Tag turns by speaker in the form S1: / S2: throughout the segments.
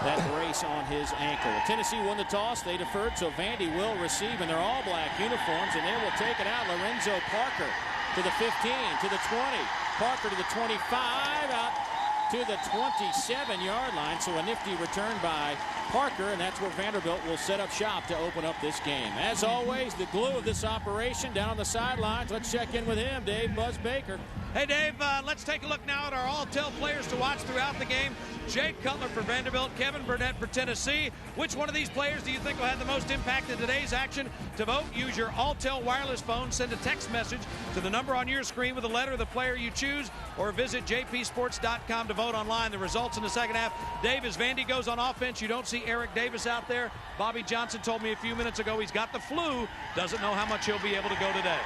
S1: that brace on his ankle. Tennessee won the toss. They deferred, so Vandy will receive in their all-black uniforms, and they will take it out. Lorenzo Parker to the 15, to the 20. Parker to the 25, out to the 27-yard line. So a nifty return by Parker, and that's where Vanderbilt will set up shop to open up this game. As always, the glue of this operation down on the sidelines. Let's check in with him, Dave Buzz Baker.
S2: Hey, Dave, let's take a look now at our Alltel players to watch throughout the game. Jake Cutler for Vanderbilt, Kevin Burnett for Tennessee. Which one of these players do you think will have the most impact in today's action? To vote, use your Alltel wireless phone. Send a text message to the number on your screen with a letter of the player you choose, or visit jpsports.com to vote online. The results in the second half. Dave, as Vandy goes on offense, you don't see Eric Davis out there. Bobby Johnson told me a few minutes ago he's got the flu. Doesn't know how much he'll be able to go today.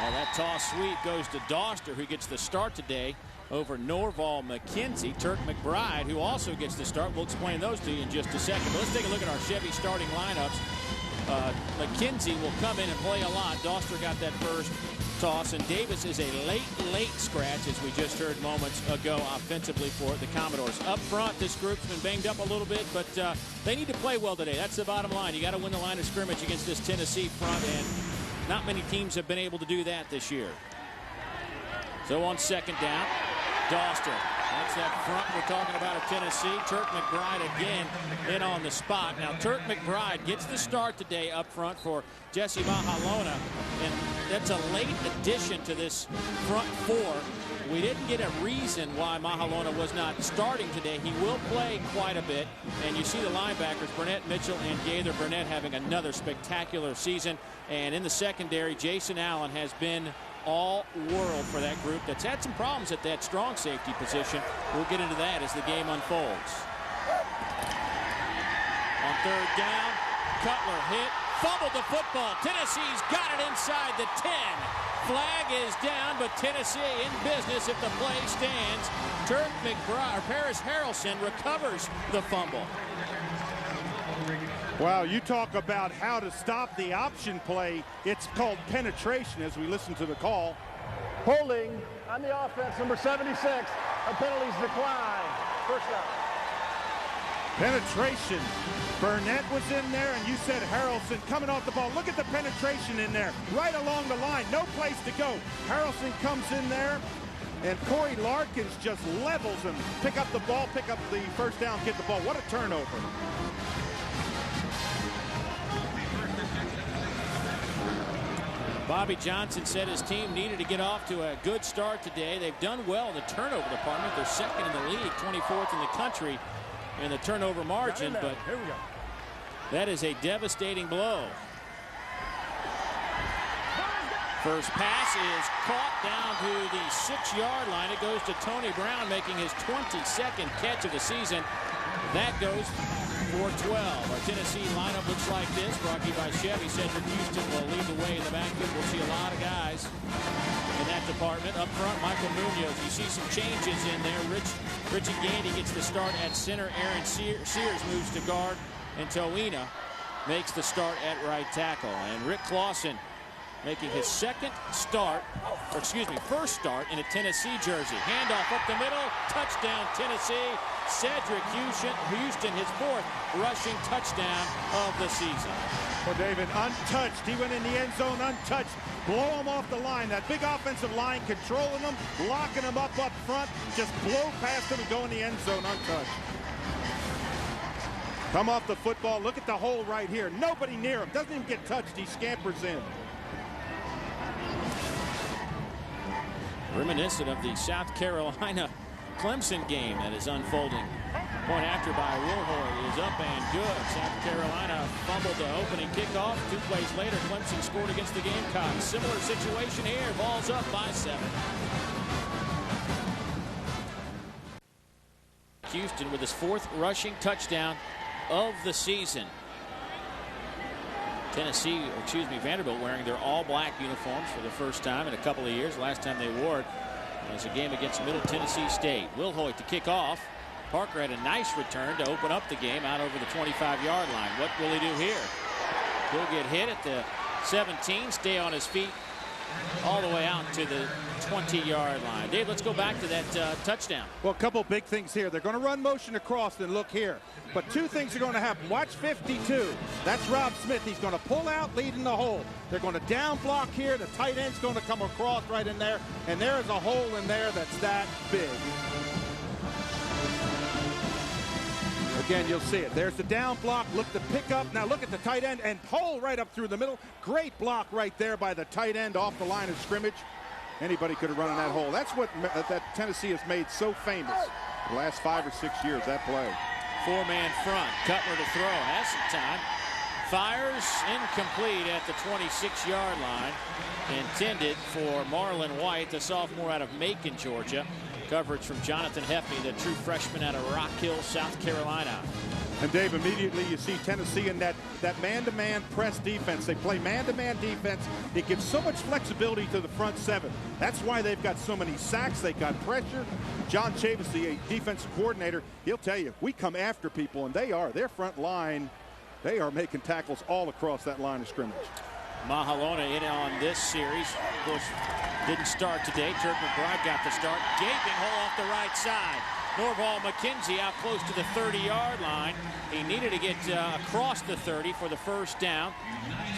S1: Well, that toss sweep goes to Doster, who gets the start today over Norval McKenzie. Turk McBride, who also gets the start. We'll explain those to you in just a second. But let's take a look at our Chevy starting lineups. McKenzie will come in and play a lot. Doster got that first toss, and Davis is a late scratch, as we just heard moments ago, offensively for the Commodores. Up front, this group's been banged up a little bit, but they need to play well today. That's the bottom line. You got to win the line of scrimmage against this Tennessee front, and not many teams have been able to do that this year. So on second down, Doster. That's that front we're talking about at Tennessee. Turk McBride again in on the spot. Now, Turk McBride gets the start today up front for Jesse Mahalona, and that's a late addition to this front four. We didn't get a reason why Mahalona was not starting today. He will play quite a bit, and you see the linebackers, Burnett, Mitchell, and Gaither. Burnett having another spectacular season, and in the secondary, Jason Allen has been all world for that group that's had some problems at that strong safety position. We'll get into that as the game unfolds. On third down, Cutler hit, fumbled the football. Tennessee's got it inside the 10. Flag is down, but Tennessee in business if the play stands. Turk McBride, or Paris Harrelson recovers the fumble.
S3: Wow, you talk about how to stop the option play. It's called penetration as we listen to the call.
S4: Holding on the offense, number 76. A penalties decline. First down.
S3: Penetration. Burnett was in there, and you said Harrelson coming off the ball. Look at the penetration in there, right along the line. No place to go. Harrelson comes in there, and Corey Larkins just levels him. Pick up the ball, pick up the first down, get the ball. What a turnover.
S1: Bobby Johnson said his team needed to get off to a good start today. They've done well in the turnover department. They're second in the league, 24th in the country in the turnover margin, but
S4: here we go.
S1: That is a devastating blow. First pass is caught down to the 6-yard line. It goes to Tony Brown, making his 22nd catch of the season. That goes for 12. Our Tennessee lineup looks like this, brought to you by Chevy. Cedric Houston will lead the way in the backfield. We'll see a lot of guys in that department. Up front, Michael Munoz. You see some changes in there. Richie Gandy gets the start at center. Aaron Sears moves to guard, and Toina makes the start at right tackle. And Rick Clausen making his first start in a Tennessee jersey. Handoff up the middle, touchdown Tennessee. Cedric Houston, his 4th rushing touchdown of the season.
S3: Well, David, untouched. He went in the end zone untouched. Blow him off the line. That big offensive line controlling him, locking him up front. Just blow past him and go in the end zone untouched. Come off the football. Look at the hole right here. Nobody near him. Doesn't even get touched. He scampers in.
S1: Reminiscent of the South Carolina Clemson game that is unfolding. Point after by Wilhoy is up and good. South Carolina fumbled the opening kickoff. 2 plays later, Clemson scored against the Gamecocks. Similar situation here. Ball's up by 7. Houston with his 4th rushing touchdown of the season. Vanderbilt wearing their all-black uniforms for the first time in a couple of years. Last time they wore it was a game against Middle Tennessee State. Wilhoit to kick off. Parker had a nice return to open up the game out over the 25-yard line. What will he do here? He'll get hit at the 17, stay on his feet all the way out to the 20-yard line. Dave, let's go back to that touchdown.
S3: Well, a couple big things here. They're going to run motion across, and look here. But two things are going to happen. Watch 52. That's Rob Smith. He's going to pull out, lead in the hole. They're going to down block here. The tight end's going to come across right in there, and there is a hole in there that's that big. Again, you'll see it. There's the down block. Look, the pickup. Now look at the tight end and hole right up through the middle. Great block right there by the tight end off the line of scrimmage. Anybody could have run in that hole. That's what that Tennessee has made so famous the last 5 or 6 years, that play.
S1: Four-man front. Cutler to throw. Has some time. Fires incomplete at the 26-yard line. Intended for Marlon White, the sophomore out of Macon, Georgia. Coverage from Jonathan Heffney, the true freshman out of Rock Hill, South Carolina.
S3: And Dave, immediately you see Tennessee in that man-to-man press defense. They play man-to-man defense. It gives so much flexibility to the front seven. That's why they've got so many sacks. They got pressure. John Chavis, the defensive coordinator, he'll tell you, we come after people, and their front line, they are making tackles all across that line of scrimmage.
S1: Mahalona in on this series. Of course, didn't start today. Turk McBride got the start. Gaping hole off the right side. Norval McKenzie out close to the 30-yard line. He needed to get across the 30 for the first down.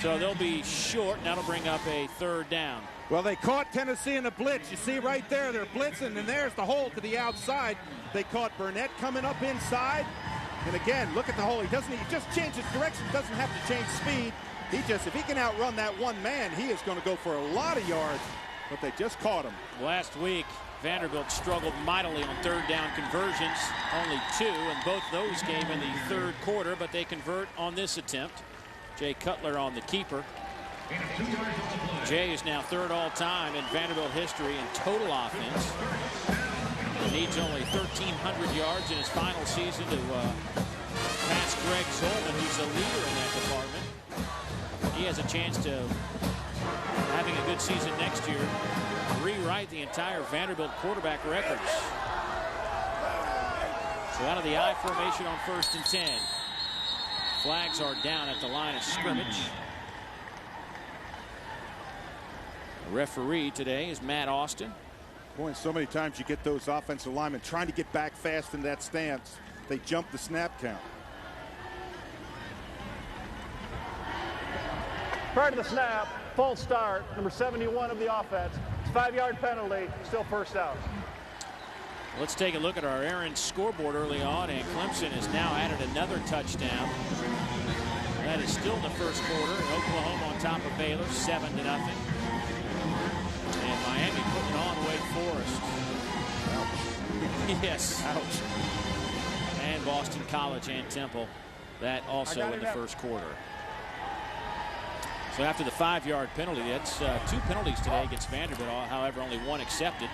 S1: So they'll be short, and that'll bring up a third down.
S3: Well, they caught Tennessee in a blitz. You see right there, they're blitzing, and there's the hole to the outside. They caught Burnett coming up inside. And again, look at the hole. He just changes direction, doesn't have to change speed. If he can outrun that one man, he is going to go for a lot of yards, but they just caught him.
S1: Last week, Vanderbilt struggled mightily on third down conversions, only 2, and both those came in the third quarter, but they convert on this attempt. Jay Cutler on the keeper. Jay is now third all-time in Vanderbilt history in total offense. He needs only 1,300 yards in his final season to pass Greg Zolman, who's a leader in that department. He has a chance to, having a good season next year, rewrite the entire Vanderbilt quarterback records. So out of the I formation on 1st and 10. Flags are down at the line of scrimmage. The referee today is Matt Austin.
S3: Boy, so many times you get those offensive linemen trying to get back fast in that stance. They jump the snap count.
S4: Prior to the snap, false start, number 71 of the offense. It's a 5-yard penalty, still first down.
S1: Let's take a look at our Aaron scoreboard early on, and Clemson has now added another touchdown. That is still in the first quarter. Oklahoma on top of Baylor, 7-0. And Miami putting on Wake Forest. Ouch. Yes. Ouch. And Boston College and Temple. That also in the first quarter. So after the 5-yard penalty, that's 2 penalties today against Vanderbilt. However, only 1 accepted.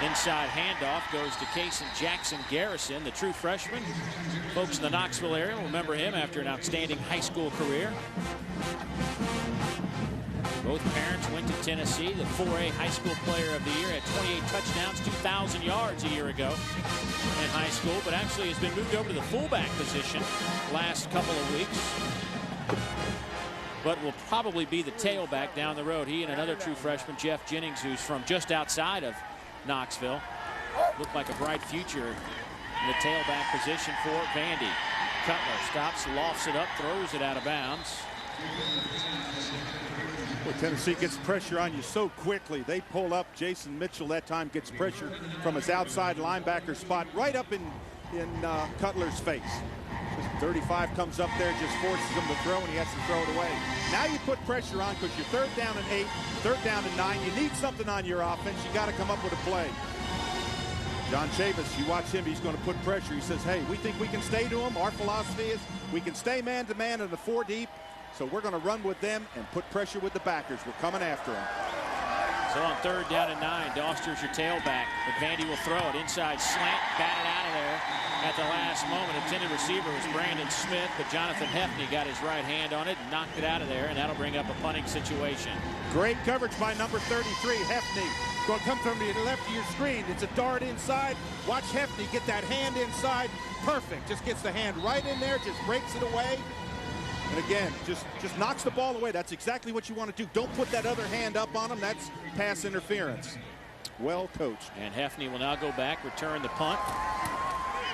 S1: Inside handoff goes to Cason Jackson Garrison, the true freshman. Folks in the Knoxville area will remember him after an outstanding high school career. Both parents went to Tennessee. The 4A high school player of the year, had 28 touchdowns, 2,000 yards a year ago in high school, but actually has been moved over to the fullback position last couple of weeks. But will probably be the tailback down the road. He and another true freshman, Jeff Jennings, who's from just outside of Knoxville. Looked like a bright future in the tailback position for Vandy. Cutler stops, lofts it up, throws it out of bounds.
S3: Well, Tennessee gets pressure on you so quickly. They pull up. Jason Mitchell that time gets pressure from his outside linebacker spot right up in Cutler's face. 35 comes up there, just forces him to throw, and he has to throw it away. Now you put pressure on because you're 3rd down and 8, 3rd down and 9. You need something on your offense. You got to come up with a play. John Chavis, you watch him, he's going to put pressure. He says, hey, we think we can stay to him. Our philosophy is we can stay man-to-man in the 4 deep, so we're going to run with them and put pressure with the backers. We're coming after them.
S1: So on 3rd down and 9, Doster's your tailback, but Vandy will throw it. Inside slant, batted out of there at the last moment. Intended receiver was Brandon Smith, but Jonathan Heffney got his right hand on it and knocked it out of there, and that'll bring up a punting situation.
S3: Great coverage by number 33, Heffney. Going to come from the left of your screen. It's a dart inside. Watch Heffney get that hand inside. Perfect. Just gets the hand right in there, just breaks it away. And again, just knocks the ball away. That's exactly what you want to do. Don't put that other hand up on him. That's pass interference. Well coached.
S1: And Hefney will now go back, return the punt.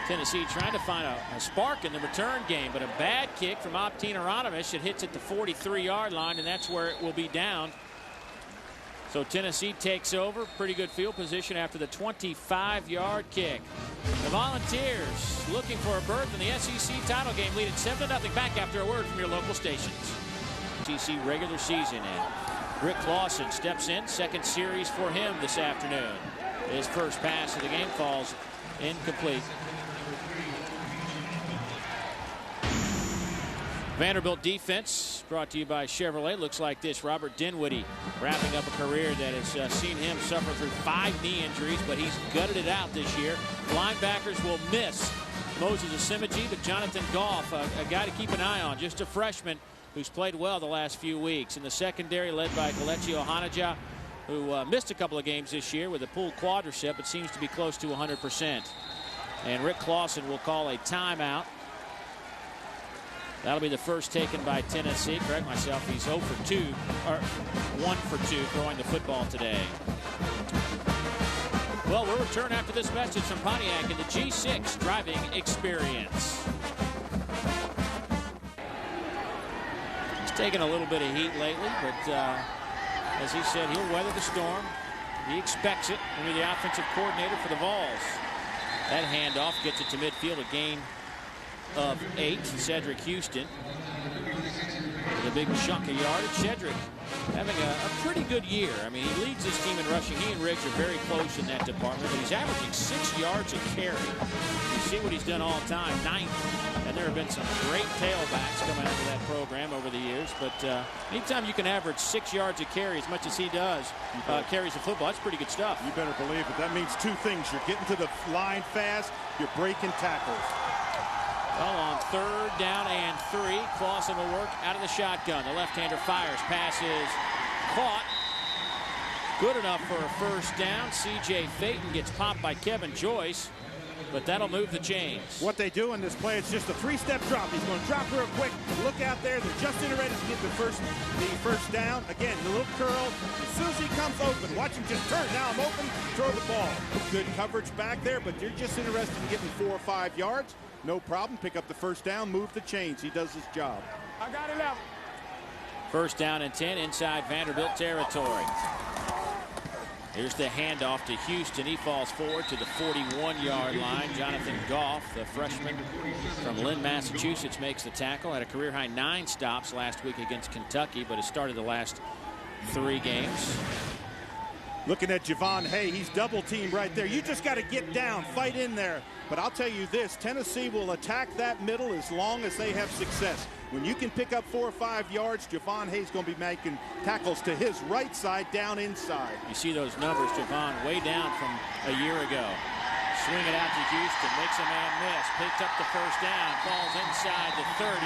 S1: Tennessee trying to find a spark in the return game, but a bad kick from Optin Aronimus. It hits at the 43-yard line, and that's where it will be down. So Tennessee takes over. Pretty good field position after the 25-yard kick. The Volunteers looking for a berth in the SEC title game, lead at 7-0 back after a word from your local stations. SEC regular season, and Rick Clausen steps in. Second series for him this afternoon. His first pass of the game falls incomplete. Vanderbilt defense brought to you by Chevrolet. Looks like this. Robert Dinwiddie wrapping up a career that has seen him suffer through 5 knee injuries, but he's gutted it out this year. Linebackers will miss Moses Asimiji, but Jonathan Goff, a guy to keep an eye on, just a freshman who's played well the last few weeks. In the secondary, led by Kelechi Ohanija, who missed a couple of games this year with a pulled quadricep, but seems to be close to 100%. And Rick Clausen will call a timeout. That'll be the first taken by Tennessee. Correct myself, he's 0 for 2, or 1 for 2 throwing the football today. Well, we'll return after this message from Pontiac in the G6 driving experience. He's taken a little bit of heat lately, but as he said, he'll weather the storm. He expects it. He'll be the offensive coordinator for the Vols. That handoff gets it to midfield, a gain of 8. Cedric Houston with a big chunk of yardage. Cedric having a pretty good year. I mean, he leads his team in rushing. He and Riggs are very close in that department, but he's averaging 6 yards a carry. You see what he's done all time, 9th. And there have been some great tailbacks coming out of that program over the years. But anytime you can average 6 yards a carry as much as he does, carries the football, that's pretty good stuff.
S3: You better believe it. That means 2 things. You're getting to the line fast. You're breaking tackles.
S1: Well, on 3rd down and 3, Clausen will work out of the shotgun. The left-hander fires. Pass is caught. Good enough for a first down. C.J. Phaeton gets popped by Kevin Joyce, but that'll move the chains.
S3: What they do in this play is just a 3-step drop. He's going to drop real quick. Look out there. They're just in ready to get the first down. Again, the little curl. As soon as he comes open, watch him just turn. Now I'm open. Throw the ball. Good coverage back there, but they're just interested in getting 4 or 5 yards. No problem. Pick up the first down. Move the chains. He does his job.
S4: I got it out.
S1: First down and 10 inside Vanderbilt territory. Here's the handoff to Houston. He falls forward to the 41-yard line. Jonathan Goff, the freshman from Lynn, Massachusetts, makes the tackle. Had a career-high 9 stops last week against Kentucky, but has started the last 3 games.
S3: Looking at Javon Hay, he's double-teamed right there. You just got to get down, fight in there. But I'll tell you this, Tennessee will attack that middle as long as they have success. When you can pick up 4 or 5 yards, Javon Hay's going to be making tackles to his right side, down inside.
S1: You see those numbers, Javon, way down from a year ago. Swing it out to Houston, makes a man miss, picks up the first down, falls inside the 30.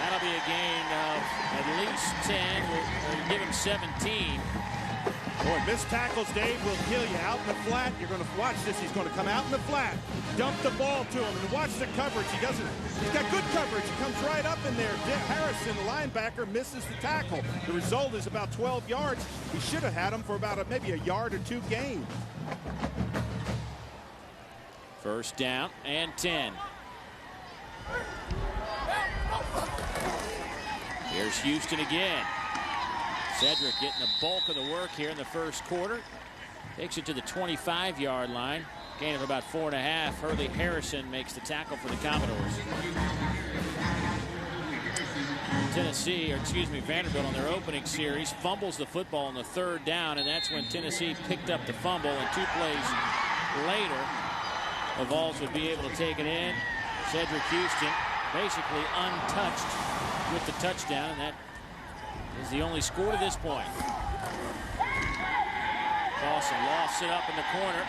S1: That'll be a gain of at least 10. We'll give him 17.
S3: Boy, missed tackles, Dave, will kill you. Out in the flat, you're going to watch this. He's going to come out in the flat, dump the ball to him, and watch the coverage. He's got good coverage. He comes right up in there. Harrison, the linebacker, misses the tackle. The result is about 12 yards. He should have had him for about maybe a yard or 2 gain.
S1: First down and 10. Here's Houston again. Cedric getting the bulk of the work here in the first quarter. Takes it to the 25-yard line. Gain of about 4.5. Hurley Harrison makes the tackle for the Commodores. Vanderbilt on their opening series fumbles the football on the 3rd down, and that's when Tennessee picked up the fumble, and 2 plays later, the Vols would be able to take it in. Cedric Houston basically untouched with the touchdown, and that is the only score to this point. Dawson lofts it up in the corner.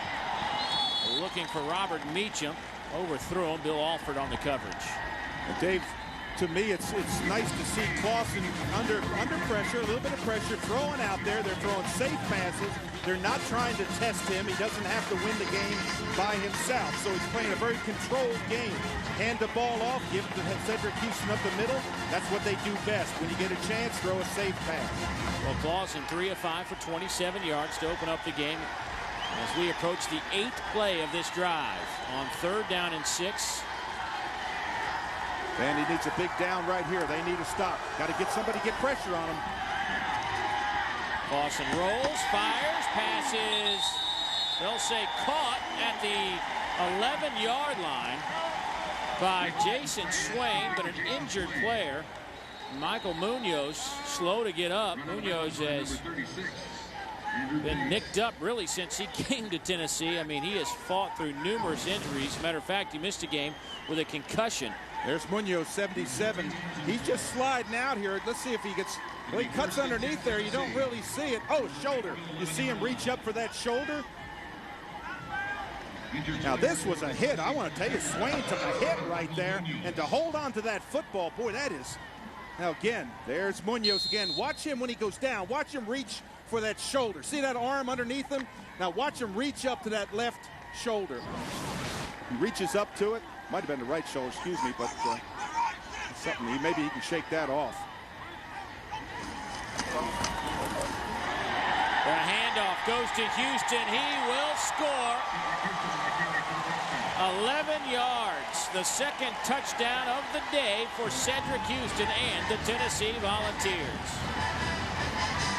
S1: Looking for Robert Meacham. Overthrew him. Bill Alford on the coverage.
S3: Dave, to me, it's nice to see Clausen under pressure, a little bit of pressure, throwing out there. They're throwing safe passes. They're not trying to test him. He doesn't have to win the game by himself. So he's playing a very controlled game. Hand the ball off, give it to Cedric Houston up the middle. That's what they do best. When you get a chance, throw a safe pass.
S1: Well, Clausen 3 of 5 for 27 yards to open up the game as we approach the 8th play of this drive on 3rd down and 6.
S3: And he needs a big down right here. They need a stop. Got to get somebody, get pressure on him.
S1: Clausen rolls, fires, passes. They'll say caught at the 11-yard line by Jason Swain, but an injured player. Michael Munoz slow to get up. Munoz has been nicked up really since he came to Tennessee. I mean, he has fought through numerous injuries. Matter of fact, he missed a game with a concussion.
S3: There's Munoz, 77. He's just sliding out here. Let's see if he gets, well, he cuts underneath there. You don't really see it. Oh, shoulder. You see him reach up for that shoulder? Now, this was a hit. I want to tell you, Swain took a hit right there. And to hold on to that football, boy, that is. Now, again, there's Munoz again. Watch him when he goes down. Watch him reach for that shoulder. See that arm underneath him? Now, watch him reach up to that left shoulder. He reaches up to it. Might have been the right shoulder, excuse me, but something. Maybe he can shake that off.
S1: The handoff goes to Houston. He will score. 11 yards. The second touchdown of the day for Cedric Houston and the Tennessee Volunteers.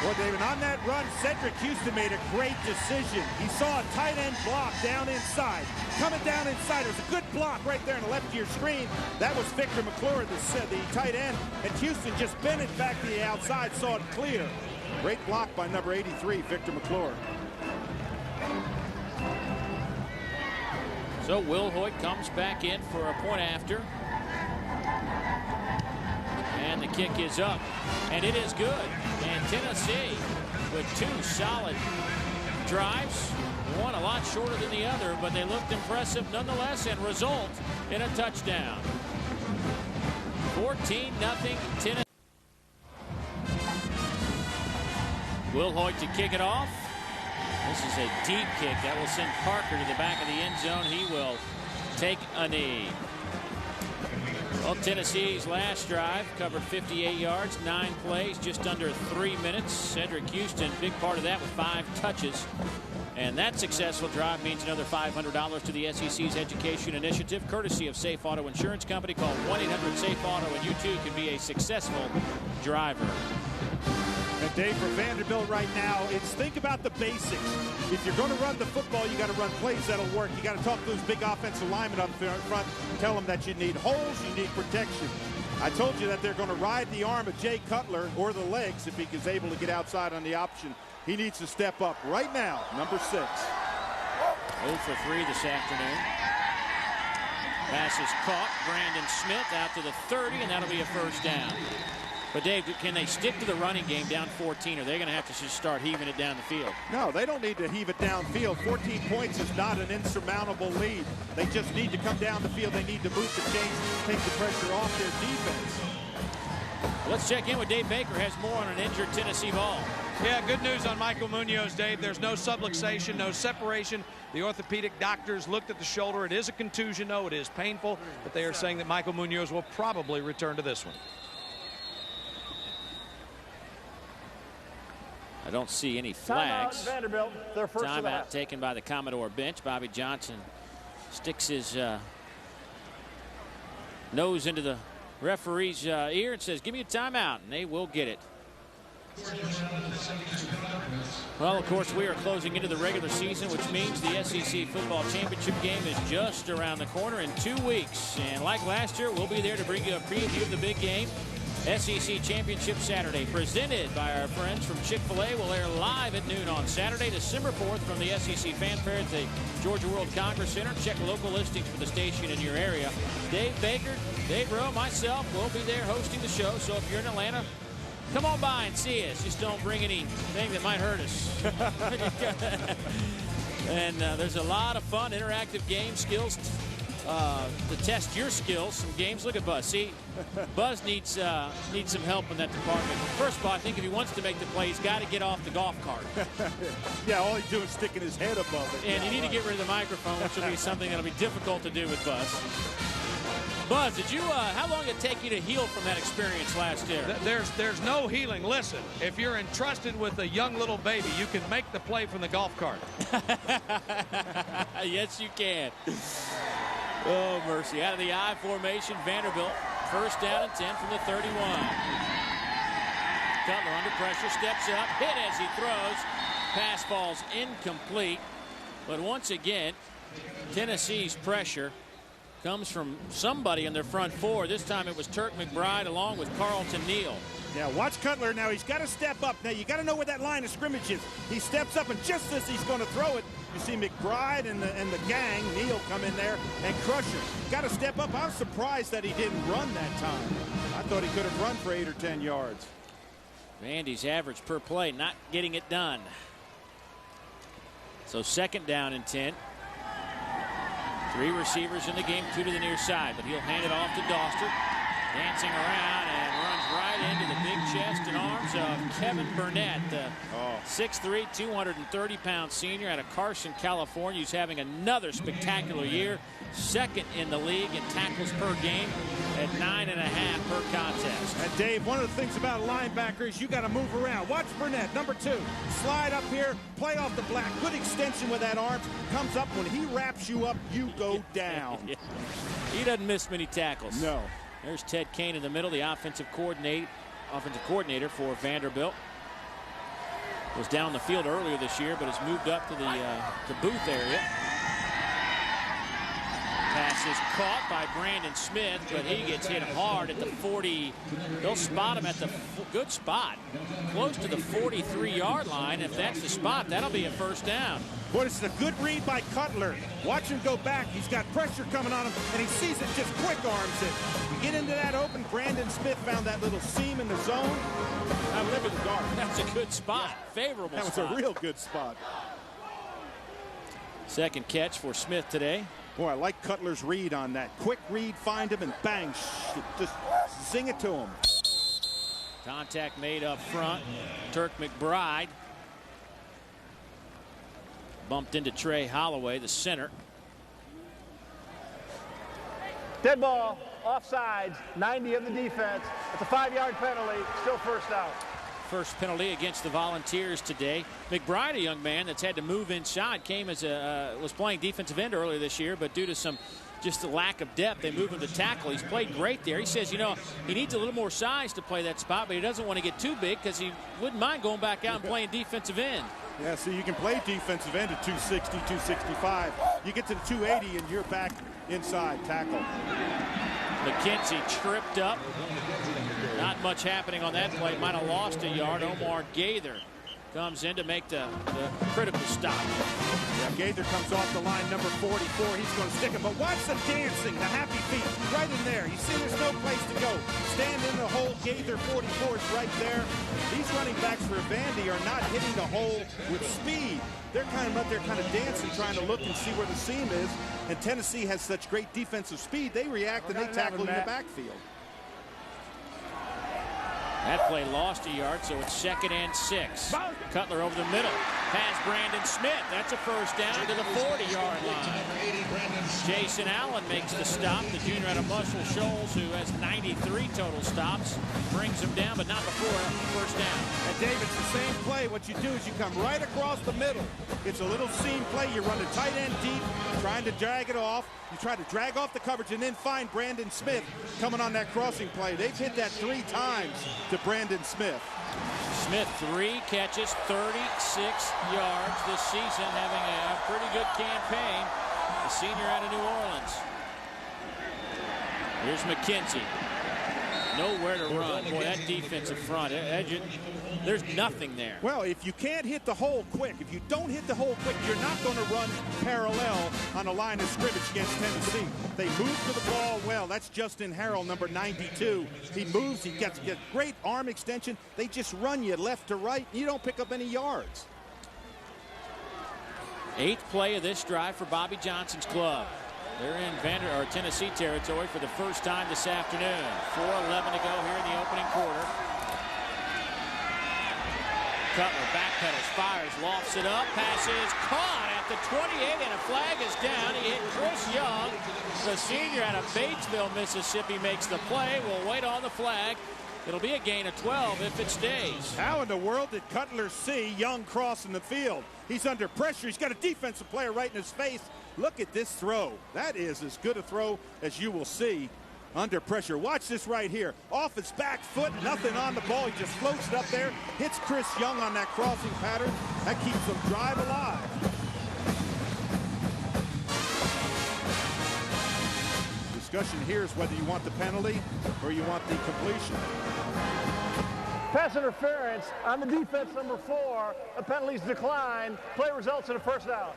S3: Well, David, on that run, Cedric Houston made a great decision. He saw a tight end block down inside. Coming down inside, there's a good block right there on the left of your screen. That was Victor McClure, the tight end. And Houston just bent it back to the outside, saw it clear. Great block by number 83, Victor McClure.
S1: So Will Hoyt comes back in for a point after. And the kick is up. And it is good. And Tennessee with 2 solid drives. One a lot shorter than the other, but they looked impressive nonetheless and result in a touchdown. 14-0 Tennessee. Will Hoyt to kick it off. This is a deep kick that will send Parker to the back of the end zone. He will take a knee. Well, Tennessee's last drive covered 58 yards, 9 plays, just under 3 minutes. Cedric Houston, big part of that with 5 touches. And that successful drive means another $500 to the SEC's education initiative, courtesy of Safe Auto Insurance Company. Call 1-800-SAFE-AUTO, and you too can be a successful driver.
S3: And Dave, for Vanderbilt right now, it's think about the basics. If you're going to run the football, you got to run plays that'll work. You got to talk to those big offensive linemen up front, tell them that you need holes, you need protection. I told you that they're going to ride the arm of Jay Cutler or the legs if he is able to get outside on the option. He needs to step up right now, number 6.
S1: 0 for 3 this afternoon. Pass is caught. Brandon Smith out to the 30, and that'll be a first down. But, Dave, can they stick to the running game down 14, or are they going to have to just start heaving it down the field?
S3: No, they don't need to heave it downfield. 14 points is not an insurmountable lead. They just need to come down the field. They need to move the chains, take the pressure off their defense.
S1: Let's check in with Dave Baker. Has more on an injured Tennessee ball.
S2: Yeah, good news on Michael Munoz, Dave. There's no subluxation, no separation. The orthopedic doctors looked at the shoulder. It is a contusion, though. It is painful, but they are saying that Michael Munoz will probably return to this one.
S1: I don't see any flags.
S4: Timeout, Vanderbilt. Their first
S1: Timeout taken by the Commodore bench. Bobby Johnson sticks his nose into the referee's ear and says, give me a timeout, and they will get it. Well, of course, we are closing into the regular season, which means the SEC football championship game is just around the corner in 2 weeks. And like last year, we'll be there to bring you a preview of the big game. SEC Championship Saturday, presented by our friends from Chick-fil-A, will air live at noon on Saturday, December 4th from the SEC Fan Fair at the Georgia World Congress Center. Check local listings for the station in your area. Dave Baker, Dave Rowe, myself will be there hosting the show. So if you're in Atlanta, come on by and see us. Just don't bring anything that might hurt us. And there's a lot of fun, interactive game, skills to test your skills, some games. Look at Buzz. See, Buzz needs some help in that department. First of all, I think if he wants to make the play, he's got to get off the golf cart.
S3: Yeah, all he's doing is sticking his head above it.
S1: And you need to get rid of the microphone, which will be something that'll be difficult to do with Buzz. Buzz, did you? How long did it take you to heal from that experience last year?
S2: There's no healing. Listen, if you're entrusted with a young little baby, you can make the play from the golf cart.
S1: Yes, you can. Oh, mercy. Out of the I formation, Vanderbilt. First down and 10 from the 31. Cutler under pressure, steps up, hit as he throws. Pass falls incomplete. But once again, Tennessee's pressure comes from somebody in their front four. This time it was Turk McBride along with Carlton Neal.
S3: Yeah, watch Cutler now. He's got to step up. Now, you got to know where that line of scrimmage is. He steps up, and just as he's going to throw it, you see McBride and the gang, Neal, come in there and crush him. Got to step up. I was surprised that he didn't run that time. I thought he could have run for 8 or 10 yards.
S1: Vandy's average per play, not getting it done. So second down and 10. 3 receivers in the game, 2 to the near side, but he'll hand it off to Doster. Dancing around and runs right into the big chest and arms of Kevin Burnett, the 6'3", 230-pound senior out of Carson, California, who's having another spectacular year. Second in the league in tackles per game at 9.5 per contest.
S3: And Dave, one of the things about a linebacker is you got to move around. Watch Burnett, number 2. Slide up here, play off the black. Good extension with that arm. Comes up. When he wraps you up, you go down.
S1: Yeah. He doesn't miss many tackles.
S3: No.
S1: There's Ted Kane in the middle, the offensive coordinator for Vanderbilt. Was down the field earlier this year, but has moved up to the booth area. Pass is caught by Brandon Smith, but he gets hit hard at the 40. They'll spot him at the good spot, close to the 43-yard line. If that's the spot, that'll be a first down.
S3: Boy, it's a good read by Cutler. Watch him go back. He's got pressure coming on him, and he sees it, just quick arms it. You get into that open. Brandon Smith found that little seam in the zone. Now live in the guard.
S1: That's a good spot. Favorable spot.
S3: That was a real good spot.
S1: Second catch for Smith today.
S3: Boy, I like Cutler's read on that. Quick read, find him, and bang, just zing it to him.
S1: Contact made up front. Turk McBride bumped into Trey Holloway, the center.
S4: Dead ball, offsides, 90 of the defense. It's a 5-yard penalty, still first down.
S1: First penalty against the Volunteers today. McBride, a young man that's had to move inside, came as was playing defensive end earlier this year, but due to some just a lack of depth, they moved him to tackle. He's played great there. He says, you know, he needs a little more size to play that spot, but he doesn't want to get too big because he wouldn't mind going back out and playing defensive end.
S3: Yeah, so you can play defensive end at 260, 265. You get to the 280 and you're back inside tackle.
S1: McKenzie tripped up. Not much happening on that play. Might have lost a yard. Omar Gaither comes in to make the critical stop.
S3: Yeah, Gaither comes off the line, number 44. He's going to stick him. But watch the dancing, the happy feet, right in there. You see there's no place to go. Stand in the hole. Gaither 44 is right there. These running backs for Vandy are not hitting the hole with speed. They're kind of up there kind of dancing, trying to look and see where the seam is. And Tennessee has such great defensive speed, they react and they tackle in the backfield.
S1: That play lost a yard, so it's 2nd and 6. Cutler over the middle. Pass Brandon Smith. That's a first down to the 40-yard line. Jason Allen makes the stop. The junior out of Muscle Shoals, who has 93 total stops, brings him down, but not before first down.
S3: And Dave, it's the same play. What you do is you come right across the middle. It's a little seam play. You run a tight end deep, trying to drag it off. You try to drag off the coverage and then find Brandon Smith coming on that crossing play. They've hit that 3 times to Brandon Smith.
S1: Smith, 3 catches, 36 yards this season, having a pretty good campaign. The senior out of New Orleans. Here's McKenzie. Nowhere to run. Boy, that defensive front, there's nothing there.
S3: Well, if you can't hit the hole quick, if you don't hit the hole quick, you're not going to run parallel on a line of scrimmage against Tennessee. They move to the ball well. That's Justin Harrell, number 92. He moves. He gets great arm extension. They just run you left to right. You don't pick up any yards.
S1: 8th play of this drive for Bobby Johnson's club. They're in Tennessee territory for the first time this afternoon. 4:11 to go here in the opening quarter. Cutler backpedals, fires, lofts it up, passes, caught at the 28, and a flag is down. He hit Chris Young, the senior out of Batesville, Mississippi, makes the play. We'll wait on the flag. It'll be a gain of 12 if it stays.
S3: How in the world did Cutler see Young crossing the field? He's under pressure. He's got a defensive player right in his face. Look at this throw. That is as good a throw as you will see under pressure. Watch this right here. Off his back foot, nothing on the ball. He just floats it up there, hits Chris Young on that crossing pattern. That keeps them drive alive. Discussion here is whether you want the penalty or you want the completion.
S4: Pass interference on the defense, number 4. A penalty's declined. Play results in a first down.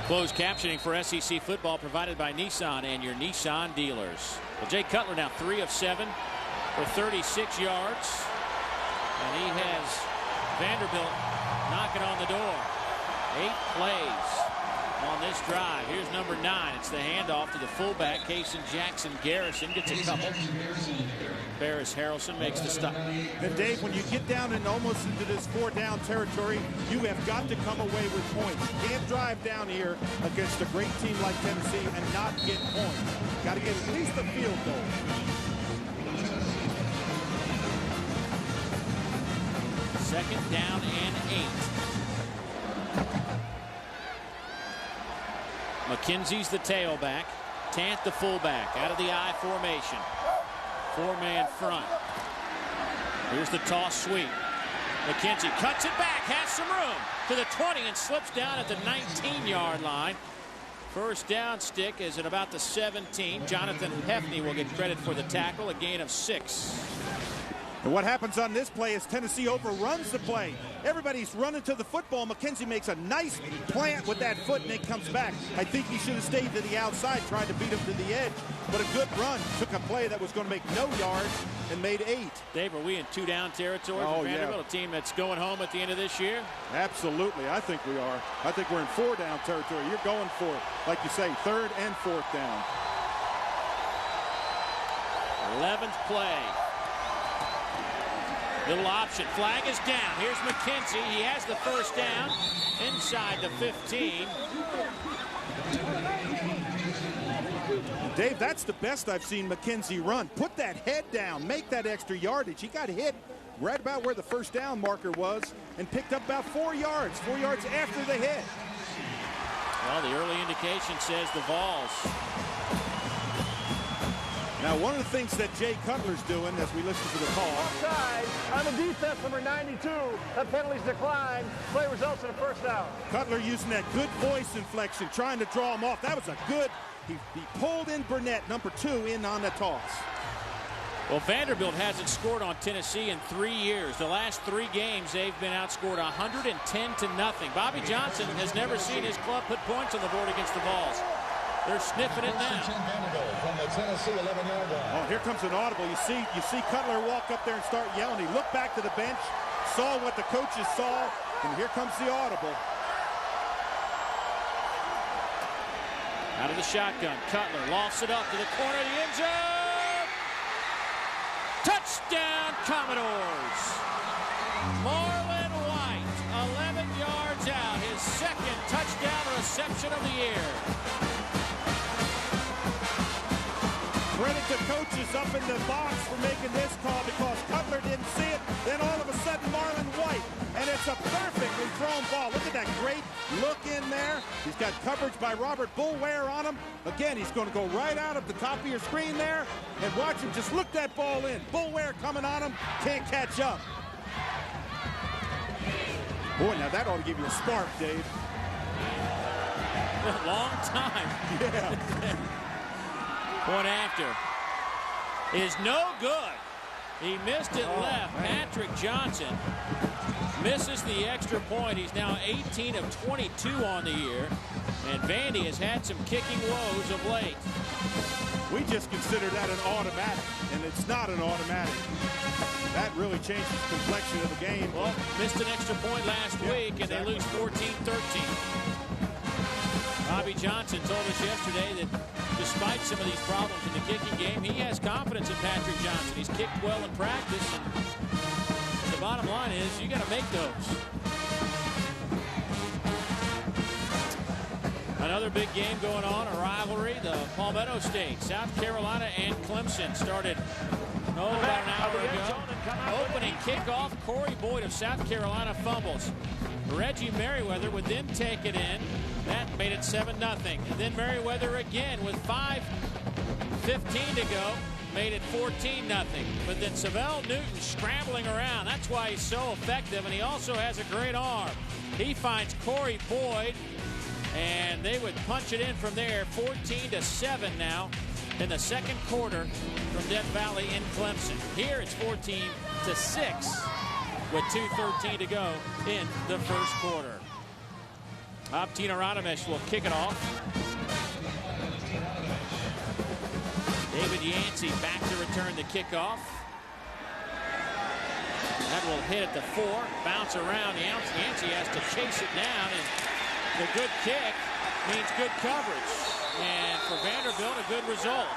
S1: Closed captioning for SEC football provided by Nissan and your Nissan dealers. Well, Jay Cutler now 3 of 7 for 36 yards. And he has Vanderbilt knocking on the door. 8 plays on this drive. Here's number 9. It's the handoff to the fullback, Kason Jackson Garrison. Gets a couple. Ferris Harrelson makes the stop.
S3: And Dave, when you get down and almost into this 4-down territory, you have got to come away with points. You can't drive down here against a great team like Tennessee and not get points. Got to get at least a field goal.
S1: Second down and 8. McKenzie's the tailback. Tant the fullback out of the I formation. 4-man front. Here's the toss sweep. McKenzie cuts it back, has some room to the 20 and slips down at the 19-yard line. First down stick is at about the 17. Jonathan Hefney will get credit for the tackle, a gain of 6.
S3: And what happens on this play is Tennessee overruns the play. Everybody's running to the football. McKenzie makes a nice plant with that foot and then comes back. I think he should have stayed to the outside, trying to beat him to the edge. But a good run. Took a play that was going to make no yards and made 8.
S1: Dave, are we in 2-down territory for Vanderbilt, a team that's going home at the end of this year?
S3: Absolutely. I think we are. I think we're in 4-down territory. You're going for it, like you say, 3rd and 4th down.
S1: 11th play. Little option. Flag is down. Here's McKenzie. He has the first down inside the 15.
S3: Dave, that's the best I've seen McKenzie run. Put that head down. Make that extra yardage. He got hit right about where the first down marker was and picked up about 4 yards. 4 yards after the hit.
S1: Well, the early indication says the Vols.
S3: Now, one of the things that Jay Cutler's doing as we listen to the call.
S4: Offside on the defense, number 92. That penalty's declined. Play results in a first down.
S3: Cutler using that good voice inflection, trying to draw him off. That was a good, he pulled in Burnett, number 2, in on the toss.
S1: Well, Vanderbilt hasn't scored on Tennessee in 3 years. The last 3 games, they've been outscored 110-0. Bobby Johnson has never seen his club put points on the board against the Vols. They're sniffing it now.
S5: From the Tennessee 11-yard line.
S3: Oh, here comes an audible. You see Cutler walk up there and start yelling. He looked back to the bench, saw what the coaches saw, and here comes the audible.
S1: Out of the shotgun, Cutler lofts it up to the corner of the end zone. Touchdown, Commodores. Marlon White, 11 yards out, his second touchdown reception of the year.
S3: Credit to coaches up in the box for making this call because Cutler didn't see it. Then all of a sudden, Marlon White. And it's a perfectly thrown ball. Look at that great look in there. He's got coverage by Robert Bullware on him. Again, he's going to go right out of the top of your screen there. And watch him just look that ball in. Bullware coming on him. Can't catch up. Boy, now that ought to give you a spark, Dave.
S1: A long time.
S3: Yeah.
S1: Point after is no good. He missed it left. Patrick Johnson misses the extra point. He's now 18 of 22 on the year. And Vandy has had some kicking woes of late.
S3: We just consider that an automatic, and it's not an automatic. That really changes the complexion of the game.
S1: Well, missed an extra point last week, and they lose 14-13. Bobby Johnson told us yesterday that despite some of these problems in the kicking game, he has confidence in Patrick Johnson. He's kicked well in practice, and the bottom line is you got to make those. Another big game going on, a rivalry, the Palmetto State, South Carolina and Clemson started about an hour ago. Opening kickoff, Corey Boyd of South Carolina fumbles. Reggie Merriweather would then take it in. That made it 7-0. And then Merriweather again with 5:15 to go made it 14-0. But then Savell Newton scrambling around. That's why he's so effective, and he also has a great arm. He finds Corey Boyd, and they would punch it in from there. 14-7 now in the second quarter from Death Valley in Clemson. Here it's 14-6 with 2:13 to go in the first quarter. Abtina Radamesh will kick it off. David Yancey back to return the kickoff. That will hit at the 4, bounce around. Yancey has to chase it down, and the good kick means good coverage. And for Vanderbilt, a good result.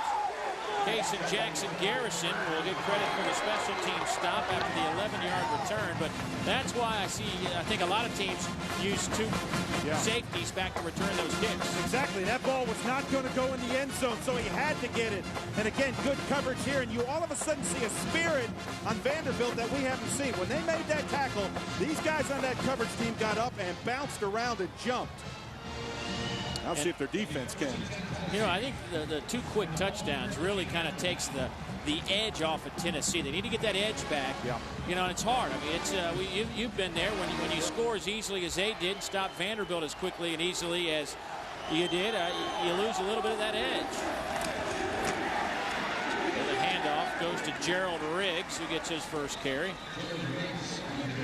S1: Case and Jackson Garrison will get credit for the special team stop after the 11-yard return. But that's why I think a lot of teams use two safeties back to return those kicks.
S3: Exactly. That ball was not going to go in the end zone, so he had to get it. And again, good coverage here. And you all of a sudden see a spirit on Vanderbilt that we haven't seen. When they made that tackle, these guys on that coverage team got up and bounced around and jumped. I'll see if their defense can.
S1: You know, I think the 2 quick touchdowns really kind of takes the edge off of Tennessee. They need to get that edge back. Yeah. You know, and it's hard. I mean, it's you've been there when you score as easily as they did, stop Vanderbilt as quickly and easily as you did. You lose a little bit of that edge. The handoff goes to Gerald Riggs, who gets his first carry.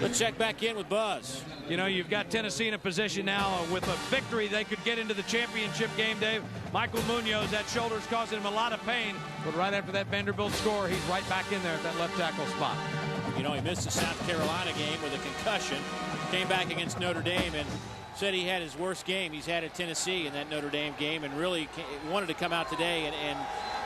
S1: Let's check back in with Buzz.
S2: You know, you've got Tennessee in a position now with a victory. They could get into the championship game, Dave. Michael Munoz, that shoulder's causing him a lot of pain. But right after that Vanderbilt score, he's right back in there at that left tackle spot.
S1: You know, he missed the South Carolina game with a concussion. Came back against Notre Dame and said he had his worst game he's had at Tennessee in that Notre Dame game, and really wanted to come out today and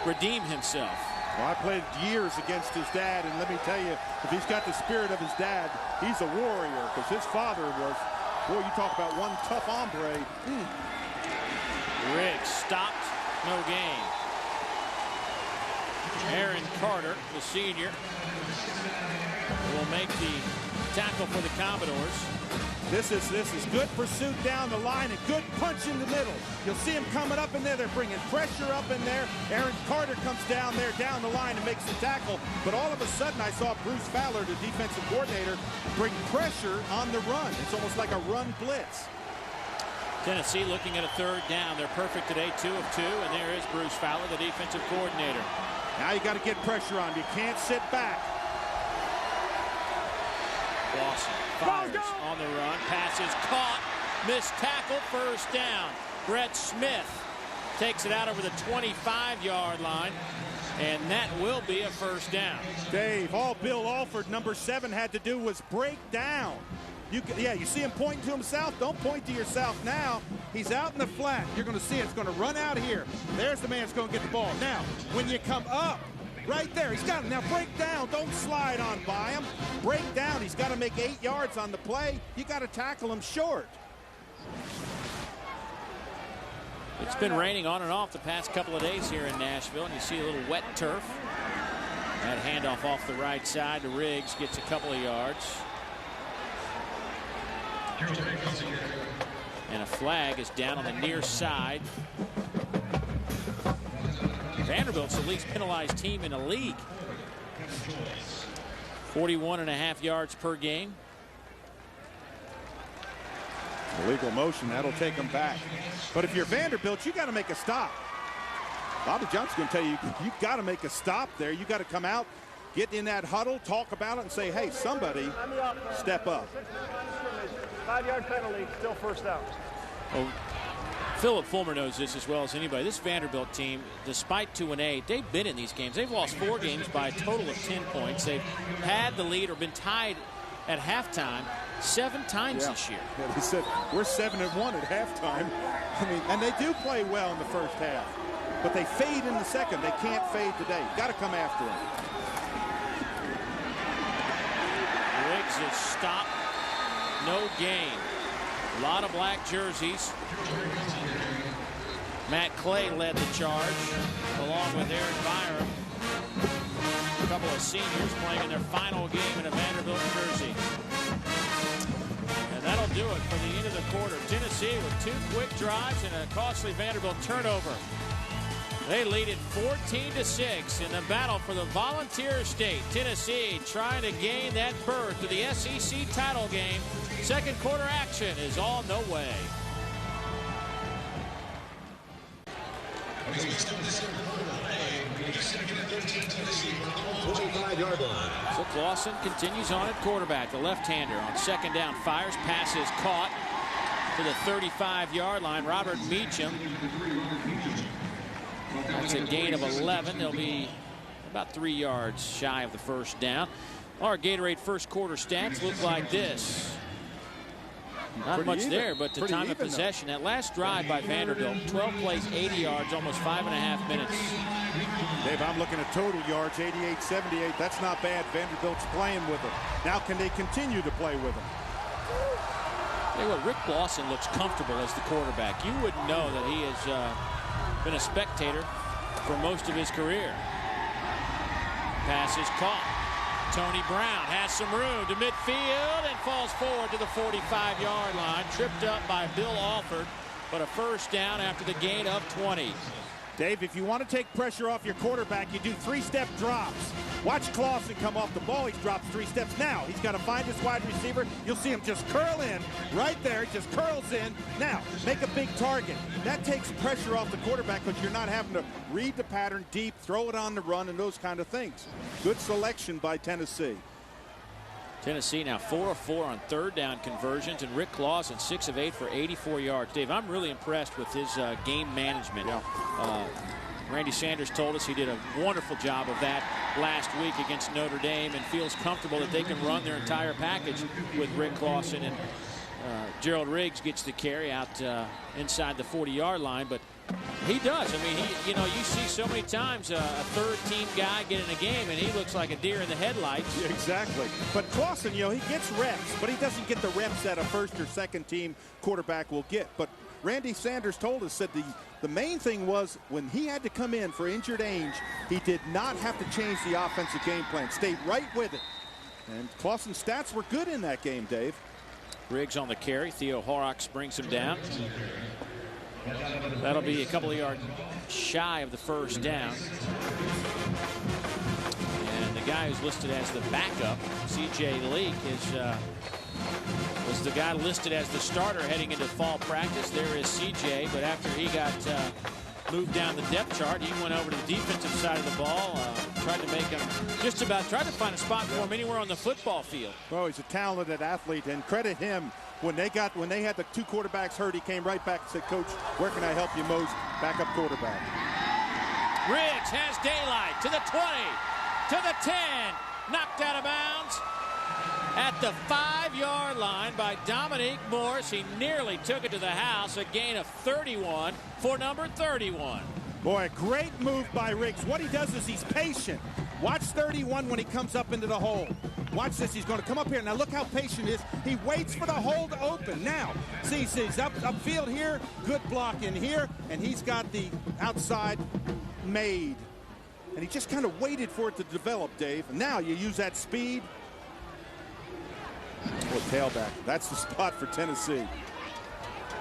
S1: redeem himself.
S3: Well, I played years against his dad, and let me tell you, if he's got the spirit of his dad, he's a warrior, because his father was, boy, you talk about one tough hombre.
S1: Riggs stopped, no gain. Aaron Carter, the senior, will make the tackle for the Commodores.
S3: This is good pursuit down the line and good punch in the middle. You'll see him coming up in there. They're bringing pressure up in there. Aaron Carter comes down there down the line and makes the tackle. But all of a sudden, I saw Bruce Fowler, the defensive coordinator, bring pressure on the run. It's almost like a run blitz.
S1: Tennessee looking at a 3rd down. They're perfect today, 2 of 2. And there is Bruce Fowler, the defensive coordinator.
S3: Now you got to get pressure on. You can't sit back.
S1: Lawson fires on the run. Pass is caught. Missed tackle. First down. Brett Smith takes it out over the 25-yard line. And that will be a first down.
S3: Dave, all Bill Alford, number 7, had to do was break down. You see him pointing to himself. Don't point to yourself now. He's out in the flat. You're going to see it's going to run out here. There's the man that's going to get the ball. Now, when you come up, right there, he's got it. Now break down. Don't slide on by him. Break down. He's got to make 8 yards on the play. You got to tackle him short.
S1: It's been raining on and off the past couple of days here in Nashville, and you see a little wet turf. That handoff off the right side to Riggs gets a couple of yards. And a flag is down on the near side. Vanderbilt's the least penalized team in the league. 41.5 yards per game.
S3: Illegal motion, that'll take them back. But if you're Vanderbilt, you got to make a stop. Bobby Johnson's going to tell you, you've got to make a stop there. You got to come out, get in that huddle, talk about it, and say, hey, somebody step up.
S4: 5-yard penalty, still first down.
S1: Oh, Philip Fulmer knows this as well as anybody. This Vanderbilt team, despite 2-8, they've been in these games. They've lost 4 games by a total of 10 points. They've had the lead or been tied at halftime 7 times this year.
S3: Yeah, he said we're 7-1 at halftime. I mean, and they do play well in the first half, but they fade in the second. They can't fade today. Got to come after them.
S1: Riggs is stopped. No gain. A lot of black jerseys. Matt Clay led the charge, along with Aaron Byram. A couple of seniors playing in their final game in a Vanderbilt jersey. And that'll do it for the end of the quarter. Tennessee with 2 quick drives and a costly Vanderbilt turnover. They lead it 14-6 in the battle for the Volunteer State. Tennessee trying to gain that berth to the SEC title game. Second quarter action is on the way. So Clausen continues on at quarterback. The left-hander on second down fires. Pass is caught to the 35-yard line. Robert Meacham. That's a gain of 11. They'll be about 3 yards shy of the first down. Our Gatorade first quarter stats look like this. Not much there, but the time of possession. That last drive by Vanderbilt, 12 plays, 80 yards, almost 5.5 minutes.
S3: Dave, I'm looking at total yards, 88, 78. That's not bad. Vanderbilt's playing with it. Now can they continue to play with it?
S1: Hey, well, Rick Lawson looks comfortable as the quarterback. You wouldn't know that he has been a spectator for most of his career. Pass is caught. Tony Brown has some room to midfield and falls forward to the 45-yard line. Tripped up by Bill Alford, but a first down after the gain of 20.
S3: Dave, if you want to take pressure off your quarterback, you do 3-step drops. Watch Clausen come off the ball. He drops 3 steps. Now he's got to find his wide receiver. You'll see him just curl in right there. Just curls in. Now make a big target. That takes pressure off the quarterback because you're not having to read the pattern deep, throw it on the run, and those kind of things. Good selection by Tennessee.
S1: Tennessee now 4 of 4 on third down conversions, and Rick Clausen 6 of 8 for 84 yards. Dave, I'm really impressed with his game management.
S3: Yeah.
S1: Randy Sanders told us he did a wonderful job of that last week against Notre Dame and feels comfortable that they can run their entire package with Rick Clausen. And Gerald Riggs gets the carry out inside the 40-yard line, but he does. I mean, you see so many times a third-team guy get in a game, and he looks like a deer in the headlights.
S3: Yeah, exactly. But Clausen, he gets reps, but he doesn't get the reps that a first or second-team quarterback will get. But Randy Sanders told us, said the main thing was when he had to come in for injured Ainge, he did not have to change the offensive game plan. Stayed right with it. And Clausen's stats were good in that game, Dave.
S1: Riggs on the carry. Theo Horrocks brings him down. That'll be a couple of yards shy of the first down. And the guy who's listed as the backup, C.J. Leak, was the guy listed as the starter heading into fall practice. There is C.J., but after he got moved down the depth chart, he went over to the defensive side of the ball, tried to make him tried to find a spot for him anywhere on the football field.
S3: Well, he's a talented athlete, and credit him. When they had the 2 quarterbacks hurt, he came right back and said, "Coach, where can I help you most?" Backup quarterback.
S1: Riggs has daylight to the 20, to the 10, knocked out of bounds at the 5-yard line by Dominique Morse. He nearly took it to the house. A gain of 31 for number 31.
S3: Boy, a great move by Riggs. What he does is he's patient. Watch 31 when he comes up into the hole. Watch this. He's going to come up here. Now look how patient he is. He waits for the hole to open. Now, see, he's upfield here. Good block in here. And he's got the outside made. And he just kind of waited for it to develop, Dave. And now you use that speed. Well, tailback. That's the spot for Tennessee.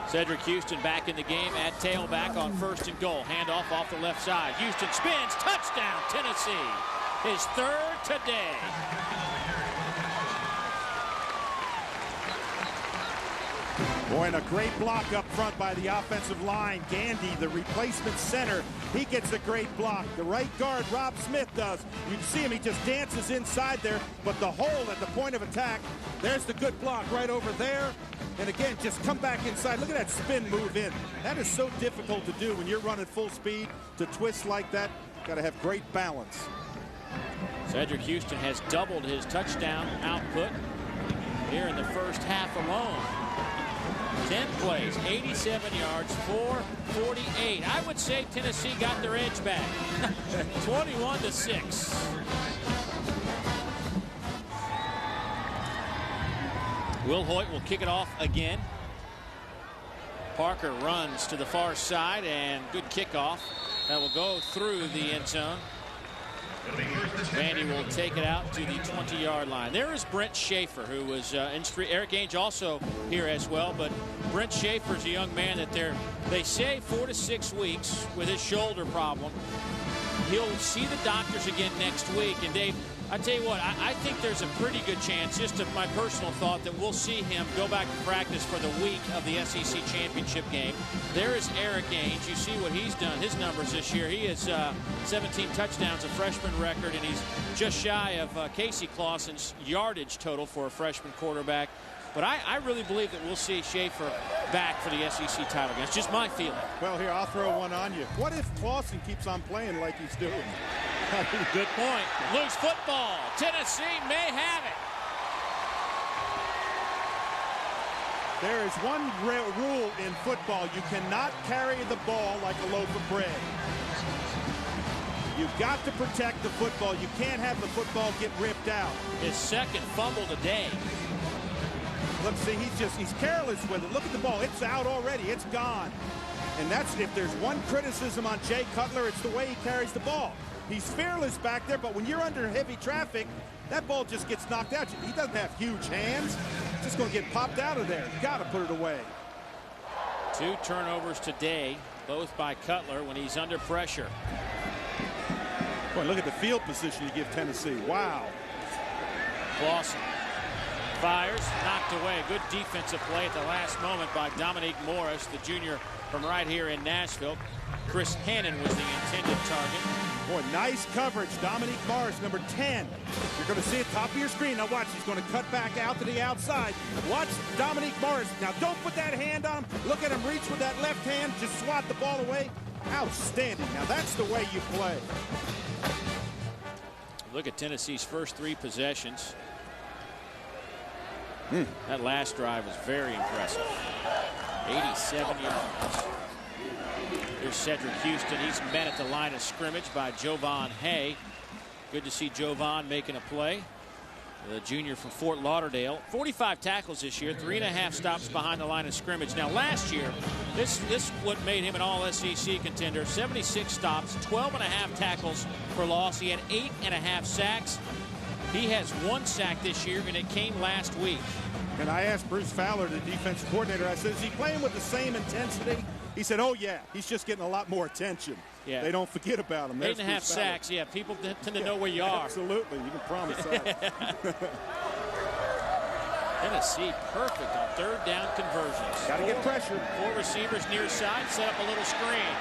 S1: Cedric Houston back in the game at tailback on 1st and goal. Handoff off the left side. Houston spins. Touchdown, Tennessee. His 3rd today.
S3: Boy, and a great block up front by the offensive line. Gandy, the replacement center, he gets a great block. The right guard, Rob Smith, does. You can see him, he just dances inside there, but the hole at the point of attack, there's the good block right over there. And again, just come back inside. Look at that spin move in. That is so difficult to do when you're running full speed. To twist like that, got to have great balance.
S1: Cedric Houston has doubled his touchdown output here in the first half alone. 10 plays, 87 yards, 448. I would say Tennessee got their edge back. 21-6. Will Hoyt will kick it off again. Parker runs to the far side, and good kickoff. That will go through the end zone. Vandy will take it out to the 20-yard line. There is Brent Schaefer, who was in street. Eric Ainge also here as well, but Brent Schaefer is a young man that they say 4 to 6 weeks with his shoulder problem. He'll see the doctors again next week. And Dave, I tell you what, I think there's a pretty good chance, just my personal thought, that we'll see him go back to practice for the week of the SEC championship game. There is Eric Ainge. You see what he's done, his numbers this year. He has 17 touchdowns, a freshman record, and he's just shy of Casey Clausen's yardage total for a freshman quarterback. But I really believe that we'll see Schaefer back for the SEC title game. It's just my feeling.
S3: Well, here, I'll throw one on you. What if Clausen keeps on playing like he's doing?
S1: Good point. Loose football. Tennessee may have it.
S3: There is one rule in football. You cannot carry the ball like a loaf of bread. You've got to protect the football. You can't have the football get ripped out.
S1: His second fumble today.
S3: Look, see, he's careless with it. Look at the ball. It's out already. It's gone. And that's, if there's one criticism on Jay Cutler, it's the way he carries the ball. He's fearless back there, but when you're under heavy traffic, that ball just gets knocked out. He doesn't have huge hands. It's just going to get popped out of there. You got to put it away.
S1: 2 turnovers today, both by Cutler when he's under pressure.
S3: Boy, look at the field position you give Tennessee. Wow.
S1: Clausen fires, knocked away. Good defensive play at the last moment by Dominique Morris, the junior from right here in Nashville. Chris Hannon was the intended target.
S3: Boy, nice coverage. Dominique Morris, number 10. You're going to see it top of your screen. Now watch, he's going to cut back out to the outside. Watch Dominique Morris. Now don't put that hand on him. Look at him reach with that left hand. Just swat the ball away. Outstanding. Now that's the way you play.
S1: Look at Tennessee's first 3 possessions. That last drive was very impressive. 87 yards. Here's Cedric Houston. He's met at the line of scrimmage by Jovan Hay. Good to see Jovan making a play. The junior from Fort Lauderdale. 45 tackles this year, 3.5 stops behind the line of scrimmage. Now last year, this what made him an all-SEC contender. 76 stops, 12.5 tackles for loss. He had 8.5 sacks. He has 1 sack this year, and it came last week.
S3: And I asked Bruce Fowler, the defensive coordinator, I said, is he playing with the same intensity? He said, oh, yeah, he's just getting a lot more attention. Yeah. They don't forget about him.
S1: 8.5 sacks, yeah, people tend to know where you are.
S3: Absolutely, you can promise that.
S1: Tennessee perfect on 3rd down conversions.
S3: Got to get pressure.
S1: 4 receivers near side, set up a little screen.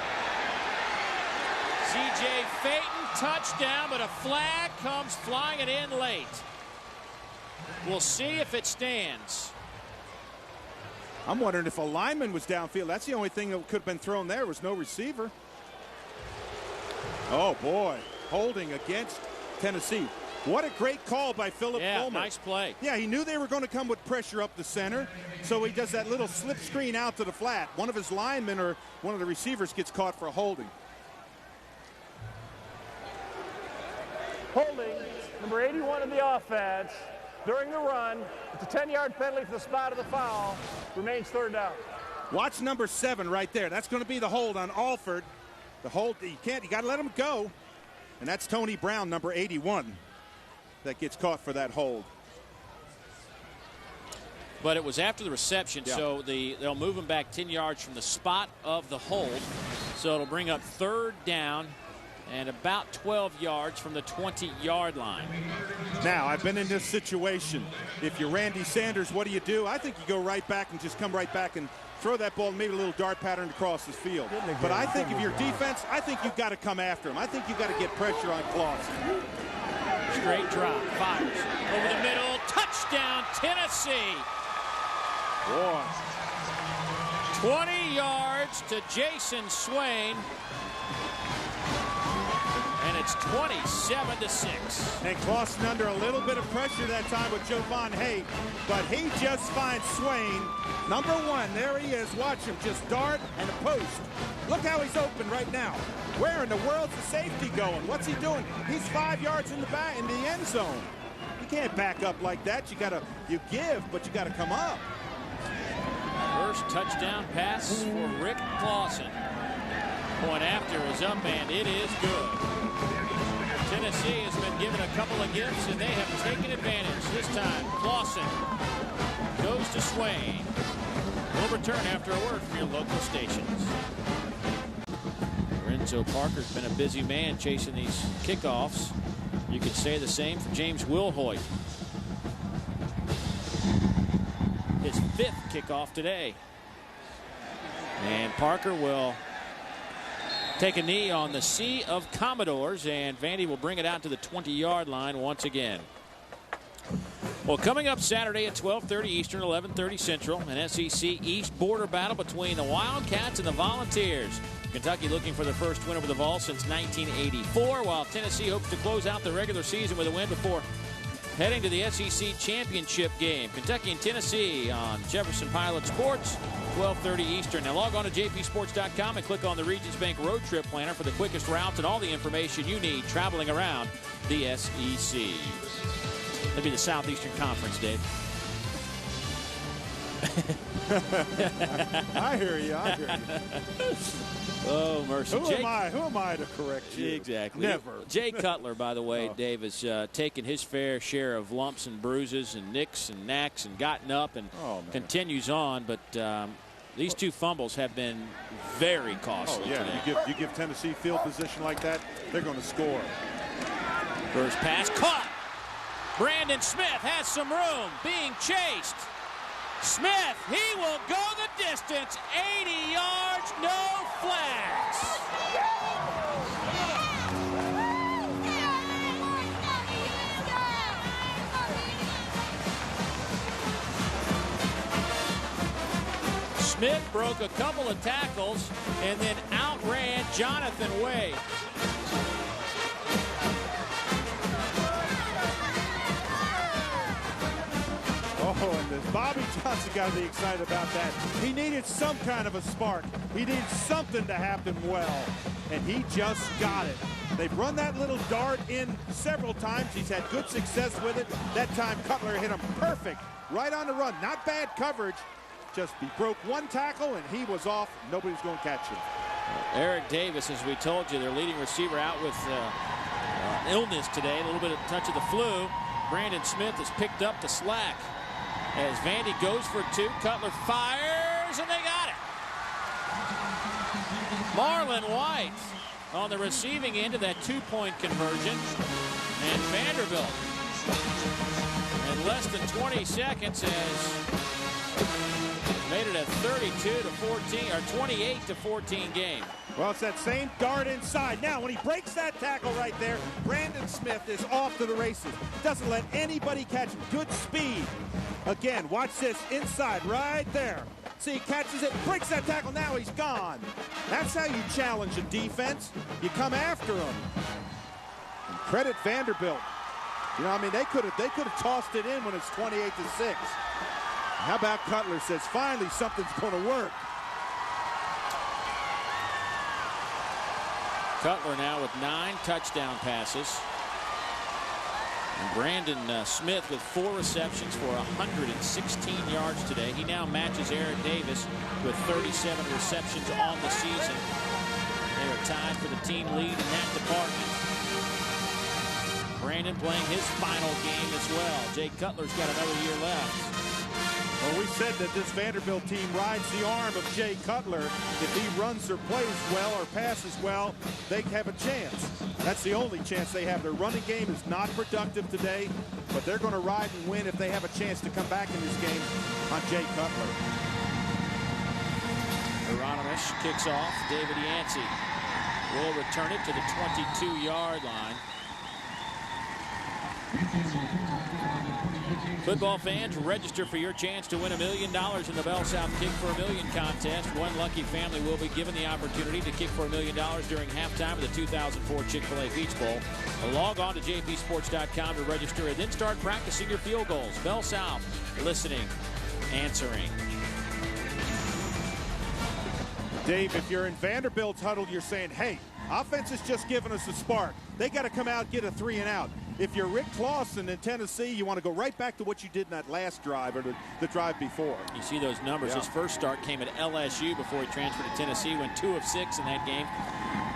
S1: C.J. Phaeton, touchdown, but a flag comes flying it in late. We'll see if it stands.
S3: I'm wondering if a lineman was downfield. That's the only thing that could have been thrown there, was no receiver. Oh, boy. Holding against Tennessee. What a great call by Philip Fulmer.
S1: Nice play.
S3: Yeah, he knew they were going to come with pressure up the center, so he does that little slip screen out to the flat. One of his linemen or one of the receivers gets caught for a holding.
S4: Holding, number 81 in the offense. During the run, it's a 10-yard penalty for the spot of the foul. Remains 3rd down.
S3: Watch number 7 right there. That's going to be the hold on Alford. The hold, you got to let him go. And that's Tony Brown, number 81, that gets caught for that hold.
S1: But it was after the reception, so they'll move him back 10 yards from the spot of the hold. So it'll bring up 3rd down and about 12 yards from the 20-yard line.
S3: Now, I've been in this situation. If you're Randy Sanders, what do? I think you go right back and just come right back and throw that ball, maybe a little dart pattern across the field. But I think if you're defense, I think you've got to come after him. I think you've got to get pressure on Clausen.
S1: Straight drop, fires over the middle, touchdown Tennessee.
S3: Boy.
S1: 20 yards to Jason Swain. And it's 27-6.
S3: And Clausen under a little bit of pressure that time with Jovan Hay, but he just finds Swain. Number one, there he is. Watch him just dart and a post. Look how he's open right now. Where in the world's the safety going? What's he doing? He's 5 yards in the back in the end zone. You can't back up like that. You give, but you gotta come up.
S1: First touchdown pass for Rick Clausen. Point after is up, and it is good. Tennessee has been given a couple of gifts, and they have taken advantage. This time, Clausen goes to Swain. We'll return after a word from your local stations. Lorenzo Parker's been a busy man chasing these kickoffs. You could say the same for James Wilhoit. His 5th kickoff today. And Parker will take a knee on the Sea of Commodores, and Vandy will bring it out to the 20-yard line once again. Well, coming up Saturday at 12:30 Eastern, 11:30 Central, an SEC East border battle between the Wildcats and the Volunteers. Kentucky looking for their first win over the Vols since 1984, while Tennessee hopes to close out the regular season with a win before heading to the SEC championship game. Kentucky and Tennessee on Jefferson Pilot Sports, 12:30 Eastern. Now log on to jpsports.com and click on the Regions Bank Road Trip Planner for the quickest routes and all the information you need traveling around the SEC. That'd be the Southeastern Conference, Dave.
S3: I hear you.
S1: Oh, mercy.
S3: Who am I to correct you?
S1: Exactly.
S3: Never.
S1: Jay Cutler, by the way, Dave, has taken his fair share of lumps and bruises and nicks and knacks and gotten up and continues on. But these 2 fumbles have been very costly today.
S3: You give Tennessee field position like that, they're going to score.
S1: First pass caught. Brandon Smith has some room, being chased. Smith, he will go the distance, 80 yards, no flags. Smith broke a couple of tackles and then outran Jonathan Wade.
S3: Oh, and this Bobby Johnson got to be excited about that. He needed some kind of a spark. He needed something to happen well, and he just got it. They've run that little dart in several times. He's had good success with it. That time Cutler hit him perfect, right on the run. Not bad coverage. Just he broke one tackle, and he was off. Nobody's going to catch him.
S1: Eric Davis, as we told you, their leading receiver out with illness today, a little bit of touch of the flu. Brandon Smith has picked up the slack. As Vandy goes for 2, Cutler fires, and they got it. Marlon White on the receiving end of that 2-point conversion. And Vanderbilt, in less than 20 seconds, has made it a 32-14 or 28-14 game.
S3: Well, it's that same dart inside. Now, when he breaks that tackle right there, Brandon Smith is off to the races. Doesn't let anybody catch him. Good speed. Again, watch this inside right there. See, he catches it, breaks that tackle. Now he's gone. That's how you challenge a defense. You come after him. And credit Vanderbilt. You know, I mean, they could have tossed it in when it's 28-6. How about Cutler says, finally, something's going to work.
S1: Cutler now with 9 touchdown passes. And Brandon Smith with 4 receptions for 116 yards today. He now matches Eric Davis with 37 receptions on the season. They are tied for the team lead in that department. Brandon playing his final game as well. Jay Cutler's got another year left.
S3: Well, we said that this Vanderbilt team rides the arm of Jay Cutler. If he runs or plays well or passes well, they have a chance. That's the only chance they have. Their running game is not productive today, but they're going to ride and win if they have a chance to come back in this game on Jay Cutler.
S1: Hieronymus kicks off. David Yancey will return it to the 22-yard line. Football fans, register for your chance to win $1 million in the Bell South Kick for $1 Million contest. One lucky family will be given the opportunity to kick for $1 million during halftime of the 2004 Chick-fil-A Peach Bowl. Log on to jpsports.com to register and then start practicing your field goals. Bell South, listening, answering.
S3: Dave, if you're in Vanderbilt's huddle, you're saying, hey, offense is just giving us a spark. They got to come out, get a 3-and-out. If you're Rick Clausen in Tennessee, you want to go right back to what you did in that last drive or the drive before.
S1: You see those numbers. His first start came at LSU before he transferred to Tennessee, went 2 of 6 in that game.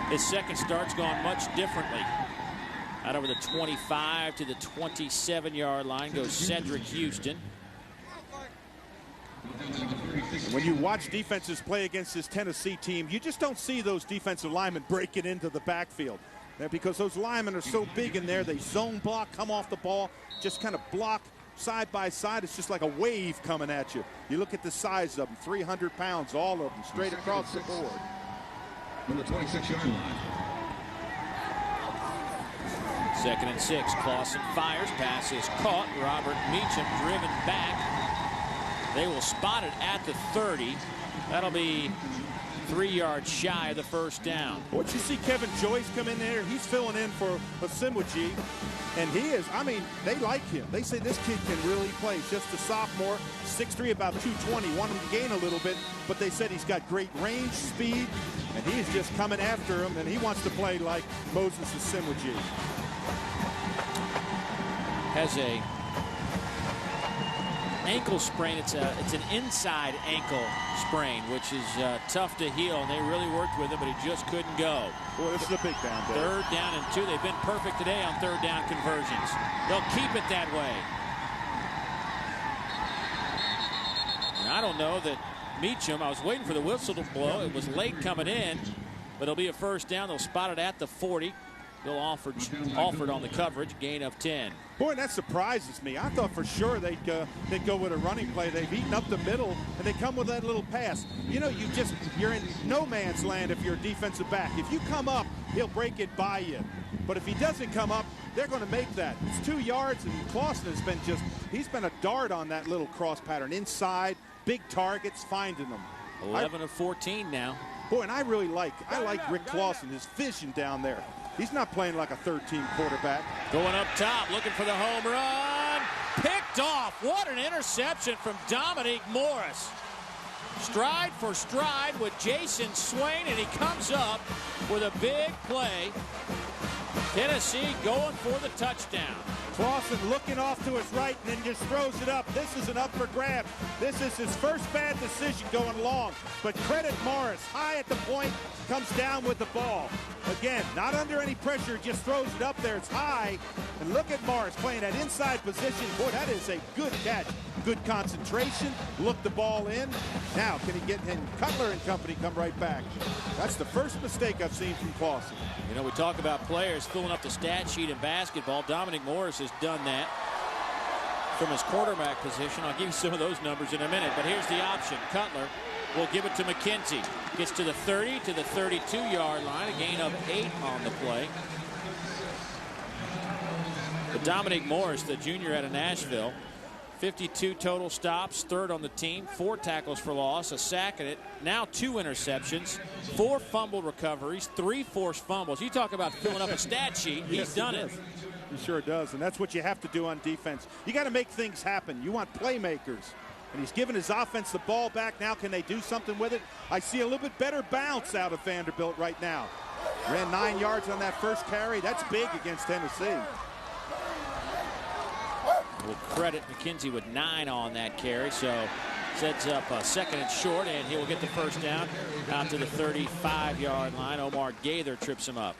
S1: His second start's gone much differently. Out over the 25 to the 27-yard line goes Cedric Houston.
S3: When you watch defenses play against this Tennessee team, you just don't see those defensive linemen breaking into the backfield. Because those linemen are so big in there, they zone block, come off the ball, just kind of block side by side. It's just like a wave coming at you. You look at the size of them, 300 pounds, all of them, straight across the board.
S5: From the 26-yard line.
S1: 2nd and 6. Clausen fires. Pass is caught. Robert Meacham driven back. They will spot it at the 30. That'll be 3 yards shy of the first down.
S3: What you see Kevin Joyce come in there, he's filling in for Osimwuji, and he is, I mean, they like him. They say this kid can really play. He's just a sophomore, 6'3", about 220. Want him to gain a little bit, but they said he's got great range, speed, and he's just coming after him, and he wants to play like Moses Osimwuji.
S1: Has a ankle sprain. It's an inside ankle sprain, which is tough to heal, and they really worked with him, but he just couldn't go.
S3: Boy, this is a big down day.
S1: 3rd down and 2. They've been perfect today on 3rd down conversions. They'll keep it that way. And I don't know that Meacham, I was waiting for the whistle to blow. It was late coming in, but it'll be a first down. They'll spot it at the 40. Bill Alford on the coverage, gain of 10.
S3: Boy, that surprises me. I thought for sure they'd go with a running play. They've eaten up the middle, and they come with that little pass. You know, you're in no man's land if you're a defensive back. If you come up, he'll break it by you. But if he doesn't come up, they're going to make that. It's 2 yards, and Clausen has been he's been a dart on that little cross pattern. Inside, big targets, finding them.
S1: 11 of 14 now.
S3: Boy, and I like Rick Clausen, his vision down there. He's not playing like a third-team quarterback.
S1: Going up top, looking for the home run. Picked off. What an interception from Dominique Morris. Stride for stride with Jason Swain, and he comes up with a big play. Tennessee going for the touchdown.
S3: Clausen looking off to his right and then just throws it up. This is an up for grabs. This is his first bad decision going long. But credit Morris. High at the point, comes down with the ball. Again, not under any pressure, just throws it up there. It's high. And look at Morris playing that inside position. Boy, that is a good catch. Good concentration. Look the ball in. Now, can he get him? Cutler and company come right back. That's the first mistake I've seen from Clausen.
S1: You know, we talk about players filling up the stat sheet in basketball. Dominique Morris has done that from his quarterback position. I'll give you some of those numbers in a minute, but here's the option. Cutler will give it to McKenzie. Gets to the 30, to the 32-yard line. A gain of 8 on the play. But Dominique Morris, the junior out of Nashville, 52 total stops, 3rd on the team, 4 tackles for loss, a sack in it, now 2 interceptions, 4 fumble recoveries, 3 forced fumbles. You talk about filling up a stat sheet, he's done it.
S3: He sure does, and that's what you have to do on defense. You got to make things happen. You want playmakers. And he's given his offense the ball back. Now can they do something with it? I see a little bit better bounce out of Vanderbilt right now. Ran 9 yards on that first carry. That's big against Tennessee.
S1: We'll credit McKenzie with 9 on that carry, so sets up a 2nd and short, and he will get the first down out to the 35-yard line. Omar Gaither trips him up.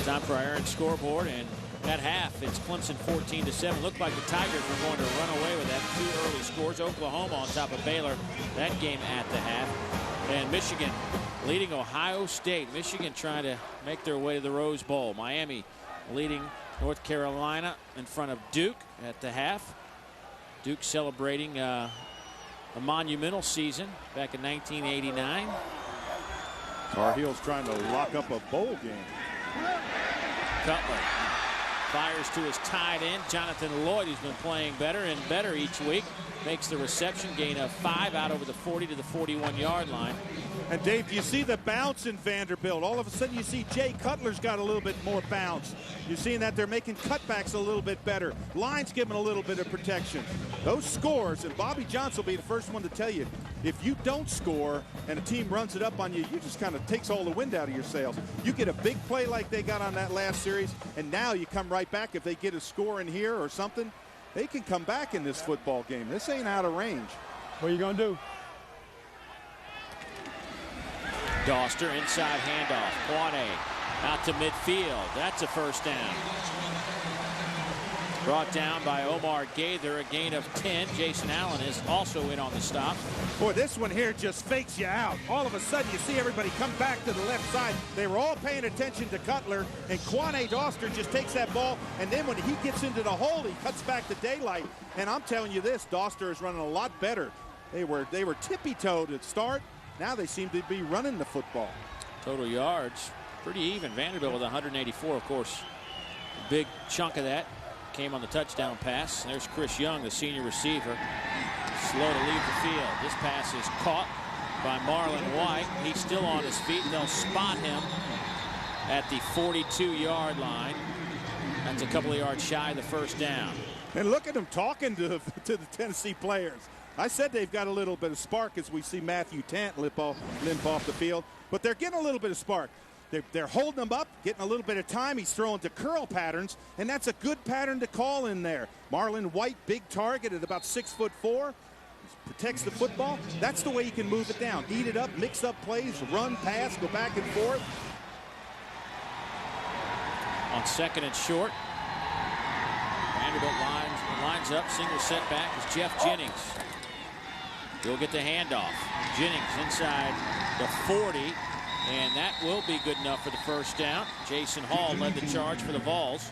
S1: Time for our Aaron scoreboard, and At half, it's Clemson 14-7. Looked like the Tigers were going to run away with that. 2 early scores. Oklahoma on top of Baylor. That game at the half. And Michigan leading Ohio State. Michigan trying to make their way to the Rose Bowl. Miami leading North Carolina in front of Duke at the half. Duke celebrating a monumental season back in 1989.
S3: Tar Heels trying to lock up a bowl game.
S1: Cutler fires to his tight end, Jonathan Lloyd, who's been playing better and better each week. Makes the reception, gain of 5 out over the 40 to the 41-yard line.
S3: And Dave, you see the bounce in Vanderbilt. All of a sudden you see Jay Cutler's got a little bit more bounce. You're seeing that they're making cutbacks a little bit better. Line's giving a little bit of protection. Those scores, and Bobby Johnson will be the first one to tell you, if you don't score and a team runs it up on you, you just kind of takes all the wind out of your sails. You get a big play like they got on that last series, and now you come right back. If they get a score in here or something, they can come back in this football game. This ain't out of range.
S4: What are you going to do?
S1: Doster inside handoff. Quade out to midfield. That's a first down. Brought down by Omar Gaither, a gain of 10. Jason Allen is also in on the stop.
S3: Boy, this one here just fakes you out. All of a sudden, you see everybody come back to the left side. They were all paying attention to Cutler, and Quade Doster just takes that ball, and then when he gets into the hole, he cuts back to daylight. And I'm telling you this, Doster is running a lot better. They were tippy-toed at start. Now they seem to be running the football.
S1: Total yards, pretty even. Vanderbilt with 184, of course. A big chunk of that came on the touchdown pass. There's Chris Young, the senior receiver. Slow to leave the field. This pass is caught by Marlon White. He's still on his feet. They'll spot him at the 42-yard line. That's a couple of yards shy of the first down.
S3: And look at him talking to the Tennessee players. I said they've got a little bit of spark as we see Matthew Tant limp off the field. But they're getting a little bit of spark. They're holding him up, getting a little bit of time. He's throwing to curl patterns, and that's a good pattern to call in there. Marlon White, big target at about 6'4", protects the football. That's the way you can move it down. Eat it up, mix up plays, run, pass, go back and forth.
S1: On second and short, Vanderbilt lines up. Single setback is Jeff Jennings. He'll get the handoff. Jennings inside the 40, and that will be good enough for the first down. Jason Hall led the charge for the Vols.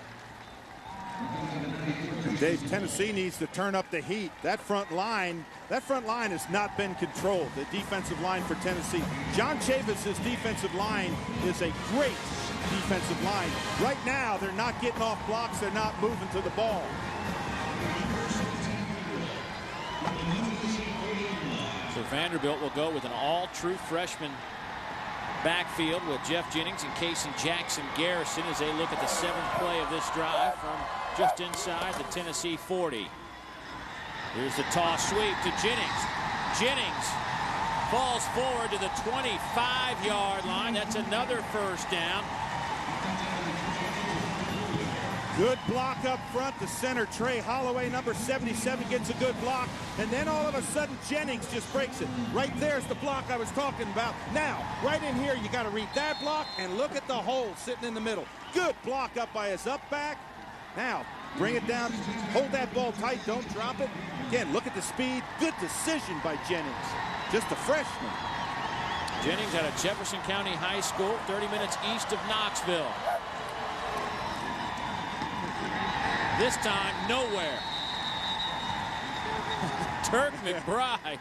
S3: Dave, Tennessee needs to turn up the heat. That front line has not been controlled. The defensive line for Tennessee. John Chavis' defensive line is a great defensive line. Right now, they're not getting off blocks. They're not moving to the ball.
S1: So Vanderbilt will go with an all-true freshman backfield with Jeff Jennings and Casey Jackson Garrison as they look at the 7th play of this drive from just inside the Tennessee 40. Here's the toss sweep to Jennings. Jennings falls forward to the 25-yard line. That's another first down.
S3: Good block up front. The center, Trey Holloway, number 77, gets a good block. And then all of a sudden, Jennings just breaks it. Right there's the block I was talking about. Now, right in here, you got to read that block and look at the hole sitting in the middle. Good block up by his up back. Now, bring it down. Hold that ball tight. Don't drop it. Again, look at the speed. Good decision by Jennings. Just a freshman.
S1: Jennings out of Jefferson County High School, 30 minutes east of Knoxville. This time, nowhere. Turk McBride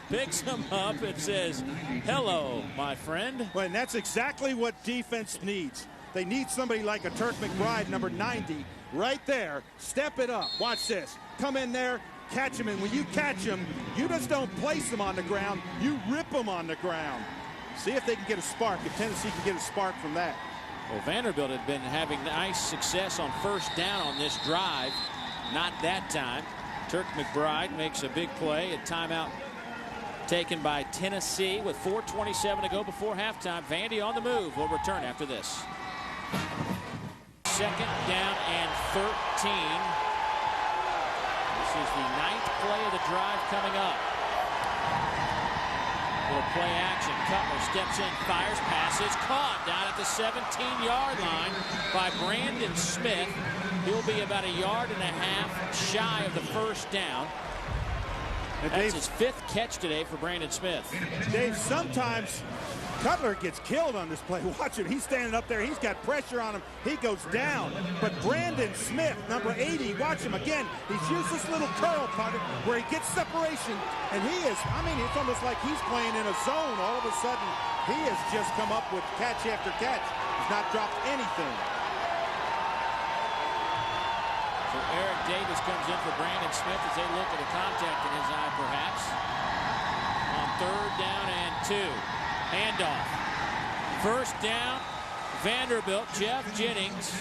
S1: picks him up and says, hello, my friend.
S3: Well, and that's exactly what defense needs. They need somebody like a Turk McBride, number 90, right there. Step it up. Watch this. Come in there, catch him, and when you catch him, you just don't place him on the ground. You rip him on the ground. See if they can get a spark, if Tennessee can get a spark from that.
S1: Well, Vanderbilt had been having nice success on first down on this drive. Not that time. Turk McBride makes a big play. A timeout taken by Tennessee with 4:27 to go before halftime. Vandy on the move. Will return after this. Second down and 13. This is the 9th play of the drive coming up. for play action. Cutler steps in, fires, passes, caught down at the 17-yard line by Brandon Smith. He'll be about 1.5 yards shy of the first down. That's his 5th catch today for Brandon Smith.
S3: Dave, sometimes Cutler gets killed on this play. Watch him. He's standing up there. He's got pressure on him. He goes down. But Brandon Smith, number 80, watch him again. He's used this little curl punt where he gets separation. And he is, I mean, it's almost like he's playing in a zone. All of a sudden, he has just come up with catch after catch. He's not dropped anything.
S1: So Eric Davis comes in for Brandon Smith as they look at a contact in his eye, perhaps. On 3rd down and 2. Handoff. First down, Vanderbilt. Jeff Jennings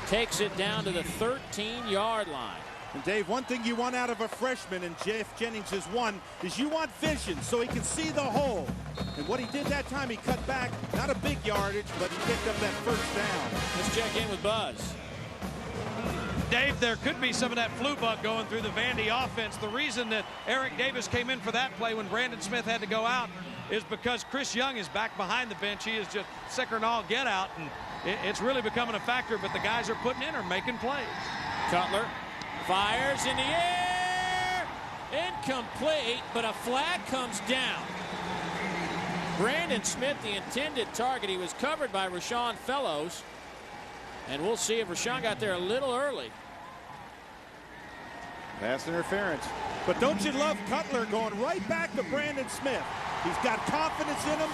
S1: takes it down to the 13-yard line.
S3: And Dave, one thing you want out of a freshman, and Jeff Jennings is one, is you want vision so he can see the hole. And what he did that time, he cut back, not a big yardage, but he picked up that first down.
S1: Let's check in with Buzz.
S2: Dave, there could be some of that flu bug going through the Vandy offense. The reason that Eric Davis came in for that play when Brandon Smith had to go out is because Chris Young is back behind the bench. He is just sicker than all get out, and it's really becoming a factor, but the guys are putting in are making plays.
S1: Cutler fires in the air. Incomplete, but a flag comes down. Brandon Smith, the intended target. He was covered by Rashawn Fellows. And we'll see if Rashawn got there a little early.
S3: Pass interference. But don't you love Cutler going right back to Brandon Smith? He's got confidence in him.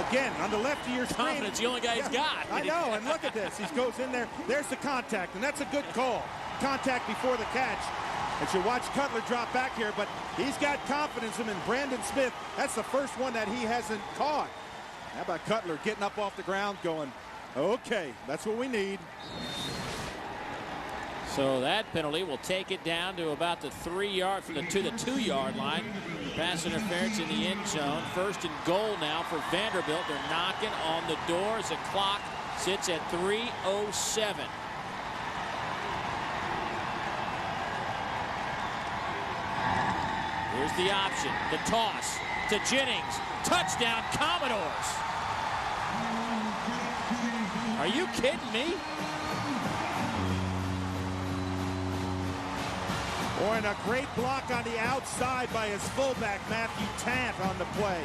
S3: Again, on the left of your screen.
S1: Confidence, the only guy he's got.
S3: I know, and look at this. He goes in there. There's the contact, and that's a good call. Contact before the catch. And you watch Cutler drop back here, but he's got confidence in him. And Brandon Smith, that's the first one that he hasn't caught. How about Cutler getting up off the ground going, okay, that's what we need.
S1: So that penalty will take it down to about the 3-yard to the 2-yard line. Pass interference in the end zone. 1st and goal now for Vanderbilt. They're knocking on the door as the clock sits at 3:07. Here's the option. The toss to Jennings. Touchdown, Commodores. Are you kidding me?
S3: Or in a great block on the outside by his fullback, Matthew Tant, on the play.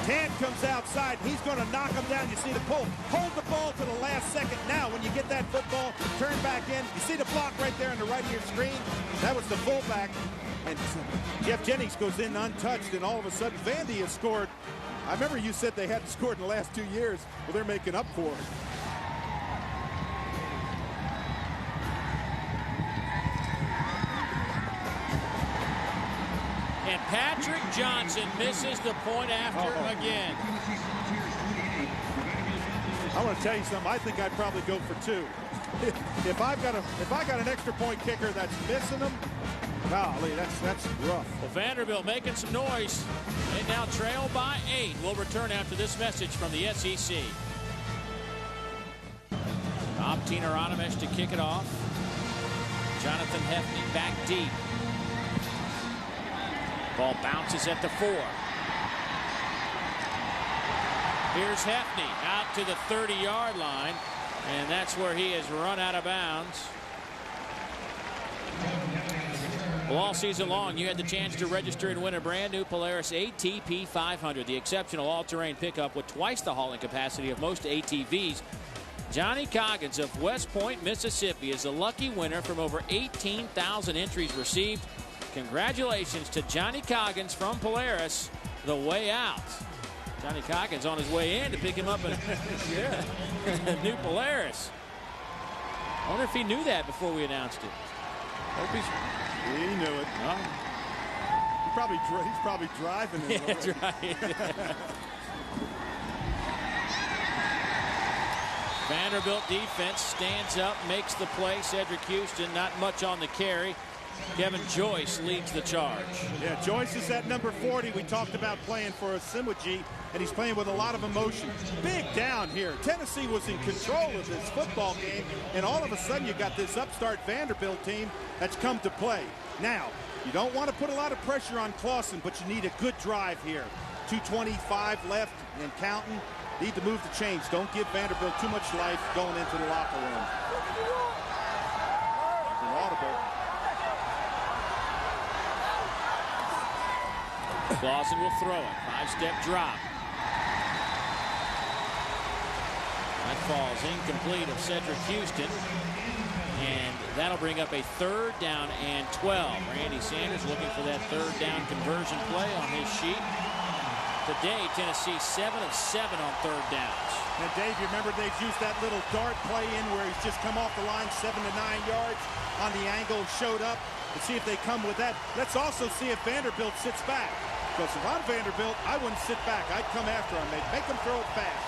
S3: Tant comes outside. He's going to knock him down. You see the pull. Hold the ball to the last second. Now, when you get that football, turn back in. You see the block right there on the right of your screen? That was the fullback. And Jeff Jennings goes in untouched, and all of a sudden, Vandy has scored. I remember you said they hadn't scored in the last 2 years. Well, they're making up for it.
S1: And Patrick Johnson misses the point after again.
S3: I want to tell you something. I think I'd probably go for 2. If I got an extra point kicker that's missing them, golly, that's rough.
S1: Well, Vanderbilt making some noise. They now trail by 8. We'll return after this message from the SEC. Tina Ronimesh to kick it off. Jonathan Hefney back deep. Ball bounces at the 4. Here's Hefney out to the 30-yard line, and that's where he has run out of bounds. Well, all season long, you had the chance to register and win a brand new Polaris ATP 500, the exceptional all-terrain pickup with twice the hauling capacity of most ATVs. Johnny Coggins of West Point, Mississippi, is the lucky winner from over 18,000 entries received. Congratulations to Johnny Coggins from Polaris, the way out. Johnny Coggins on his way in to pick him up in a new Polaris. I wonder if he knew that before we announced it.
S3: He knew it.
S1: Oh.
S3: He's probably driving it.
S1: Yeah, that's right. Vanderbilt defense stands up, makes the play. Cedric Houston not much on the carry. Kevin Joyce leads the charge.
S3: Yeah, Joyce is at number 40. We talked about playing for Asimuji, and he's playing with a lot of emotion. Big down here. Tennessee was in control of this football game, and all of a sudden you got this upstart Vanderbilt team that's come to play. Now, You don't want to put a lot of pressure on Clausen, but you need a good drive here. 2:25 left and counting. Need to move the chains. Don't give Vanderbilt too much life going into the locker room. An audible.
S1: Clausen will throw it. 5-step drop. That falls incomplete of Cedric Houston. And that'll bring up a 3rd down and 12. Randy Sanders looking for that 3rd down conversion play on his sheet. Today, Tennessee 7 of 7 on 3rd downs.
S3: And Dave, you remember they've used that little dart play in where he's just come off the line 7 to 9 yards on the angle, showed up. Let's see if they come with that. Let's also see if Vanderbilt sits back. Because if I'm Vanderbilt, I wouldn't sit back. I'd come after him. They'd make him throw it fast.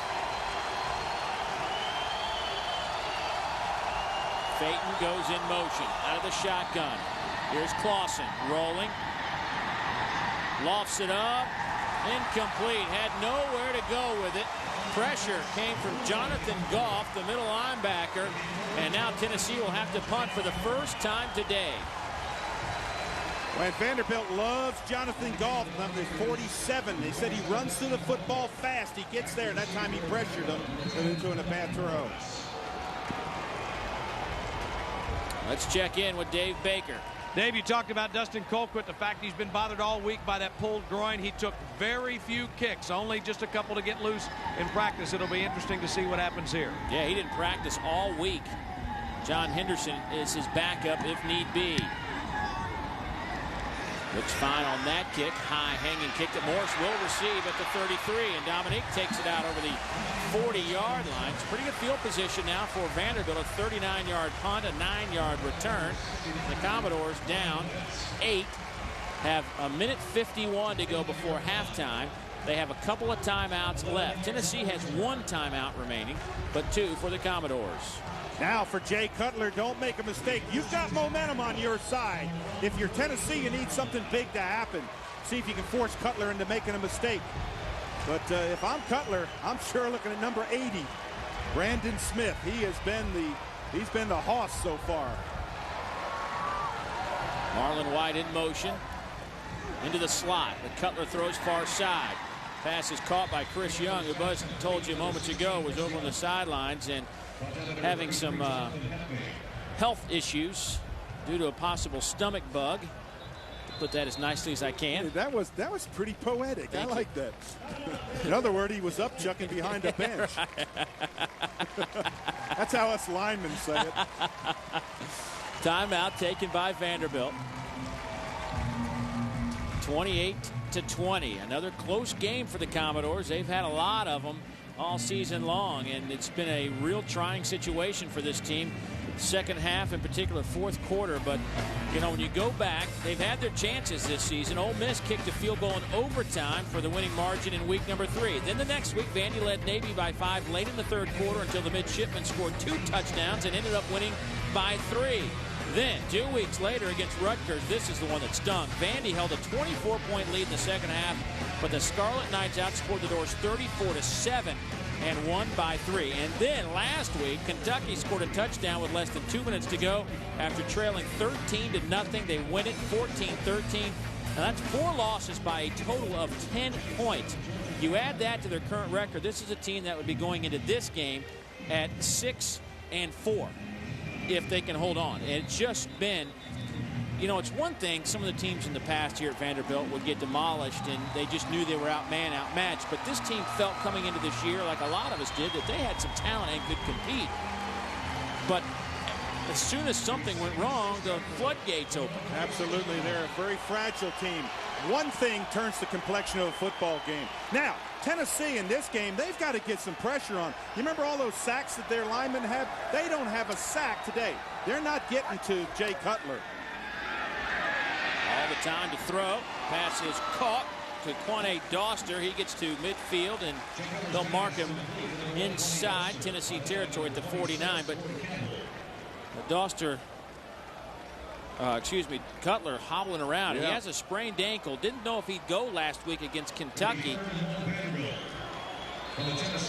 S1: Phaeton goes in motion out of the shotgun. Here's Clausen rolling. Lofts it up. Incomplete. Had nowhere to go with it. Pressure came from Jonathan Goff, the middle linebacker. And now Tennessee will have to punt for the first time today.
S3: When Vanderbilt loves Jonathan Goff, number 47. They said he runs through the football fast. He gets there. That time he pressured him into a bad throw.
S1: Let's check in with Dave Baker.
S2: Dave, you talked about Dustin Colquitt, the fact he's been bothered all week by that pulled groin. He took very few kicks, only just a couple to get loose in practice. It'll be interesting to see what happens here.
S1: Yeah, he didn't practice all week. John Henderson is his backup if need be. Looks fine on that kick. High hanging kick that Morris will receive at the 33. And Dominique takes it out over the 40-yard line. It's pretty good field position now for Vanderbilt. A 39-yard punt, a 9-yard return. The Commodores down 8. Have a minute 51 to go before halftime. They have a couple of timeouts left. Tennessee has 1 timeout remaining, but 2 for the Commodores.
S3: Now for Jay Cutler, don't make a mistake. You've got momentum on your side. If you're Tennessee, you need something big to happen. See if you can force Cutler into making a mistake. But if I'm Cutler, I'm sure looking at number 80, Brandon Smith. He's been the hoss so far.
S1: Marlon White in motion into the slot. The Cutler throws far side. Pass is caught by Chris Young, who Buzz told you moments ago was over on the sidelines and having some health issues due to a possible stomach bug. Put that as nicely as I can.
S3: That was pretty poetic. I like that. In other words, he was up chucking behind a bench. That's how us linemen say it.
S1: Timeout taken by Vanderbilt. 28-20. Another close game for the Commodores. They've had a lot of them all season long, and it's been a real trying situation for this team. Second half, in particular, fourth quarter. But, you know, when you go back, they've had their chances this season. Ole Miss kicked a field goal in overtime for the winning margin in week number 3. Then the next week, Vandy led Navy by 5 late in the third quarter until the midshipmen scored 2 touchdowns and ended up winning by 3. Then, 2 weeks later against Rutgers, this is the one that stung. Vandy held a 24-point lead in the second half, but the Scarlet Knights outscored the Doors 34-7 and won by 3. And then last week, Kentucky scored a touchdown with less than 2 minutes to go after trailing 13-0. They win it 14-13. Now that's 4 losses by a total of 10 points. You add that to their current record, this is a team that would be going into this game at 6-4 if they can hold on. And it's just been, you know, it's one thing some of the teams in the past here at Vanderbilt would get demolished and they just knew they were outmatched. But this team felt coming into this year, like a lot of us did, that they had some talent and could compete. But as soon as something went wrong, the floodgates opened.
S3: Absolutely. They're a very fragile team. One thing turns the complexion of a football game. Now, Tennessee in this game, they've got to get some pressure on. You remember all those sacks that their linemen have? They don't have a sack today. They're not getting to Jay Cutler.
S1: All the time to throw. Pass is caught to Quane Doster. He gets to midfield, and they'll mark him inside Tennessee territory at the 49. But Cutler hobbling around. Yeah. He has a sprained ankle. Didn't know if he'd go last week against Kentucky.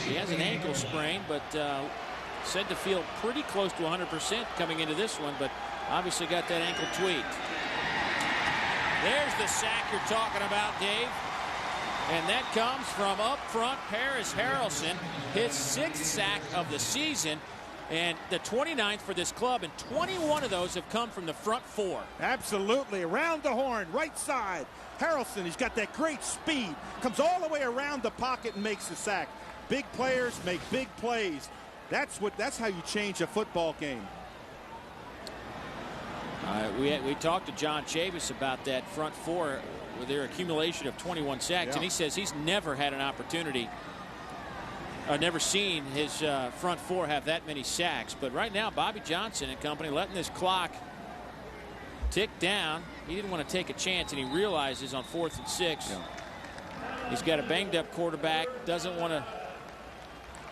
S1: He has an ankle sprain, but said to feel pretty close to 100% coming into this one, but obviously got that ankle tweaked. There's the sack you're talking about, Dave. And that comes from up front, Paris Harrelson, his 6th sack of the season, and the 29th for this club, and 21 of those have come from the front 4.
S3: Absolutely. Around the horn, right side. Harrelson, he's got that great speed. Comes all the way around the pocket and makes the sack. Big players make big plays. That's how you change a football game.
S1: We talked to John Chavis about that front 4 with their accumulation of 21 sacks, and he says he's never had an opportunity, never seen his front 4 have that many sacks. But right now, Bobby Johnson and company letting this clock tick down. He didn't want to take a chance, and he realizes on 4th and 6 he's got a banged-up quarterback, doesn't want to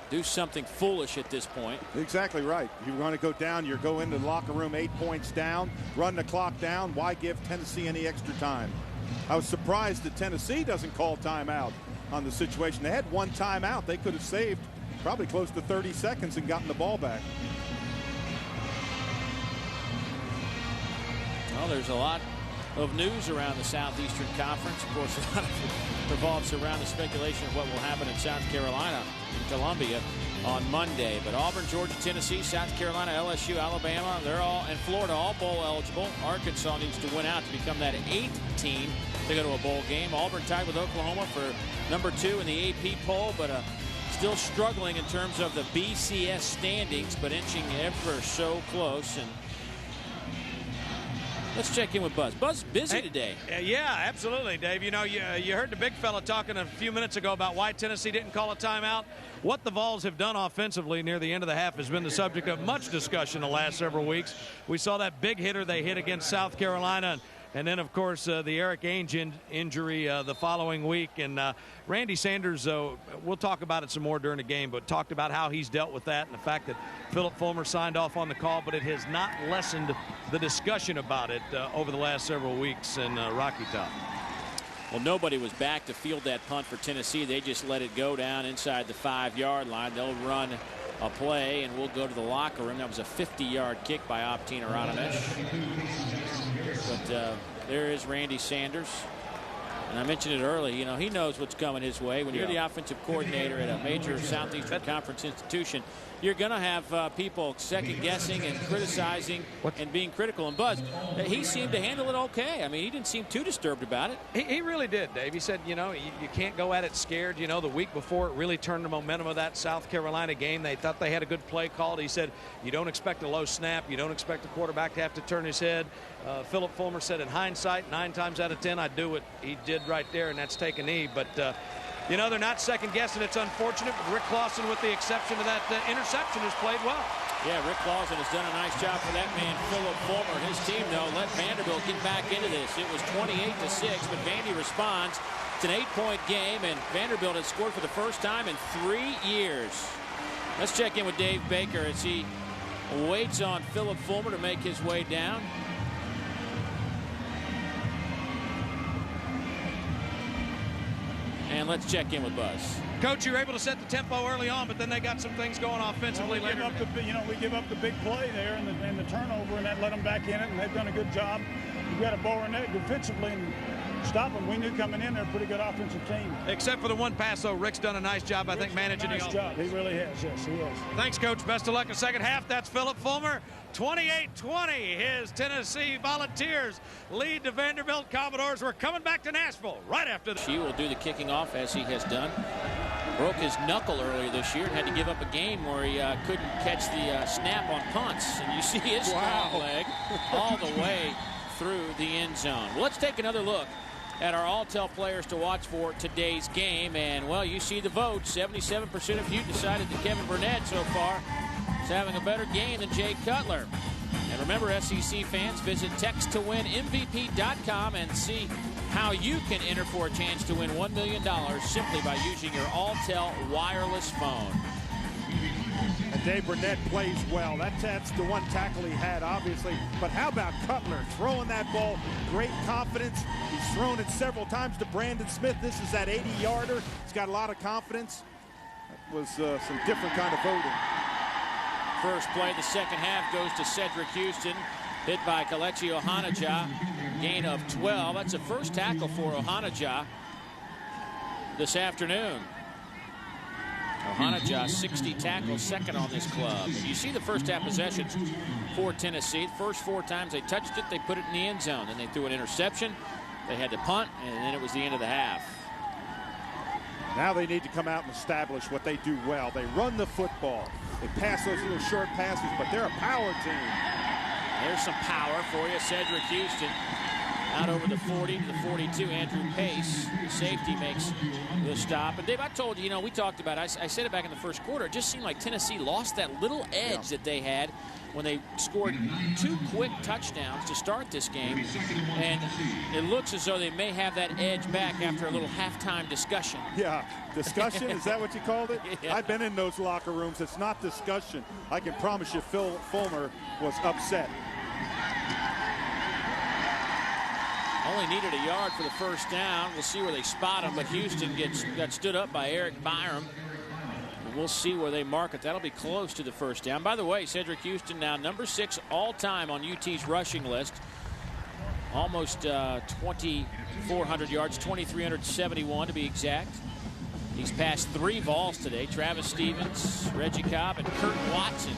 S1: do something foolish at this point.
S3: Exactly right. You want to go down, you go into the locker room 8 points down, run the clock down. Why give Tennessee any extra time? I was surprised that Tennessee doesn't call timeout on the situation. They had 1 timeout. They could have saved probably close to 30 seconds and gotten the ball back.
S1: Well, there's a lot of news around the Southeastern Conference. Of course, a lot of it revolves around the speculation of what will happen in South Carolina and Columbia on Monday. But Auburn, Georgia, Tennessee, South Carolina, LSU, Alabama, they're all, and Florida, all bowl eligible. Arkansas needs to win out to become that 8th team to go to a bowl game. Auburn tied with Oklahoma for number 2 in the AP poll, but still struggling in terms of the BCS standings, but inching ever so close. And let's check in with Buzz. Buzz busy today.
S2: Yeah, absolutely, Dave. You know, you heard the big fella talking a few minutes ago about why Tennessee didn't call a timeout. What the Vols have done offensively near the end of the half has been the subject of much discussion the last several weeks. We saw that big hitter they hit against South Carolina, and then, of course, the Eric Ainge injury the following week. And Randy Sanders, we'll talk about it some more during the game, but talked about how he's dealt with that and the fact that Philip Fulmer signed off on the call, but it has not lessened the discussion about it over the last several weeks in Rocky Top.
S1: Well, nobody was back to field that punt for Tennessee. They just let it go down inside the 5-yard line. They'll run a play, and we'll go to the locker room. That was a 50-yard kick by Optina Radamesh. But there is Randy Sanders. And I mentioned it early, you know, he knows what's coming his way. When you're the offensive coordinator at a major Southeastern Conference institution, you're going to have people second-guessing and criticizing and being critical. And Buzz, he seemed to handle it okay. I mean, he didn't seem too disturbed about it.
S2: He really did, Dave. He said, you know, you can't go at it scared. You know, the week before it really turned the momentum of that South Carolina game. They thought they had a good play called. He said, you don't expect a low snap. You don't expect the quarterback to have to turn his head. Philip Fulmer said, in hindsight, 9 times out of 10, I'd do what he did right there, and that's take a knee. But, you know, they're not second-guessing. It's unfortunate, but Rick Clausen, with the exception of that interception, has played well. Yeah, Rick Clausen has done a nice job for that man, Philip Fulmer. His team, though, let Vanderbilt get back into this. It was 28-6, but Vandy responds. It's an 8-point game, and Vanderbilt has scored for the first time in 3 years. Let's check in with Dave Baker as he waits on Philip Fulmer to make his way down. And let's check in with Buzz. Coach, you were able to set the tempo early on, but then they got some things going offensively later.
S6: We give up the big play there and the turnover, and that let them back in it, and they've done a good job. You've got to ball our net defensively and stop them. We knew coming in, they're a pretty good offensive team. Except for the one pass, though, Rick's done a nice job, I think, managing the offense. Nice job. He really has, yes, he has. Thanks, Coach. Best of luck in the second half. That's Philip Fulmer. 28-20, his Tennessee Volunteers lead the Vanderbilt Commodores. We're coming back to Nashville right after this.
S1: She will do the kicking off as he has done. Broke his knuckle earlier this year and had to give up a game where he couldn't catch the snap on punts. And you see his strong leg all the way through the end zone. Well, let's take another look at our Alltel players to watch for today's game. And, well, you see the votes. 77% of you decided that Kevin Burnett so far is having a better game than Jay Cutler. And remember, SEC fans, visit texttoWinMVP.com and see how you can enter for a chance to win $1 million simply by using your Alltel wireless phone.
S3: And Dave Burnett plays well. That's the one tackle he had, obviously. But how about Cutler throwing that ball? Great confidence. He's thrown it several times to Brandon Smith. This is that 80-yarder. He's got a lot of confidence. That was some different kind of voting.
S1: First play, the second half, goes to Cedric Houston, hit by Kelechi Ohanija. gain of 12. That's the first tackle for Ohanajah this afternoon. Ohanajah, 60 tackles, second on this club. And you see the first half possessions for Tennessee. First 4 times they touched it, they put it in the end zone. Then they threw an interception. They had to punt, and then it was the end of the half.
S3: Now they need to come out and establish what they do well. They run the football. They pass those little short passes, but they're a power team.
S1: There's some power for you. Cedric Houston out over the 40 to the 42. Andrew Pace, the safety, makes the stop. And Dave, I told you, we talked about it. I said it back in the first quarter. It just seemed like Tennessee lost that little edge that they had when they scored 2 quick touchdowns to start this game. And it looks as though they may have that edge back after a little halftime discussion.
S3: Yeah, discussion? Is that what you called it?
S1: Yeah.
S3: I've been in those locker rooms. It's not discussion. I can promise you Phil Fulmer was upset.
S1: Only needed a yard for the first down. We'll see where they spot him, but Houston got stood up by Eric Byram. And we'll see where they mark it. That'll be close to the first down. By the way, Cedric Houston now number 6 all-time on UT's rushing list. Almost 2,400 yards, 2,371 to be exact. He's passed 3 balls today. Travis Stevens, Reggie Cobb, and Kurt Watson.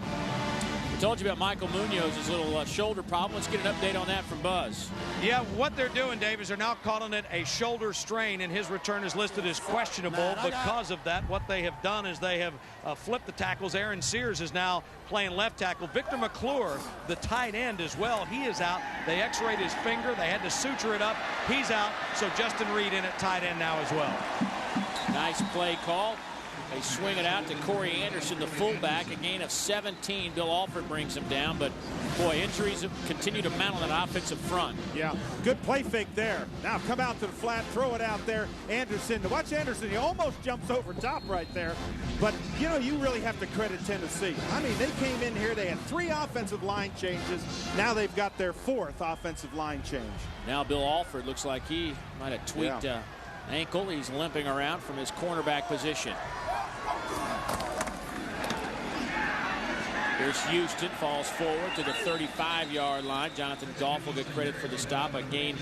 S1: I told you about Michael Munoz's little shoulder problem. Let's get an update on that from Buzz.
S2: Yeah, what they're doing, Dave, is they're now calling it a shoulder strain, and his return is listed as questionable. Because of that, what they have done is they have flipped the tackles. Aaron Sears is now playing left tackle. Victor McClure, the tight end as well, he is out. They x-rayed his finger. They had to suture it up. He's out, so Justin Reed in at tight end now as well.
S1: Nice play call. They swing it out to Corey Anderson, the fullback, a gain of 17. Bill Alford brings him down, but boy, injuries continue to mount on that offensive front.
S3: Yeah, good play fake there. Now come out to the flat, throw it out there. Anderson, watch Anderson, he almost jumps over top right there. But, you really have to credit Tennessee. I mean, they came in here, they had 3 offensive line changes. Now they've got their 4th offensive line change. Now
S1: Bill Alford looks like he might have tweaked ankle. He's limping around from his cornerback position. Here's Houston, falls forward to the 35-yard line. Jonathan Goff will get credit for the stop, a gain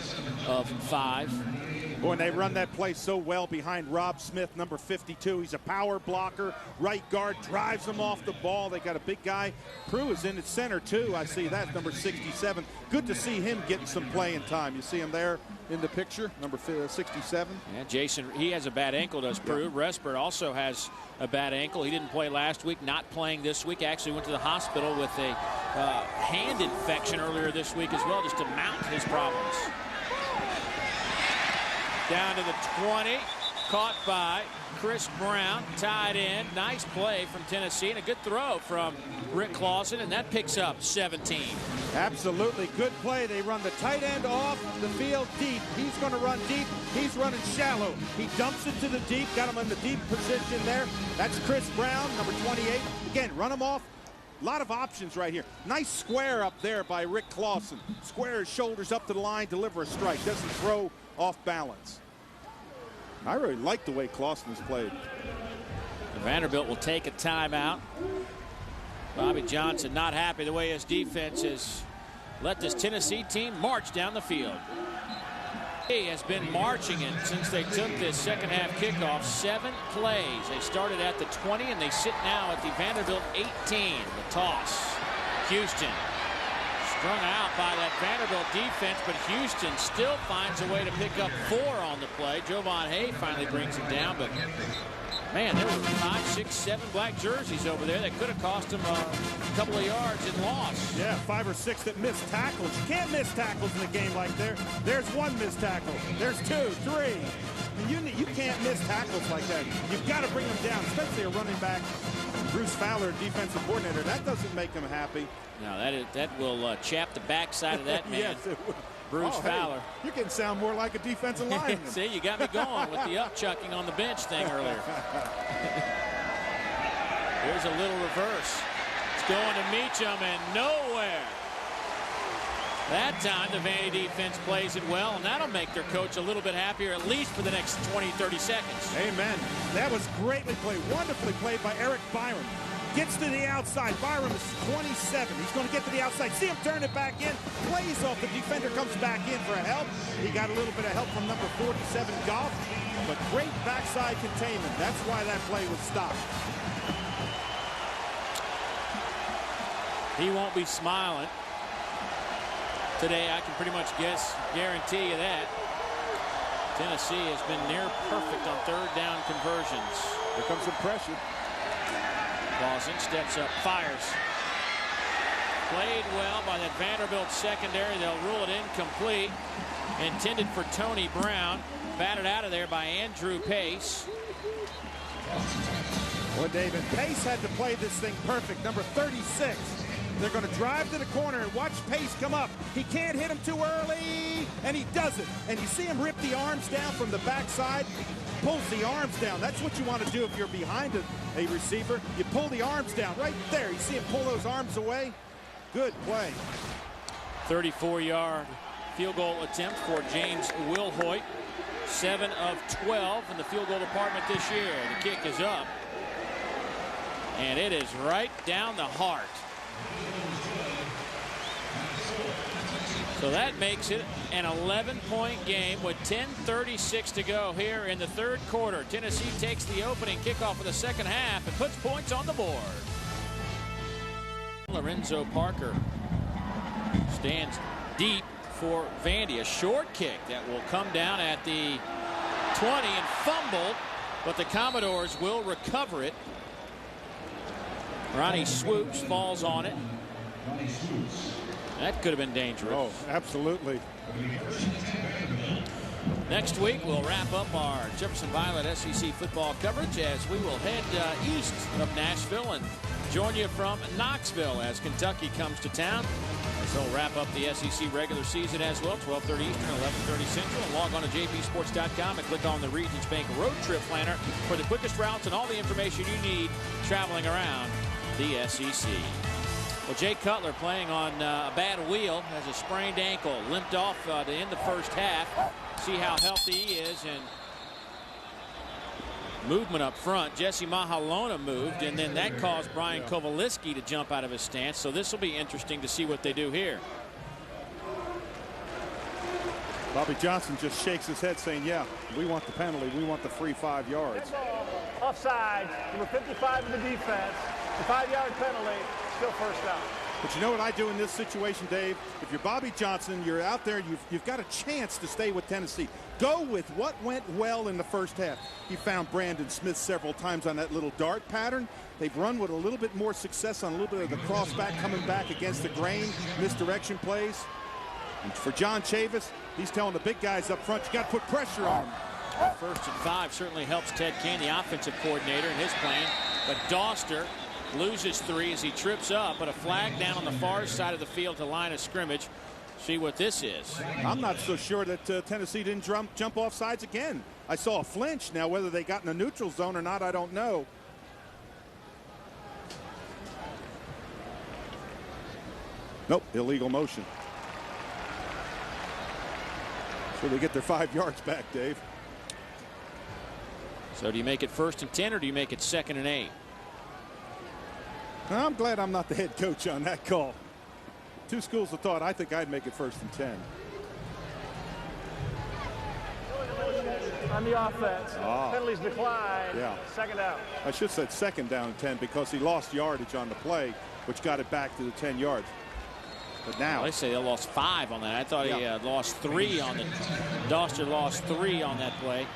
S1: of 5.
S3: Boy, and they run that play so well behind Rob Smith, number 52. He's a power blocker. Right guard drives them off the ball. They got a big guy. Prue is in at center, too. I see that, number 67. Good to see him getting some playing time. You see him there in the picture, number 67.
S1: Yeah, Jason, he has a bad ankle, does Prue. Yeah. Respert also has a bad ankle. He didn't play last week, not playing this week. Actually went to the hospital with a hand infection earlier this week as well, just to mount his problems. Down to the 20, caught by Chris Brown, tied in. Nice play from Tennessee and a good throw from Rick Clausen, and that picks up 17.
S3: Absolutely good play. They run the tight end off the field deep. He's going to run deep. He's running shallow. He dumps it to the deep, got him in the deep position there. That's Chris Brown, number 28. Again, run him off. A lot of options right here. Nice square up there by Rick Clausen. Square his shoulders up to the line, deliver a strike. Doesn't throw off balance. I really like the way Clausen has played.
S1: Vanderbilt will take a timeout. Bobby Johnson not happy the way his defense has let this Tennessee team march down the field. He has been marching it since they took this second half kickoff. 7 plays. They started at the 20 and they sit now at the Vanderbilt 18. The toss. Houston strung out by that Vanderbilt defense, but Houston still finds a way to pick up 4 on the play. Jovan Hay finally brings him down, but man, there were 5, 6, 7 black jerseys over there that could have cost him a couple of yards in loss.
S3: Yeah, 5 or 6 that missed tackles. You can't miss tackles in a game like there's 1 missed tackle. There's 2, 3. And you can't miss tackles like that. You've got to bring them down, especially a running back. Bruce Fowler, defensive coordinator, that doesn't make him happy.
S1: No, that will chap the backside of that man.
S3: Yes, it will.
S1: Bruce Fowler.
S3: Hey, you can sound more like a defensive lineman.
S1: See, you got me going with the upchucking on the bench thing earlier. Here's a little reverse. It's going to Meacham and nowhere. That time the Vandy defense plays it well, and that'll make their coach a little bit happier, at least for the next 20, 30 seconds.
S3: Amen. That was greatly played, wonderfully played by Eric Byram. Gets to the outside. Byram is 27. He's going to get to the outside. See him turn it back in. Plays off. The defender comes back in for help. He got a little bit of help from number 47, Goff. But great backside containment. That's why that play was stopped.
S1: He won't be smiling today. I can pretty much guarantee you that. Tennessee has been near perfect on third down conversions.
S3: Here comes some pressure.
S1: Dawson steps up, fires. Played well by that Vanderbilt secondary. They'll rule it incomplete. Intended for Tony Brown. Batted out of there by Andrew Pace.
S3: Well, David, Pace had to play this thing perfect. Number 36. They're going to drive to the corner and watch Pace come up. He can't hit him too early, and he does it. And you see him rip the arms down from the backside. Pulls the arms down. That's what you want to do if you're behind a receiver. You pull the arms down right there. You see him pull those arms away. Good play.
S1: 34-yard field goal attempt for James Wilhoit. 7 of 12 in the field goal department this year. The kick is up. And it is right down the heart. So that makes it an 11-point game with 10:36 to go here in the third quarter. Tennessee takes the opening kickoff of the second half and puts points on the board. Lorenzo Parker stands deep for Vandy. A short kick that will come down at the 20 and fumbled, but the Commodores will recover it. Ronnie Swoops falls on it. That could have been dangerous.
S3: Oh, absolutely.
S1: Next week, we'll wrap up our Jefferson Violet SEC football coverage as we will head east of Nashville and join you from Knoxville as Kentucky comes to town. So we'll wrap up the SEC regular season as well, 12:30 Eastern, 11:30 Central. And log on to jpsports.com and click on the Regions Bank Road Trip Planner for the quickest routes and all the information you need traveling around the SEC. Well, Jay Cutler playing on a bad wheel, has a sprained ankle, limped off to end the first half. See how healthy he is, and movement up front. Jesse Mahalona moved, and then that caused Brian Kovaliski to jump out of his stance. So this will be interesting to see what they do here.
S3: Bobby Johnson just shakes his head saying, yeah, we want the penalty. We want the free 5 yards.
S4: Offside, number 55 in the defense. The 5-yard penalty, still first down.
S3: But you know what I do in this situation, Dave? If you're Bobby Johnson, you're out there, you've got a chance to stay with Tennessee. Go with what went well in the first half. He found Brandon Smith several times on that little dart pattern. They've run with a little bit more success on a little bit of the crossback coming back against the grain, misdirection plays. And for John Chavis, he's telling the big guys up front, you got to put pressure on them.
S1: 1st and 5 certainly helps Ted Kane, the offensive coordinator, in his plan. But Doster loses 3 as he trips up, but a flag down on the far side of the field to line of scrimmage. See what this is.
S3: I'm not so sure that Tennessee didn't jump off sides again. I saw a flinch. Now, whether they got in the neutral zone or not, I don't know. Nope, illegal motion. So they get their 5 yards back, Dave.
S1: So do you make it 1st and 10 or do you make it 2nd and 8?
S3: I'm glad I'm not the head coach on that call. 2 schools of thought. I think I'd make it 1st and 10.
S4: On the offense, penalties decline.
S3: Yeah.
S4: 2nd down.
S3: I should have said 2nd down and 10 because he lost yardage on the play, which got it back to the 10 yards. But now.
S1: Well, they say they lost 5 on that. I thought he lost 3 on the. Doster lost 3 on that play.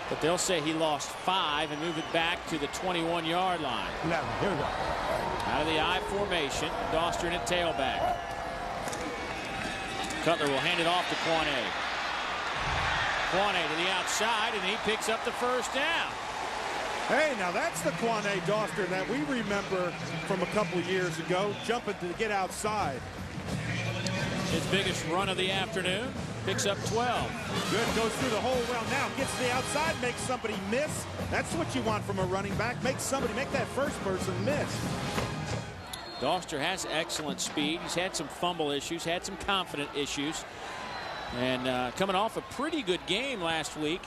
S1: But they'll say he lost 5 and move it back to the 21-yard line.
S4: Now, here we go.
S1: Out of the I formation, Doster in at tailback. Cutler will hand it off to Quane. Quane to the outside, and he picks up the 1st down.
S3: Hey, now that's the Quane Doster that we remember from a couple years ago, jumping to get outside.
S1: His biggest run of the afternoon. Picks up 12.
S3: Good, goes through the hole well now, gets to the outside, makes somebody miss. That's what you want from a running back. Make that first person miss.
S1: Doster has excellent speed. He's had some fumble issues, had some confident issues. And coming off a pretty good game last week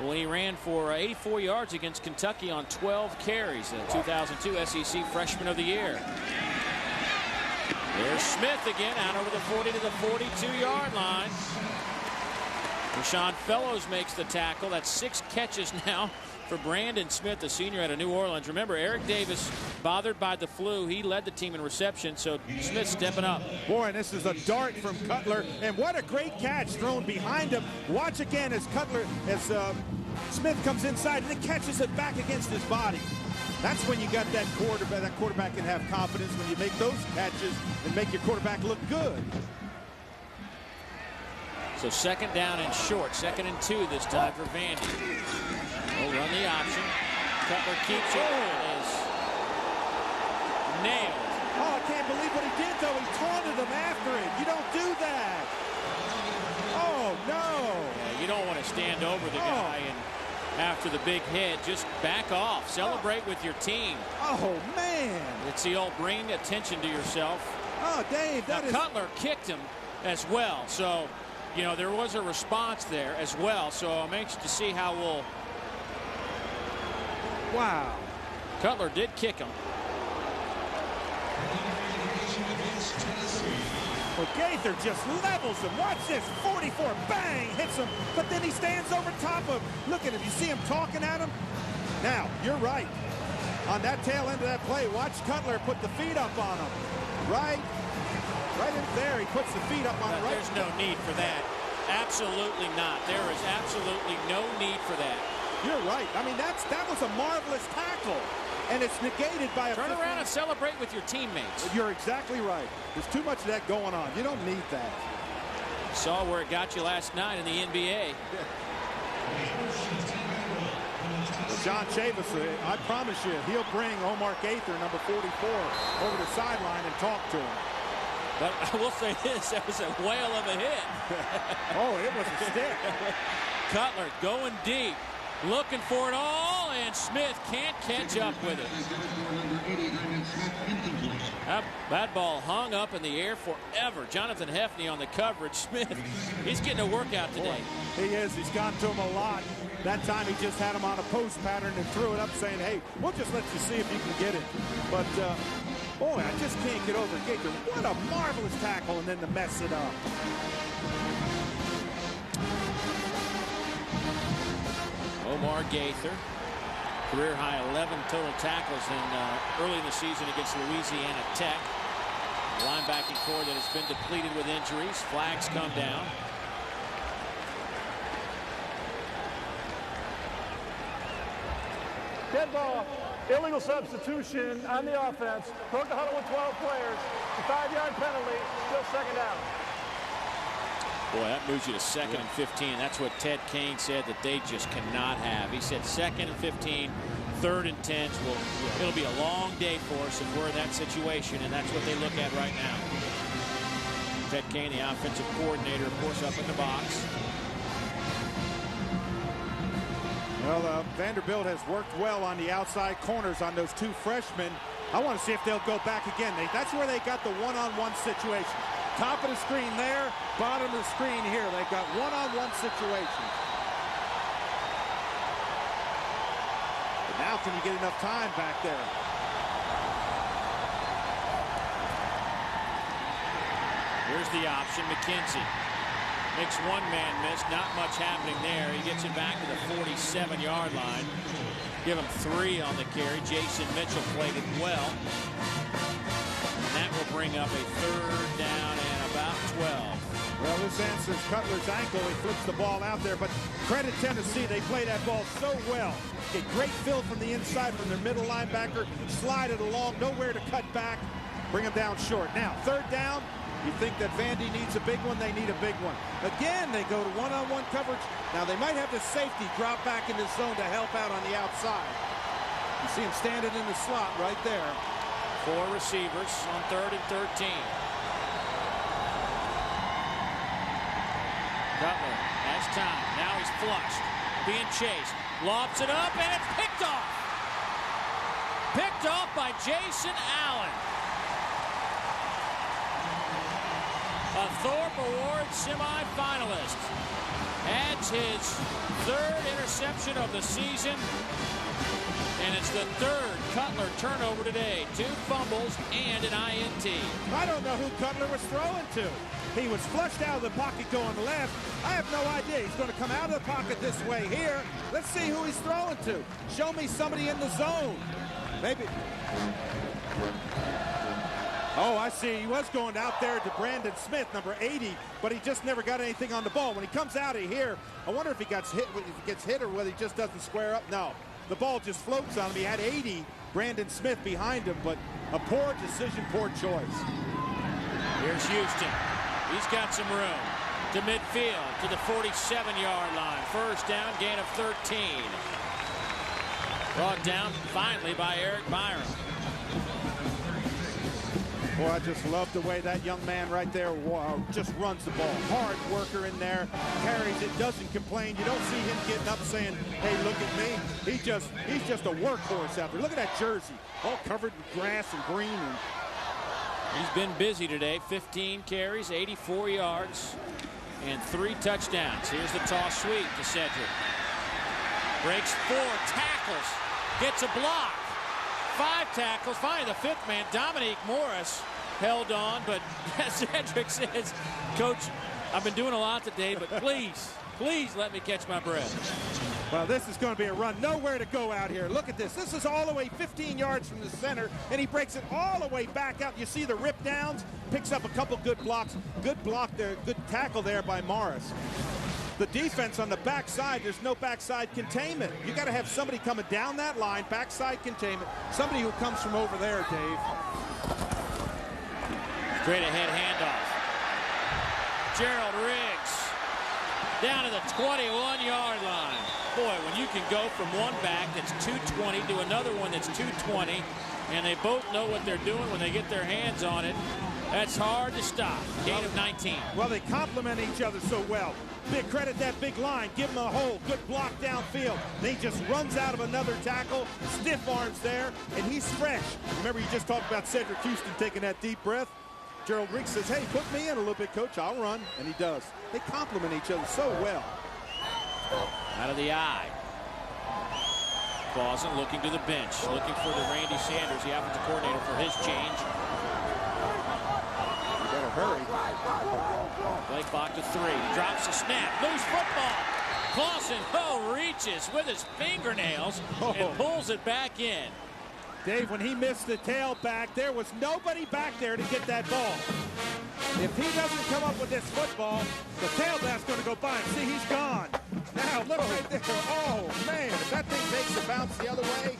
S1: when he ran for 84 yards against Kentucky on 12 carries. The 2002 SEC Freshman of the Year. There's Smith again, out over the 40 to the 42-yard line. Rashawn Fellows makes the tackle. That's 6 catches now for Brandon Smith, the senior out of New Orleans. Remember, Eric Davis, bothered by the flu, he led the team in reception, so Smith stepping up.
S3: Boy, and this is a dart from Cutler, and what a great catch thrown behind him. Watch again as Smith comes inside and then catches it back against his body. That's when you got that quarterback. That quarterback can have confidence when you make those catches and make your quarterback look good.
S1: So 2nd down and short, 2nd and 2 this time for Vandy. We'll run the option. Cutler keeps it. It is nailed.
S3: Oh, I can't believe what he did, though. He taunted him after it. You don't do that. Oh, no.
S1: Yeah, you don't want to stand over the guy and after the big hit. Just back off. Celebrate with your team.
S3: Oh, man.
S1: It's the old bring attention to yourself.
S3: Oh, Dave, that is...
S1: Cutler kicked him as well. So, you know, there was a response there as well. So I'm anxious to see how we'll...
S3: Wow.
S1: Cutler did kick him.
S3: Well, Gaither just levels him. Watch this. 44. Bang. Hits him. But then he stands over top of him. Look at him. You see him talking at him? Now, you're right. On that tail end of that play, watch Cutler put the feet up on him. Right in there. He puts the feet up on him.
S1: There's no need for that. Absolutely not. There is absolutely no need for that.
S3: You're right. I mean, that was a marvelous tackle. And it's negated by a...
S1: Turn around and celebrate with your teammates.
S3: You're exactly right. There's too much of that going on. You don't need that.
S1: Saw where it got you last night in the NBA.
S3: Well, John Chavis, I promise you, he'll bring Omar Gaither, number 44, over the sideline and talk to him.
S1: But I will say this, that was a whale of a hit.
S3: Oh, it was a stick.
S1: Cutler going deep, looking for it all, and Smith can't catch up with it. That ball hung up in the air forever. Jonathan Hefney on the coverage. Smith, he's getting a workout today.
S3: Boy, he is. He's gone to him a lot. That time he just had him on a post pattern and threw it up saying, hey, we'll just let you see if you can get it. But, boy, I just can't get over Gaither. What a marvelous tackle, and then to mess it up.
S1: Omar Gaither, career-high 11 total tackles early in the season against Louisiana Tech. Linebacking core that has been depleted with injuries. Flags come down.
S4: Dead ball. Illegal substitution on the offense. Broke the huddle with 12 players. A 5-yard penalty. Still 2nd down.
S1: Boy, that moves you to 2nd and 15. That's what Ted Kane said that they just cannot have. He said 2nd and 15, 3rd and 10s. Well, it'll be a long day for us if we're in that situation, and that's what they look at right now. Ted Kane, the offensive coordinator, of course, up in the box.
S3: Well, Vanderbilt has worked well on the outside corners on those 2 freshmen. I want to see if they'll go back again. That's where they got the one-on-one situation. Top of the screen there, bottom of the screen here. They've got one-on-one situations. But now can you get enough time back there?
S1: Here's the option. McKenzie makes one man miss. Not much happening there. He gets it back to the 47-yard line. Give him 3 on the carry. Jason Mitchell played it well. And that will bring up a 3rd down and about 12.
S3: Well, this answers Cutler's ankle. He flips the ball out there. But credit Tennessee. They play that ball so well. Get great fill from the inside from their middle linebacker. Slide it along. Nowhere to cut back. Bring them down short. Now, 3rd down. You think that Vandy needs a big one? They need a big one. Again, they go to one-on-one coverage. Now, they might have the safety drop back in the zone to help out on the outside. You see him standing in the slot right there.
S1: 4 receivers on 3rd and 13. Cutler has time. Now he's flushed. Being chased. Lobs it up, and it's picked off. Picked off by Jason Allen. A Thorpe Award semifinalist. Adds his 3rd interception. interception of the season. And it's the third Cutler turnover today. 2 fumbles and an INT.
S3: I don't know who Cutler was throwing to. He was flushed out of the pocket going left. I have no idea. He's going to come out of the pocket this way here. Let's see who he's throwing to. Show me somebody in the zone. Maybe. Oh, I see. He was going out there to Brandon Smith, number 80, but he just never got anything on the ball. When he comes out of here, I wonder if he gets hit or whether he just doesn't square up. No, the ball just floats on him. He had 80, Brandon Smith behind him, but a poor decision, poor choice.
S1: Here's Houston. He's got some room to midfield to the 47-yard line. First down, gain of 13. Brought down finally by Eric Byram.
S3: Boy, I just love the way that young man right there just runs the ball. Hard worker in there, carries it, doesn't complain. You don't see him getting up saying, hey, look at me. He's just a workhorse out there. Look at that jersey, all covered in grass and green.
S1: He's been busy today. 15 carries, 84 yards, and 3 touchdowns. Here's the toss sweep to Cedric. Breaks 4 tackles, gets a block. 5 tackles. Finally, the 5th man, Dominique Morris, held on, but as Cedric says, Coach, I've been doing a lot today, but please let me catch my breath.
S3: Well, this is going to be a run. Nowhere to go out here. Look at this. This is all the way 15 yards from the center, and he breaks it all the way back out. You see the rip downs, picks up a couple good blocks. Good block there, good tackle there by Morris. The defense on the backside, there's no backside containment. You got to have somebody coming down that line, backside containment, somebody who comes from over there, Dave.
S1: Straight ahead handoff. Gerald Riggs down to the 21-yard line. Boy, when you can go from one back that's 220 to another one that's 220, and they both know what they're doing when they get their hands on it, that's hard to stop. Gain of 19.
S3: Well, they complement each other so well. Big credit that big line. Give him a hole. Good block downfield. Then he just runs out of another tackle. Stiff arms there, and he's fresh. Remember, you just talked about Cedric Houston taking that deep breath. Gerald Riggs says, hey, put me in a little bit, Coach. I'll run. And he does. They complement each other so well.
S1: Out of the eye. Clausen looking to the bench. Looking for the Randy Sanders, the offensive coordinator, for his change.
S3: You better hurry.
S1: Play clock to 3. Drops the snap. Loose football. Clausen, reaches with his fingernails and pulls it back in.
S3: Dave, when he missed the tailback, there was nobody back there to get that ball. If he doesn't come up with this football, the tailback's going to go by him. See, he's gone. Now, look right there. Oh, man, if that thing makes a bounce the other way.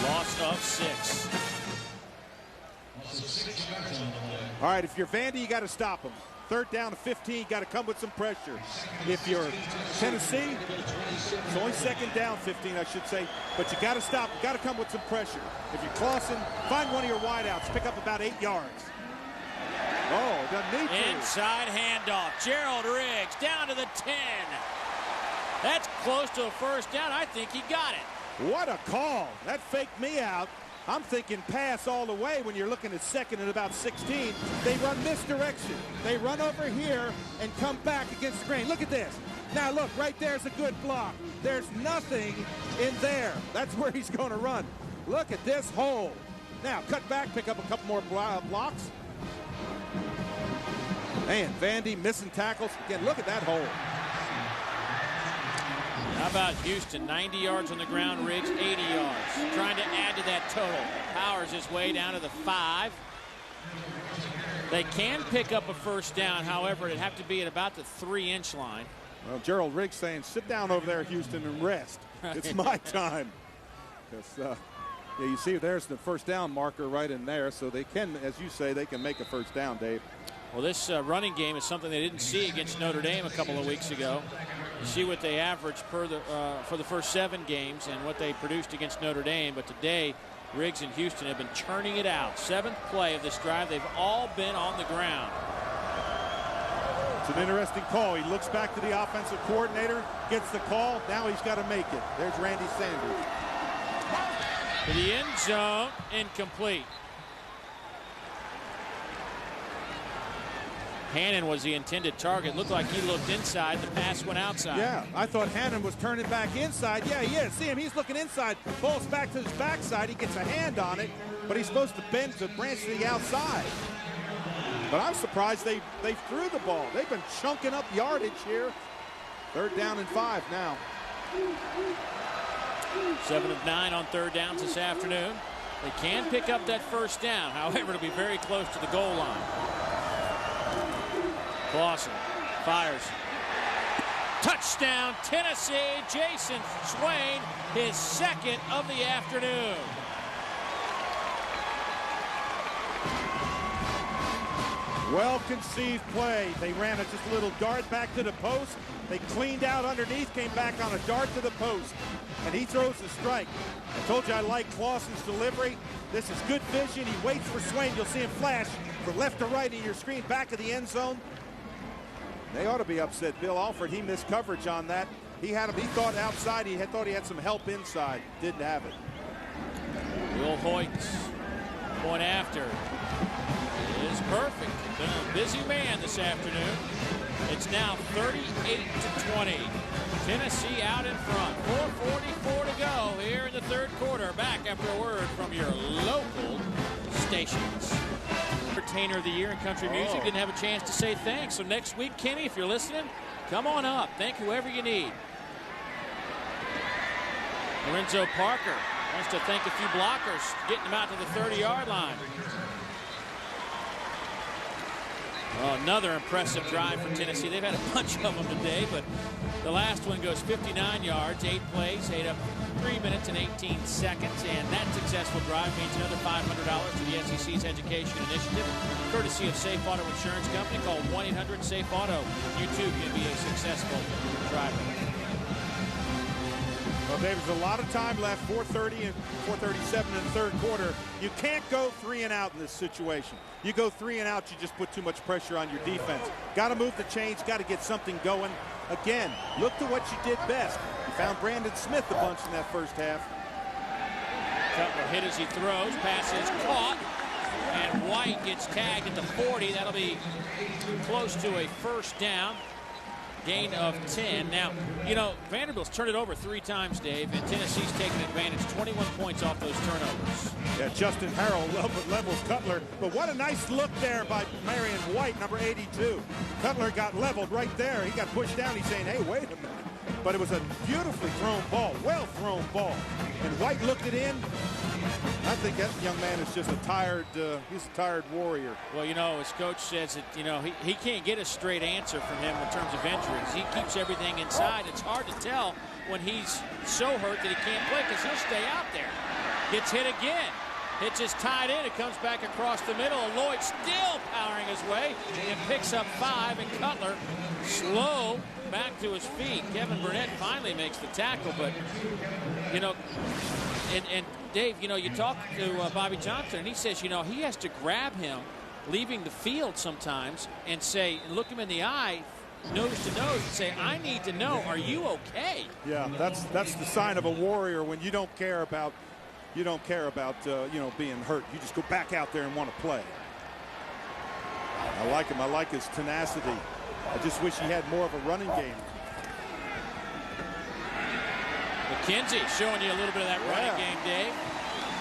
S1: Loss of 6.
S3: All right, if you're Vandy, you got to stop him. 3rd down to 15, you got to come with some pressure. If you're Tennessee, it's only 2nd down 15, I should say, but you got to stop. You got to come with some pressure. If you're Clausen, find one of your wideouts, pick up about 8 yards. Oh, doesn't need to.
S1: Inside handoff. Gerald Riggs down to the 10. That's close to a first down. I think he got it.
S3: What a call. That faked me out. I'm thinking pass all the way when you're looking at 2nd and about 16. They run this direction. They run over here and come back against the grain. Look at this. Now look, right there's a good block. There's nothing in there. That's where he's going to run. Look at this hole. Now cut back, pick up a couple more blocks. Man, Vandy missing tackles. Again, look at that hole.
S1: How about Houston? 90 yards on the ground, Riggs 80 yards. Trying to add to that total. Powers his way down to the 5. They can pick up a first down. However, it'd have to be at about the 3-inch line.
S3: Well, Gerald Riggs saying, sit down over there, Houston, and rest. It's my time. Because, yeah, you see there's the first down marker right in there. So they can, as you say, they can make a first down, Dave.
S1: Well, this running game is something they didn't see against Notre Dame a couple of weeks ago. You see what they averaged for the first 7 games and what they produced against Notre Dame. But today, Riggs and Houston have been churning it out. 7th play of this drive. They've all been on the ground.
S3: It's an interesting call. He looks back to the offensive coordinator, gets the call. Now he's got to make it. There's Randy Sanders.
S1: To the end zone, incomplete. Hannon was the intended target. Looked like he looked inside. The pass went outside.
S3: Yeah, I thought Hannon was turning back inside. Yeah, he is. See him, he's looking inside. Falls back to his backside. He gets a hand on it, but he's supposed to bend to branch to the outside. But I'm surprised they threw the ball. They've been chunking up yardage here. 3rd down and 5 now.
S1: 7 of 9 on 3rd downs this afternoon. They can pick up that 1st down. However, it'll be very close to the goal line. Clausen fires. Touchdown, Tennessee. Jason Swain, his 2nd of the afternoon.
S3: Well-conceived play. They ran just a little dart back to the post. They cleaned out underneath, came back on a dart to the post. And he throws the strike. I told you I like Clausen's delivery. This is good vision. He waits for Swain. You'll see him flash from left to right in your screen, back of the end zone. They ought to be upset. Bill Alford, he missed coverage on that. He thought outside. He thought he had some help inside. Didn't have it.
S1: Will Hoyts, point after, is perfect. Been a busy man this afternoon. It's now 38-20. Tennessee out in front. 4:44 to go here in the 3rd quarter. Back after a word from your local stations. Entertainer of the Year in country music didn't have a chance to say thanks. So next week, Kenny, if you're listening, come on up. Thank whoever you need. Lorenzo Parker wants to thank a few blockers, getting them out to the 30-yard line. Well, another impressive drive for Tennessee. They've had a bunch of them today, but the last one goes 59 yards, 8 plays, ate up 3 minutes and 18 seconds, and that successful drive means another $500 to the SEC's education initiative, courtesy of Safe Auto Insurance Company. Call 1-800-SAFE-AUTO. You too can be a successful driver.
S3: Well, Dave, there's a lot of time left, 4:30 and 4:37 in the 3rd quarter. You can't go 3 and out in this situation. You go 3 and out, you just put too much pressure on your defense. Got to move the chains, got to get something going. Again, look to what you did best. You found Brandon Smith a bunch in that 1st half.
S1: Cutler hit as he throws, pass is caught, and White gets tagged at the 40. That'll be close to a 1st down. Gain of 10. Now, you know, Vanderbilt's turned it over 3 times, Dave, and Tennessee's taken advantage. 21 points off those turnovers.
S3: Yeah, Justin Harrell levels Cutler, but what a nice look there by Marion White, number 82. Cutler got leveled right there. He got pushed down. He's saying, hey, wait a minute. But it was a beautifully thrown ball, well-thrown ball. And White looked it in. I think that young man is just he's a tired warrior.
S1: Well, you know, his coach says that, you know, he can't get a straight answer from him in terms of injuries. He keeps everything inside. It's hard to tell when he's so hurt that he can't play because he'll stay out there. Gets hit again. It's just tied in. It comes back across the middle. Lloyd still powering his way and picks up 5, and Cutler slow back to his feet. Kevin Burnett finally makes the tackle, but, you know, and Dave, you know, you talk to Bobby Johnson, and he says, you know, he has to grab him leaving the field sometimes and say, and look him in the eye, nose to nose, and say, I need to know, are you okay?
S3: Yeah, that's the sign of a warrior when you don't care about you know, being hurt. You just go back out there and want to play. I like him. I like his tenacity. I just wish he had more of a running game.
S1: McKenzie showing you a little bit of that running game, Dave.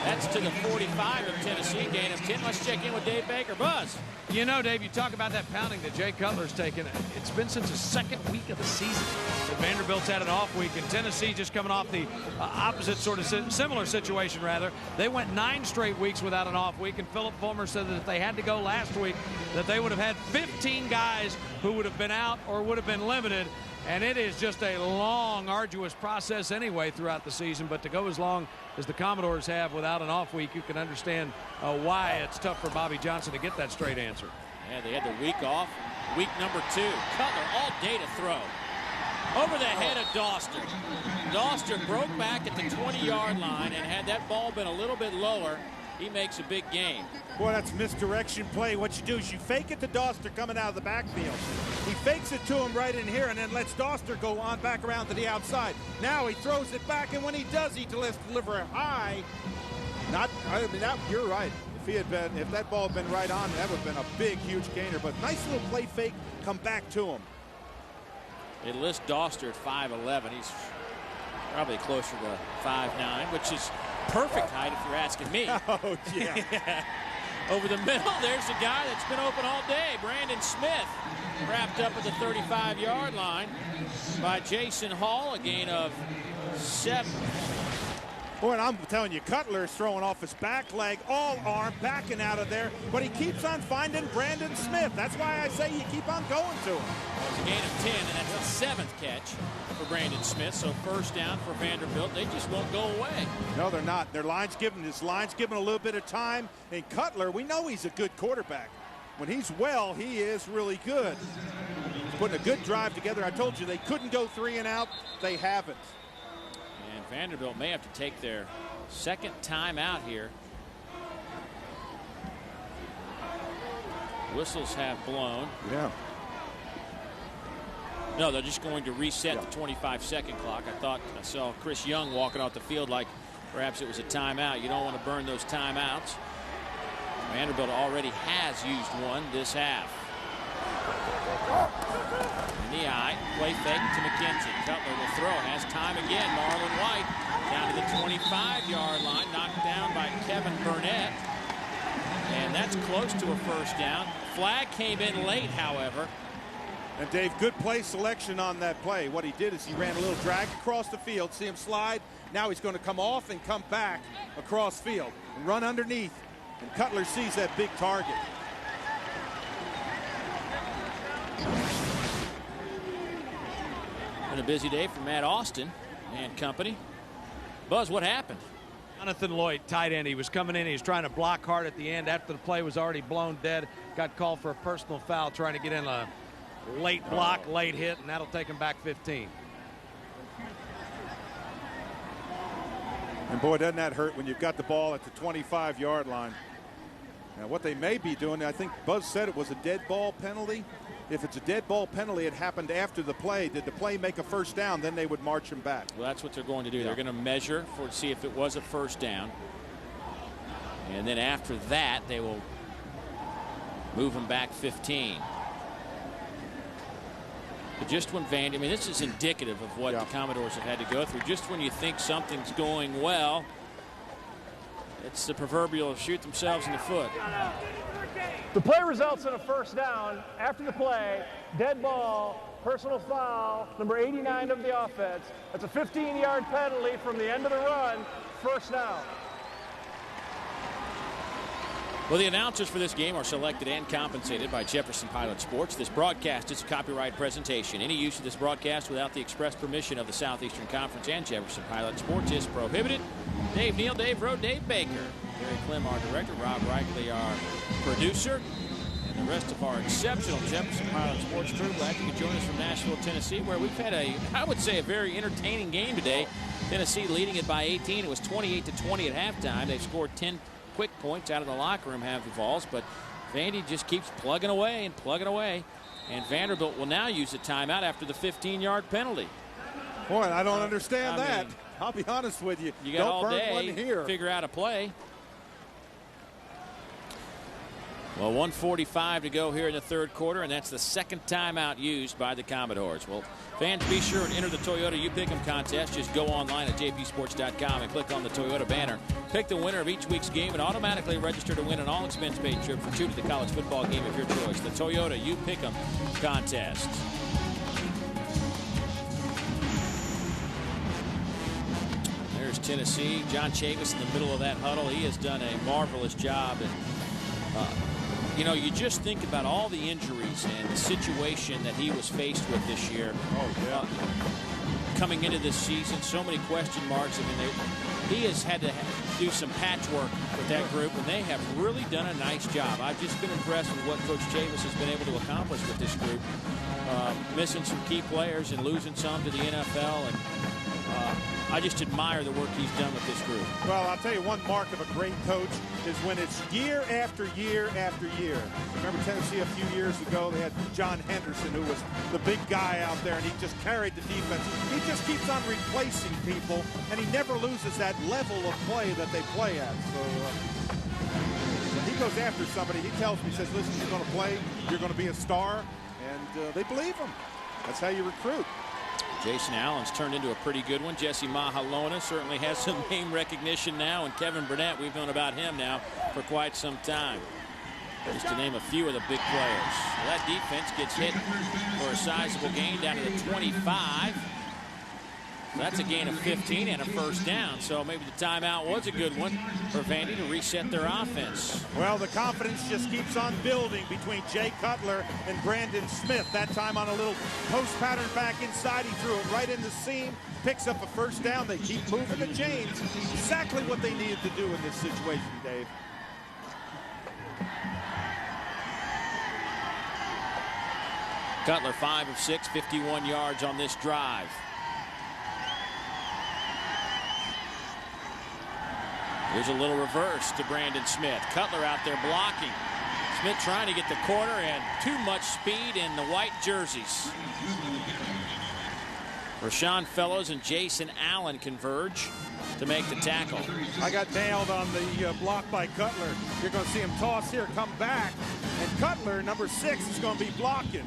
S1: That's to the 45 of Tennessee, gain of 10. Let's check in with Dave Baker. Buzz.
S2: You know, Dave, you talk about that pounding that Jay Cutler's taken. It's been since the 2nd week of the season that Vanderbilt's had an off week, and Tennessee just coming off the opposite sort of similar situation, rather. They went 9 straight weeks without an off week, and Philip Fulmer said that if they had to go last week, that they would have had 15 guys who would have been out or would have been limited. And it is just a long, arduous process anyway throughout the season. But to go as long as the Commodores have without an off week, you can understand why it's tough for Bobby Johnson to get that straight answer.
S1: Yeah, they had the week off. Week number 2. Cutler all day to throw. Over the head of Doster. Doster broke back at the 20-yard line, and had that ball been a little bit lower, he makes a big gain.
S3: Boy, that's misdirection play. What you do is you fake it to Doster coming out of the backfield. He fakes it to him right in here and then lets Doster go on back around to the outside. Now he throws it back, and when he does, he delivers a high. You're right. if that ball had been right on, that would have been a big, huge gainer. But nice little play fake, come back to him.
S1: They list Doster at 5'11". He's probably closer to 5'9", which is perfect height if you're asking me.
S3: Oh, yeah.
S1: Yeah. Over the middle, there's a guy that's been open all day, Brandon Smith, wrapped up at the 35-yard line by Jason Hall, a gain of 7.
S3: Boy, and I'm telling you, Cutler is throwing off his back leg, all arm, backing out of there, but he keeps on finding Brandon Smith. That's why I say you keep on going to him.
S1: Well, it's a gain of 10, and that's the 7th catch for Brandon Smith. So first down for Vanderbilt. They just won't go away.
S3: No, they're not. His line's giving a little bit of time. And Cutler, we know he's a good quarterback. When he's well, he is really good. He's putting a good drive together. I told you they couldn't go 3 and out. They haven't.
S1: And Vanderbilt may have to take their second timeout here. Whistles have blown.
S3: Yeah.
S1: No, they're just going to reset the 25-second clock. I saw Chris Young walking off the field like perhaps it was a timeout. You don't want to burn those timeouts. Vanderbilt already has used one this half. In the eye, play fake to McKenzie. Cutler will throw, has time again. Marlon White down to the 25-yard line, knocked down by Kevin Burnett. And that's close to a first down. Flag came in late, however.
S3: And Dave, good play selection on that play. What he did is he ran a little drag across the field, see him slide. Now he's going to come off and come back across field and run underneath. And Cutler sees that big target.
S1: Been a busy day for Matt Austin and company. Buzz, what happened?
S2: Jonathan Lloyd, tight end. He was coming in. He was trying to block hard at the end after the play was already blown dead. Got called for a personal foul trying to get in a late block, late hit, and that'll take him back 15.
S3: And boy, doesn't that hurt when you've got the ball at the 25-yard line. Now, what they may be doing, I think Buzz said it was a dead ball penalty. If it's a dead ball penalty, it happened after the play. Did the play make a first down? Then they would march him back.
S1: Well, that's what they're going to do.
S3: Yeah.
S1: They're going to measure to see if it was a first down. And then after that, they will move him back 15. But just when this is indicative of what the Commodores have had to go through. Just when you think something's going well, it's the proverbial shoot themselves in the foot.
S4: The play results in a first down. After the play, dead ball, personal foul, number 89 of the offense. That's a 15-yard penalty from the end of the run, first down.
S1: Well, the announcers for this game are selected and compensated by Jefferson Pilot Sports. This broadcast is a copyright presentation. Any use of this broadcast without the express permission of the Southeastern Conference and Jefferson Pilot Sports is prohibited. Dave Neal, Dave Rowe, Dave Baker. Gary Clem, our director. Rob Reichley, our producer. And the rest of our exceptional Jefferson Pilot Sports crew. Glad you could join us from Nashville, Tennessee, where we've had I would say, a very entertaining game today. Tennessee leading it by 18. It was 28-20 at halftime. They've scored 10 quick points out of the locker room, have the Vols, but Vandy just keeps plugging away and plugging away. And Vanderbilt will now use a timeout after the 15-yard penalty.
S3: Boy, I don't understand that. I'll be honest with you.
S1: You got
S3: don't
S1: all
S3: burn
S1: day
S3: one here.
S1: to figure out a play. Well, 1:45 to go here in the third quarter, and that's the second timeout used by the Commodores. Well, fans, be sure and enter the Toyota You Pick 'em contest. Just go online at jpsports.com and click on the Toyota banner. Pick the winner of each week's game and automatically register to win an all-expense-paid trip for 2 to the college football game of your choice. The Toyota You Pick 'em contest. There's Tennessee. John Chavis in the middle of that huddle. He has done a marvelous job. And, you just think about all the injuries and the situation that he was faced with this year.
S3: Oh, yeah.
S1: Coming into this season, so many question marks. He has had to do some patchwork with that group, and they have really done a nice job. I've just been impressed with what Coach Chavis has been able to accomplish with this group. Missing some key players and losing some to the NFL, and I just admire the work he's done with this group.
S3: Well, I'll tell you, one mark of a great coach is when it's year after year after year. Remember Tennessee a few years ago, they had John Henderson, who was the big guy out there, and he just carried the defense. He just keeps on replacing people, and he never loses that level of play that they play at. So goes after somebody, he tells me, he says, listen, you're going to play, you're going to be a star, and they believe him. That's how you recruit.
S1: Jason Allen's turned into a pretty good one. Jesse Mahalona certainly has some name recognition now, and Kevin Burnett, we've known about him now for quite some time. Just to name a few of the big players. That defense gets hit for a sizable gain down to the 25. So that's a gain of 15 and a first down. So maybe the timeout was a good one for Vandy to reset their offense.
S3: Well, the confidence just keeps on building between Jay Cutler and Brandon Smith. That time on a little post pattern back inside. He threw it right in the seam. Picks up a first down. They keep moving the chains. Exactly what they needed to do in this situation, Dave.
S1: Cutler 5 of 6, 51 yards on this drive. Here's a little reverse to Brandon Smith. Cutler out there blocking. Smith trying to get the corner, and too much speed in the white jerseys. Rashawn Fellows and Jason Allen converge to make the tackle.
S3: I got nailed on the block by Cutler. You're going to see him toss here, come back, and Cutler, number 6, is going to be blocking.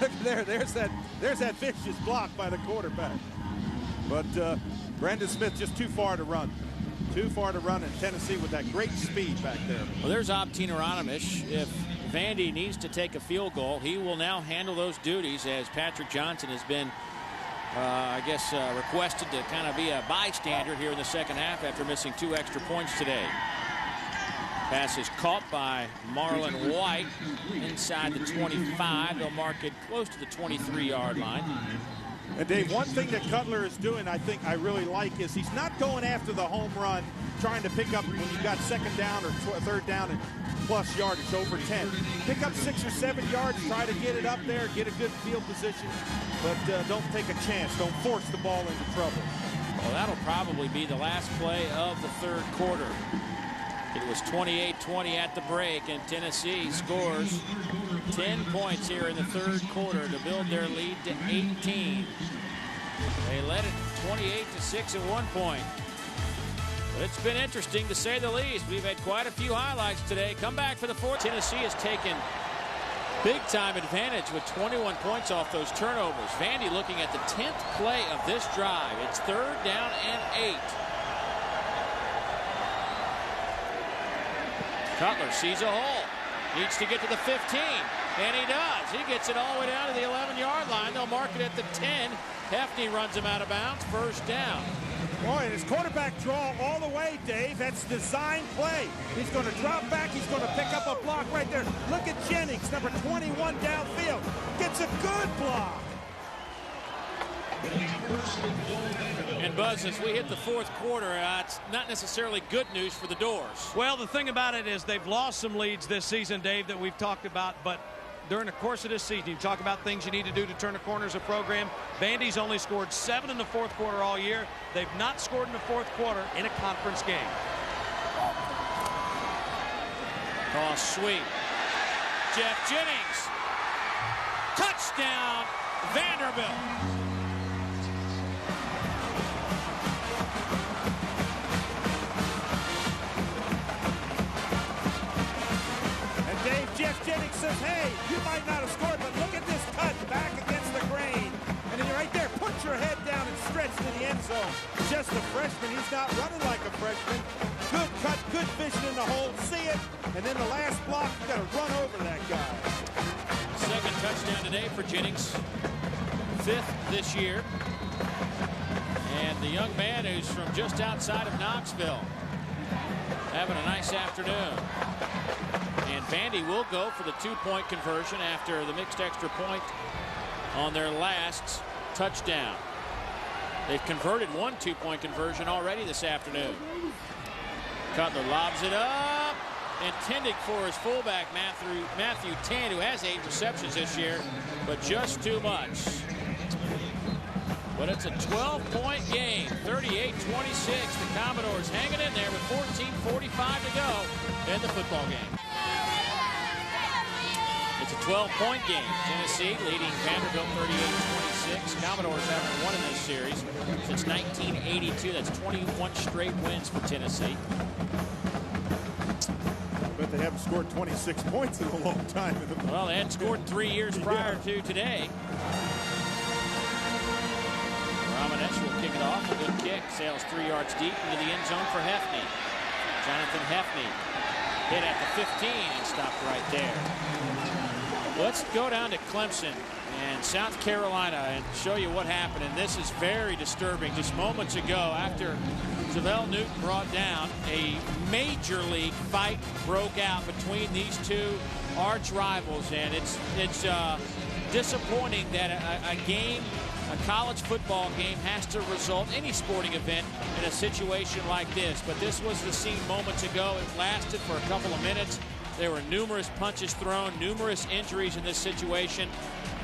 S3: Look there, there's that vicious block by the quarterback. But Brandon Smith just too far to run. Too far to run in Tennessee with that great speed back there.
S1: Well, there's Optine Aronimish. If Vandy needs to take a field goal, he will now handle those duties, as Patrick Johnson has been, requested to kind of be a bystander here in the second half after missing 2 extra points today. Pass is caught by Marlon White inside the 25. They'll mark it close to the 23-yard line.
S3: And Dave, one thing that Cutler is doing, I think I really like, is he's not going after the home run, trying to pick up when you've got second down or third down and plus yardage over 10. Pick up 6 or 7 yards, try to get it up there, get a good field position, but don't take a chance. Don't force the ball into trouble.
S1: Well, that'll probably be the last play of the third quarter. It was 28-20 at the break, and Tennessee scores 10 points here in the third quarter to build their lead to 18. They led it 28-6 at one point. But it's been interesting, to say the least. We've had quite a few highlights today. Come back for the fourth. Tennessee has taken big-time advantage with 21 points off those turnovers. Vandy looking at the 10th play of this drive. It's third down and 8. Cutler sees a hole. Needs to get to the 15. And he does. He gets it all the way down to the 11-yard line. They'll mark it at the 10. Hefty runs him out of bounds. First down.
S3: Boy, and his quarterback draw all the way, Dave. That's design play. He's going to drop back. He's going to pick up a block right there. Look at Jennings, number 21 downfield. Gets a good block.
S1: And Buzz, as we hit the fourth quarter, it's not necessarily good news for the Doors.
S2: Well, the thing about it is they've lost some leads this season, Dave, that we've talked about, but during the course of this season, you talk about things you need to do to turn the corner as a program. Vandy's only scored 7 in the fourth quarter all year. They've not scored in the fourth quarter in a conference game.
S1: Toss sweep. Jeff Jennings. Touchdown, Vanderbilt.
S3: Jeff Jennings says, hey, you might not have scored, but look at this cut back against the grain. And then you're right there. Put your head down and stretch to the end zone. Just a freshman. He's not running like a freshman. Good cut, good vision in the hole. See it. And then the last block, you got to run over that guy.
S1: Second touchdown today for Jennings. 5th this year. And the young man who's from just outside of Knoxville, having a nice afternoon. And Vandy will go for the 2-point conversion after the mixed extra point on their last touchdown. They've converted 1 2-point conversion already this afternoon. Cutler lobs it up, intended for his fullback, Matthew Tan, who has 8 receptions this year, but just too much. But it's a 12-point game, 38-26. The Commodores hanging in there with 14:45 to go in the football game. It's a 12-point game. Tennessee leading Vanderbilt 38-26. Commodores haven't won in this series since 1982. That's 21 straight wins for Tennessee.
S3: But that they haven't scored 26 points in a long time.
S1: Well, they hadn't scored 3 years prior to today. Ramanesh will kick it off. A good kick. Sails 3 yards deep into the end zone for Hefney. Jonathan Hefney hit at the 15 and stopped right there. Let's go down to Clemson and South Carolina and show you what happened. And this is very disturbing. Just moments ago, after Javale Newton brought down, a major league fight broke out between these two arch rivals. And it's disappointing that a game, a college football game, has to result, any sporting event, in a situation like this. But this was the scene moments ago. It lasted for a couple of minutes. There were numerous punches thrown, numerous injuries in this situation.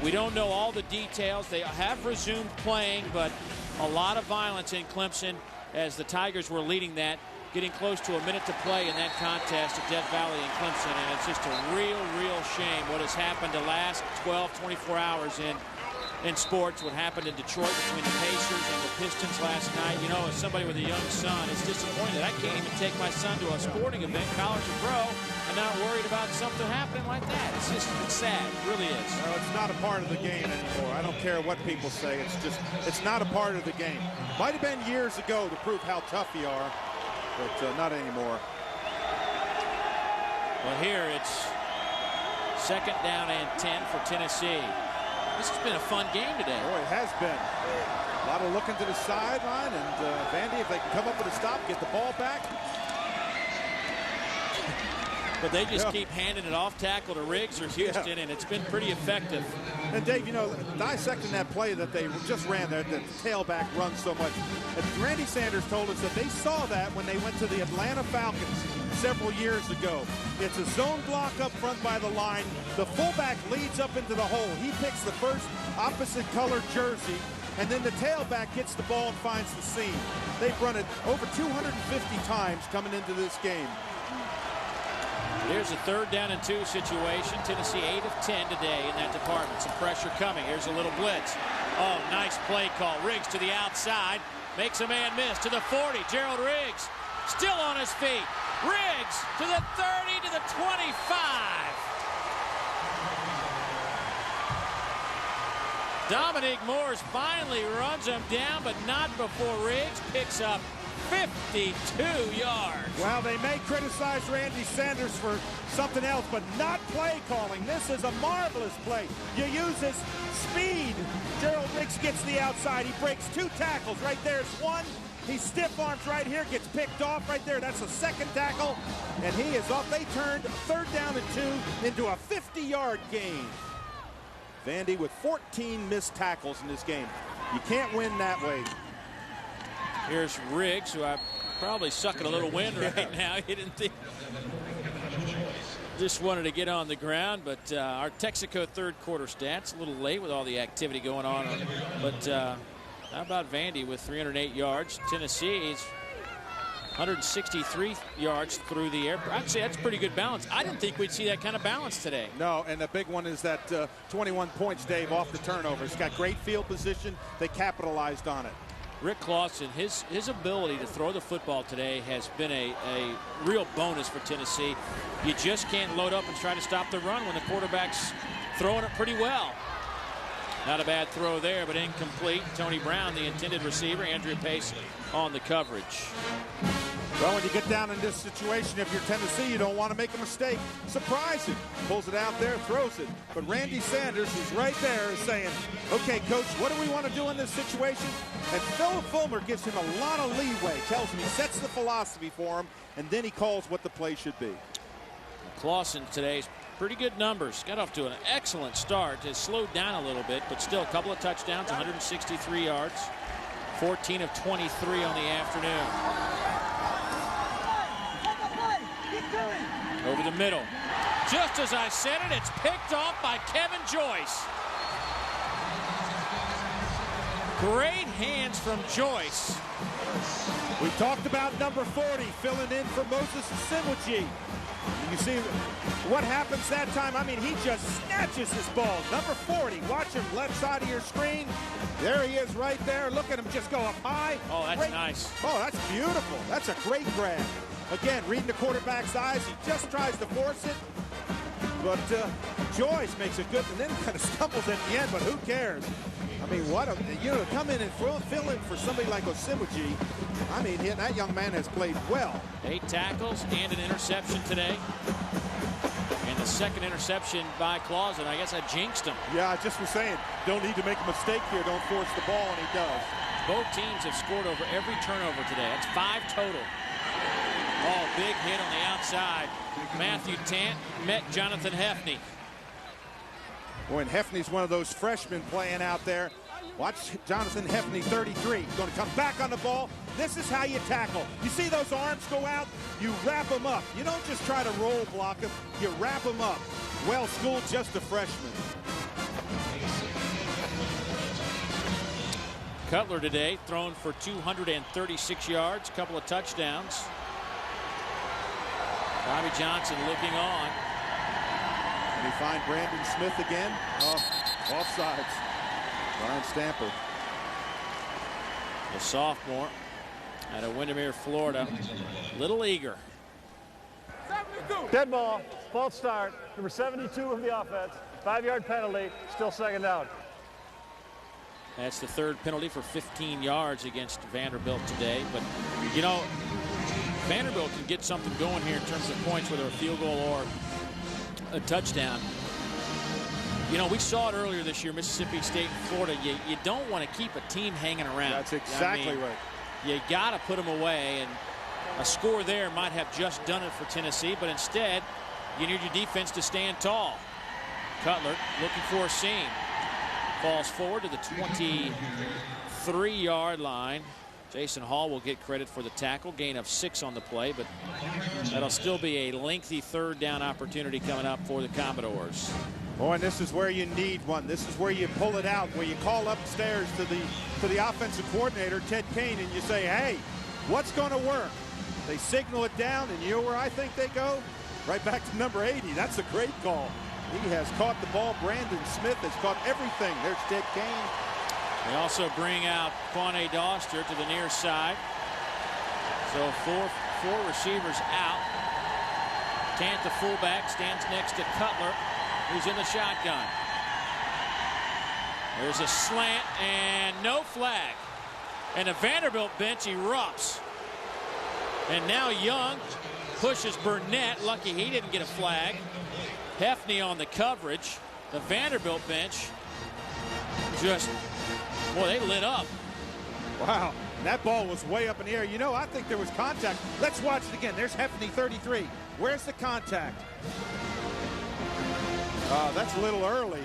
S1: We don't know all the details. They have resumed playing, but a lot of violence in Clemson as the Tigers were leading that, getting close to a minute to play in that contest at Death Valley and Clemson. And it's just a real shame what has happened the last 12, 24 hours in sports. What happened in Detroit between the Pacers and the Pistons last night. You know, as somebody with a young son, it's disappointing that I can't even take my son to a sporting event, college or pro, and not worried about something happening like that. It's sad. It really is.
S3: No, it's not a part of the game anymore. I don't care what people say. It's not a part of the game. Might have been years ago to prove how tough you are, but not anymore.
S1: Well, here it's 2nd down and 10 for Tennessee. This has been a fun game today.
S3: Boy, it has been. A lot of looking to the sideline, and Vandy, if they can come up with a stop, get the ball back.
S1: But they just keep handing it off tackle to Riggs or Houston, and it's been pretty effective.
S3: And Dave, you know, dissecting that play that they just ran there, the tailback run so much. And Randy Sanders told us that they saw that when they went to the Atlanta Falcons several years ago. It's a zone block up front by the line. The fullback leads up into the hole. He picks the first opposite color jersey, and then the tailback gets the ball and finds the seam. They've run it over 250 times coming into this game.
S1: Here's a 3rd down and 2 situation. Tennessee 8 of 10 today in that department. Some pressure coming. Here's a little blitz. Oh, nice play call. Riggs to the outside. Makes a man miss to the 40. Gerald Riggs still on his feet. Riggs to the 30, to the 25. Dominique Moores finally runs him down, but not before Riggs picks up 52 yards.
S3: Well, they may criticize Randy Sanders for something else, but not play calling. This is a marvelous play. You use his speed. Gerald Riggs gets the outside. He breaks 2 tackles. Right there's one. He stiff arms right here, gets picked off right there. That's a 2nd tackle, and he is off. They turned a 3rd down and 2 into a 50-yard gain. Vandy with 14 missed tackles in this game. You can't win that way.
S1: Here's Riggs, who I'm probably sucking a little wind right now. He didn't think. Just wanted to get on the ground, but our Texaco 3rd quarter stats a little late with all the activity going on. But how about Vandy with 308 yards? Tennessee's 163 yards through the air. I'd say that's pretty good balance. I didn't think we'd see that kind of balance today.
S3: No, and the big one is that 21 points, Dave, off the turnovers. Got great field position. They capitalized on it.
S1: Rick Clausen, his ability to throw the football today has been a real bonus for Tennessee. You just can't load up and try to stop the run when the quarterback's throwing it pretty well. Not a bad throw there, but incomplete. Tony Brown, the intended receiver. Andrew Pace on the coverage.
S3: Well, when you get down in this situation, if you're Tennessee, you don't want to make a mistake. Surprise him. Pulls it out there, throws it. But Randy Sanders is right there saying, okay, coach, what do we want to do in this situation? And Phil Fulmer gives him a lot of leeway. Tells him he sets the philosophy for him, and then he calls what the play should be.
S1: Clausen today's pretty good numbers. Got off to an excellent start. Has slowed down a little bit, but still a couple of touchdowns, 163 yards, 14 of 23 on the afternoon. Over the middle. Just as I said it, it's picked off by Kevin Joyce. Great hands from Joyce.
S3: We talked about number 40 filling in for Moses Simwaji. You see what happens that time. I mean, he just snatches his ball. Number 40, watch him left side of your screen. There he is right there. Look at him just go up high.
S1: Oh, that's nice.
S3: Oh, that's beautiful. That's a great grab. Again, reading the quarterback's eyes, he just tries to force it. But Joyce makes it good and then kind of stumbles at the end, but who cares? I mean, what a, to come in and fill in for somebody like Osibuji. I mean, that young man has played well.
S1: 8 tackles and an interception today. And the second interception by Clausen. I guess I jinxed him.
S3: Yeah, I just was saying, don't need to make a mistake here. Don't force the ball, and he does.
S1: Both teams have scored over every turnover today. That's 5 total. Oh, big hit on the outside. Matthew Tant met Jonathan Hefney.
S3: Boy, and Hefney's one of those freshmen playing out there. Watch Jonathan Hefney, 33. He's going to come back on the ball. This is how you tackle. You see those arms go out? You wrap them up. You don't just try to roll block them. You wrap them up. Well schooled, just a freshman.
S1: Cutler today thrown for 236 yards, a couple of touchdowns. Bobby Johnson looking on.
S3: And we find Brandon Smith again. Oh, offsides. Brian Stamper.
S1: The sophomore out of Windermere, Florida. Little eager.
S4: Dead ball, false start, number 72 of the offense. 5-yard penalty, still second down.
S1: That's the 3rd penalty for 15 yards against Vanderbilt today. But, Vanderbilt can get something going here in terms of points, whether a field goal or a touchdown. We saw it earlier this year, Mississippi State and Florida. You don't want to keep a team hanging around.
S3: That's exactly right.
S1: You got to put them away, and a score there might have just done it for Tennessee, but instead, you need your defense to stand tall. Cutler looking for a seam. Falls forward to the 23-yard line. Jason Hall will get credit for the tackle. Gain of 6 on the play, but that'll still be a lengthy 3rd down opportunity coming up for the Commodores.
S3: Boy, and this is where you need one. This is where you pull it out, where you call upstairs to the offensive coordinator, Ted Kane, and you say, hey, what's going to work? They signal it down, and you know where I think they go? Right back to number 80. That's a great call. He has caught the ball. Brandon Smith has caught everything. There's Ted Kane.
S1: They also bring out Quane Doster to the near side. So four receivers out. Tant, the fullback, stands next to Cutler, who's in the shotgun. There's a slant and no flag. And the Vanderbilt bench erupts. And now Young pushes Burnett. Lucky he didn't get a flag. Hefney on the coverage. The Vanderbilt bench just, boy, they lit up.
S3: Wow, that ball was way up in the air. I think there was contact. Let's watch it again. There's Hefney, 33. Where's the contact? That's a little early.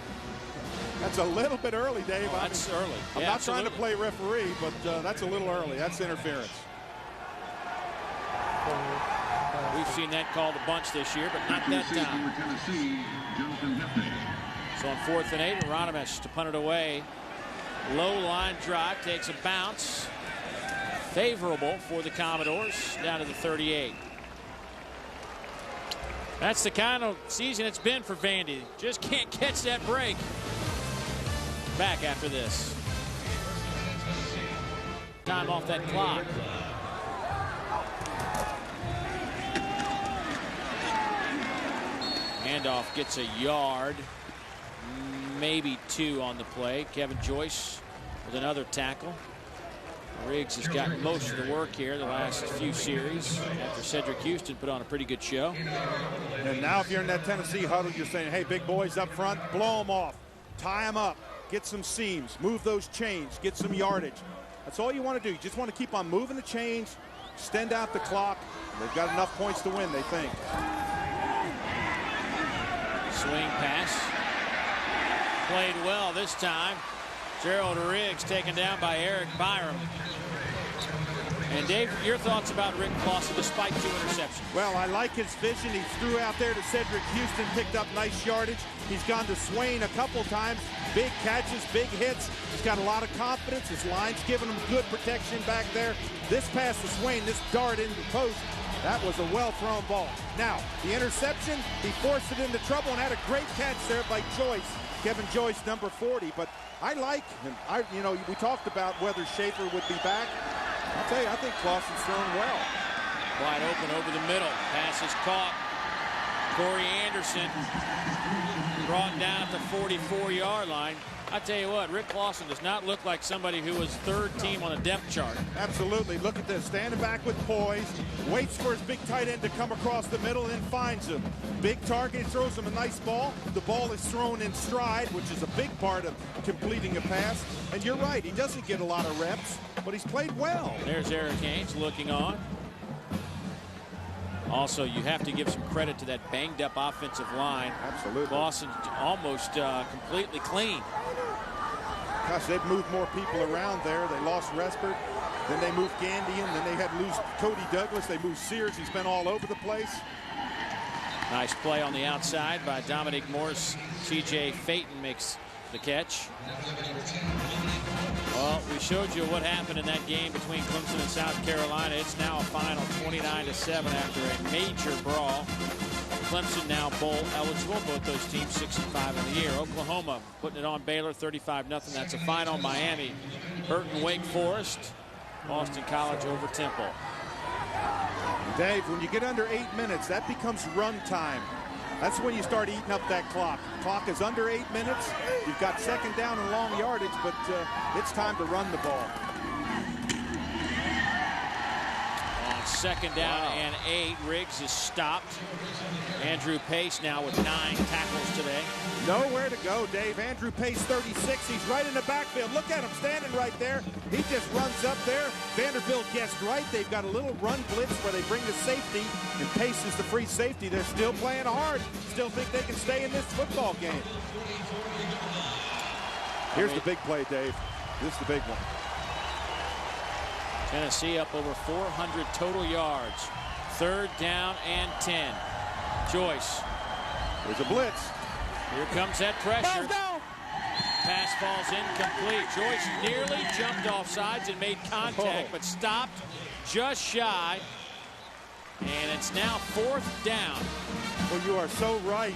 S3: That's a little bit early, Dave.
S1: That's early.
S3: I'm not trying to play referee, but that's a little early. That's interference.
S1: We've seen that called a bunch this year, but not that time. So on 4th and 8, Hieronymus to punt it away. Low line drive, takes a bounce. Favorable for the Commodores, down to the 38. That's the kind of season it's been for Vandy. Just can't catch that break. Back after this. Time off that clock. Handoff gets a yard, maybe 2 on the play. Kevin Joyce with another tackle. Riggs has gotten most of the work here the last few series after Cedric Houston put on a pretty good show.
S3: And now if you're in that Tennessee huddle, you're saying, hey, big boys up front, blow them off, tie them up, get some seams, move those chains, get some yardage. That's all you want to do. You just want to keep on moving the chains, extend out the clock. They've got enough points to win, they think.
S1: Swing pass. Played well this time. Gerald Riggs taken down by Eric Byram. And Dave, your thoughts about Rick Clausen despite 2 interceptions?
S3: Well, I like his vision. He threw out there to Cedric Houston, picked up nice yardage. He's gone to Swain a couple times. Big catches, big hits. He's got a lot of confidence. His line's giving him good protection back there. This pass to Swain, this dart into the post, that was a well-thrown ball. Now, the interception, he forced it into trouble and had a great catch there by Joyce. Kevin Joyce, number 40. But I like him. We talked about whether Schaefer would be back. I'll tell you, I think Clausen's thrown well.
S1: Wide open over the middle. Pass is caught. Corey Anderson brought down at the 44-yard line. I tell you what, Rick Clausen does not look like somebody who was third team on a depth chart.
S3: Absolutely. Look at this. Standing back with poise. Waits for his big tight end to come across the middle and then finds him. Big target. Throws him a nice ball. The ball is thrown in stride, which is a big part of completing a pass. And you're right. He doesn't get a lot of reps, but he's played well.
S1: There's Eric Haynes looking on. Also, you have to give some credit to that banged-up offensive line.
S3: Absolutely.
S1: Clausen almost completely clean.
S3: Gosh, they've moved more people around there. They lost Respert. Then they moved Gandian. Then they had to lose Cody Douglas. They moved Sears. He's been all over the place.
S1: Nice play on the outside by Dominic Morse. C.J. Phaeton makes the catch. Well, we showed you what happened in that game between Clemson and South Carolina. It's now a final 29-7 after a major brawl. Clemson now bowl eligible. Both those teams 6-5 in the year. Oklahoma putting it on Baylor 35-0. That's a final. Miami, Burton, Wake Forest. Boston College over Temple.
S3: Dave, when you get under 8 minutes, that becomes run time. That's when you start eating up that clock. Clock is under 8 minutes. You've got second down and long yardage, but it's time to run the ball.
S1: On second down and 8, Riggs is stopped. Andrew Pace now with 9 tackles today.
S3: Nowhere to go, Dave. Andrew Pace, 36. He's right in the backfield. Look at him standing right there. He just runs up there. Vanderbilt guessed right. They've got a little run blitz where they bring the safety, and Pace is the free safety. They're still playing hard. Still think they can stay in this football game. Here's the big play, Dave. This is the big one.
S1: Tennessee up over 400 total yards. Third down and 10. Joyce.
S3: There's a blitz.
S1: Here comes that pressure. Pass falls incomplete. Joyce nearly jumped off sides and made contact, but stopped just shy. And it's now 4th down.
S3: Well, you are so right.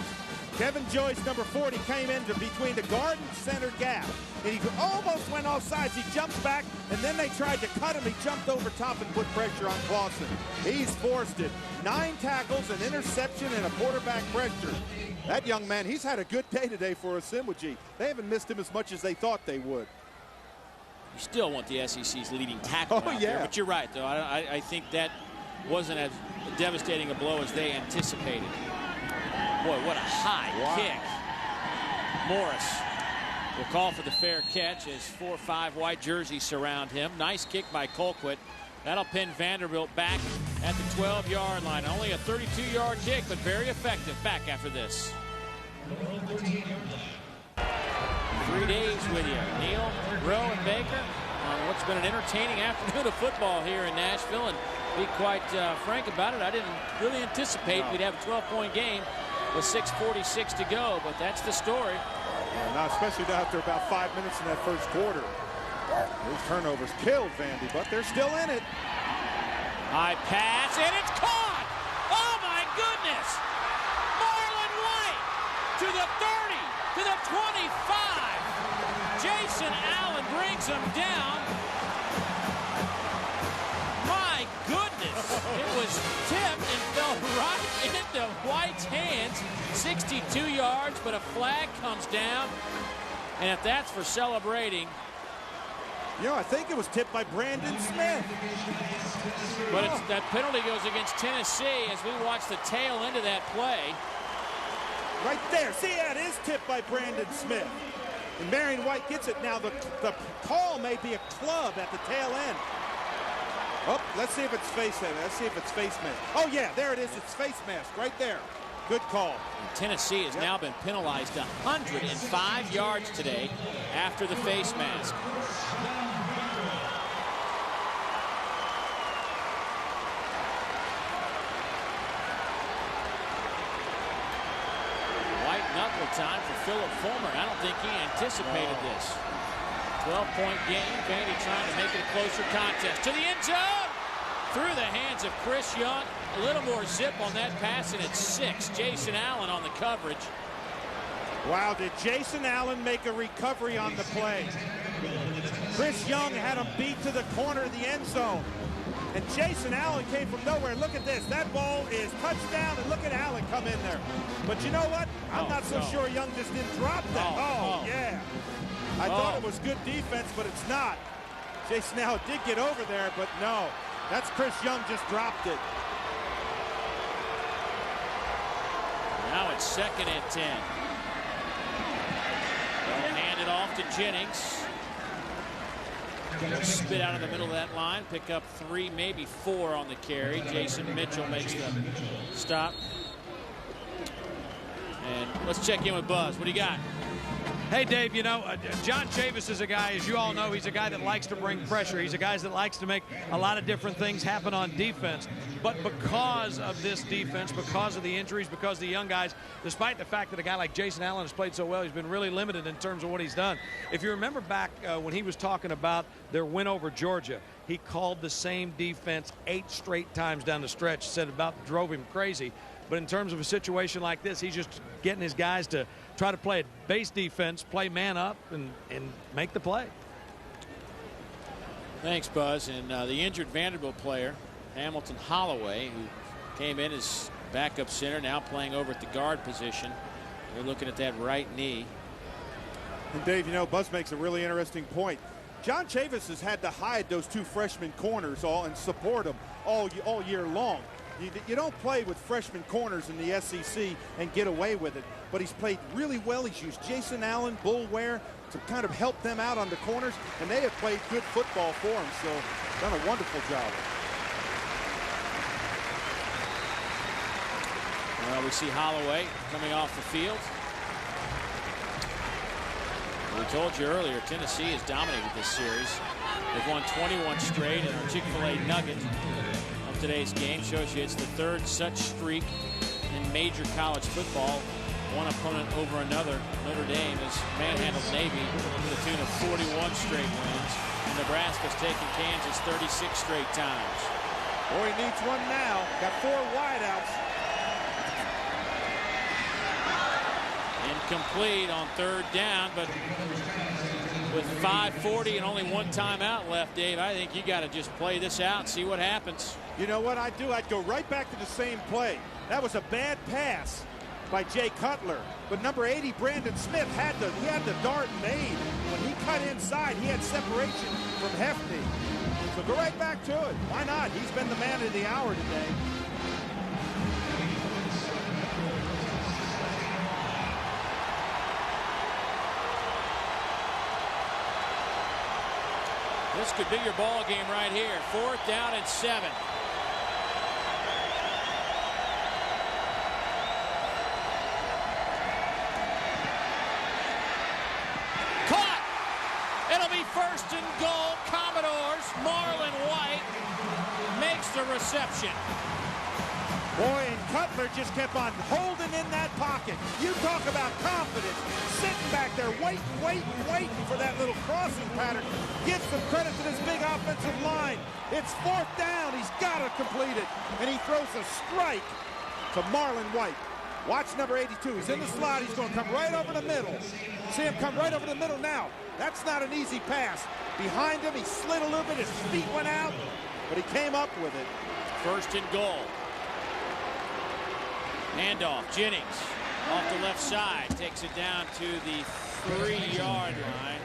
S3: Kevin Joyce, number 40, came into between the guard and center gap. And he almost went off sides. He jumps back, and then they tried to cut him. He jumped over top and put pressure on Clausen. He's forced it. 9 tackles, an interception, and a quarterback pressure. That young man, he's had a good day today for Osimwuji. They haven't missed him as much as they thought they would.
S1: You still want the SEC's leading tackler out there, but you're right, though. I think that wasn't as devastating a blow as they anticipated. Boy, what a high kick. Morris will call for the fair catch as 4 or 5 white jerseys surround him. Nice kick by Colquitt. That'll pin Vanderbilt back at the 12-yard line. Only a 32-yard kick, but very effective. Back after this. 3 days with you. Neal, Rowe, and Baker on what's been an entertaining afternoon of football here in Nashville. And be quite frank about it, I didn't really anticipate we'd have a 12-point game with 6:46 to go, but that's the story.
S3: Yeah, now especially after about 5 minutes in that first quarter. Those turnovers killed Vandy, but they're still in it.
S1: High pass, and it's caught! Oh, my goodness! Marlon White to the 30, to the 25. Jason Allen brings him down. My goodness! It was tipped and fell right into White's hands. 62 yards, but a flag comes down. And if that's for celebrating.
S3: You know, I think it was tipped by Brandon Smith.
S1: But that penalty goes against Tennessee as we watch the tail end of that play.
S3: Right there. See, that is tipped by Brandon Smith. And Marion White gets it. Now, the call may be a club at the tail end. Oh, let's see if it's face mask. Let's see if it's face mask. Oh, yeah, there it is. It's face mask right there. Good call.
S1: And Tennessee has now been penalized 105 yards today after the face mask. White knuckle time for Philip Fulmer. I don't think he anticipated this. 12-point game. Vandy trying to make it a closer contest. To the end zone! Through the hands of Chris Young. A little more zip on that pass, and it's 6. Jason Allen on the coverage.
S3: Wow, did Jason Allen make a recovery on the play? Chris Young had him beat to the corner of the end zone. And Jason Allen came from nowhere. Look at this. That ball is touchdown, and look at Allen come in there. But you know what? I'm not so sure Young just didn't drop that. Yeah. I thought it was good defense, but it's not. Jason Allen did get over there, but no. That's Chris Young just dropped it.
S1: Now it's 2nd and 10. They'll hand it off to Jennings. He'll spit out of the middle of that line, pick up 3, maybe 4 on the carry. Jason Mitchell makes the stop. And let's check in with Buzz. What do you got?
S2: Hey, Dave, you know, John Chavis is a guy, as you all know, he's a guy that likes to bring pressure. He's a guy that likes to make a lot of different things happen on defense. But because of this defense, because of the injuries, because of the young guys, despite the fact that a guy like Jason Allen has played so well, he's been really limited in terms of what he's done. If you remember back when he was talking about their win over Georgia, he called the same defense 8 straight times down the stretch, said about drove him crazy. But in terms of a situation like this, he's just getting his guys to try to play a base defense, play man up, and make the play.
S1: Thanks, Buzz. And the injured Vanderbilt player, Hamilton Holloway, who came in as backup center, now playing over at the guard position. They're looking at that right knee.
S3: And Dave, you know, Buzz makes a really interesting point. John Chavis has had to hide those 2 freshman corners and support them all year long. You don't play with freshman corners in the SEC and get away with it. But he's played really well. He's used Jason Allen, Bull Ware to kind of help them out on the corners, and they have played good football for him. So done a wonderful job.
S1: Well, we see Holloway coming off the field. We told you earlier, Tennessee has dominated this series. They've won 21 straight, and our Chick-fil-A nugget of today's game shows you it's the 3rd such streak in major college football. One opponent over another. Notre Dame has manhandled Navy to the tune of 41 straight wins. And Nebraska's taken Kansas 36 straight times.
S3: Boy, he needs one now. Got 4 wideouts.
S1: Incomplete on 3rd down, but with 5:40 and only 1 timeout left, Dave, I think you got to just play this out and see what happens.
S3: You know what I'd do? I'd go right back to the same play. That was a bad pass by Jay Cutler, but number 80 Brandon Smith had the dart made. When he cut inside, he had separation from Hefty. So go right back to it. Why not? He's been the man of the hour today.
S1: This could be your ball game right here. 4th down and 7. Caught! It'll be 1st and goal. Commodores. Marlon White makes the reception.
S3: Boy, and Cutler just kept on holding in that pocket. You talk about confidence. Sitting back there, waiting for that little crossing pattern. Give some credit to this big offensive line. It's 4th down. He's got to complete it. And he throws a strike to Marlon White. Watch number 82. He's in the slot. He's going to come right over the middle. See him come right over the middle now. That's not an easy pass. Behind him, he slid a little bit. His feet went out, but he came up with it.
S1: 1st and goal. Handoff, Jennings off the left side, takes it down to the 3-yard line.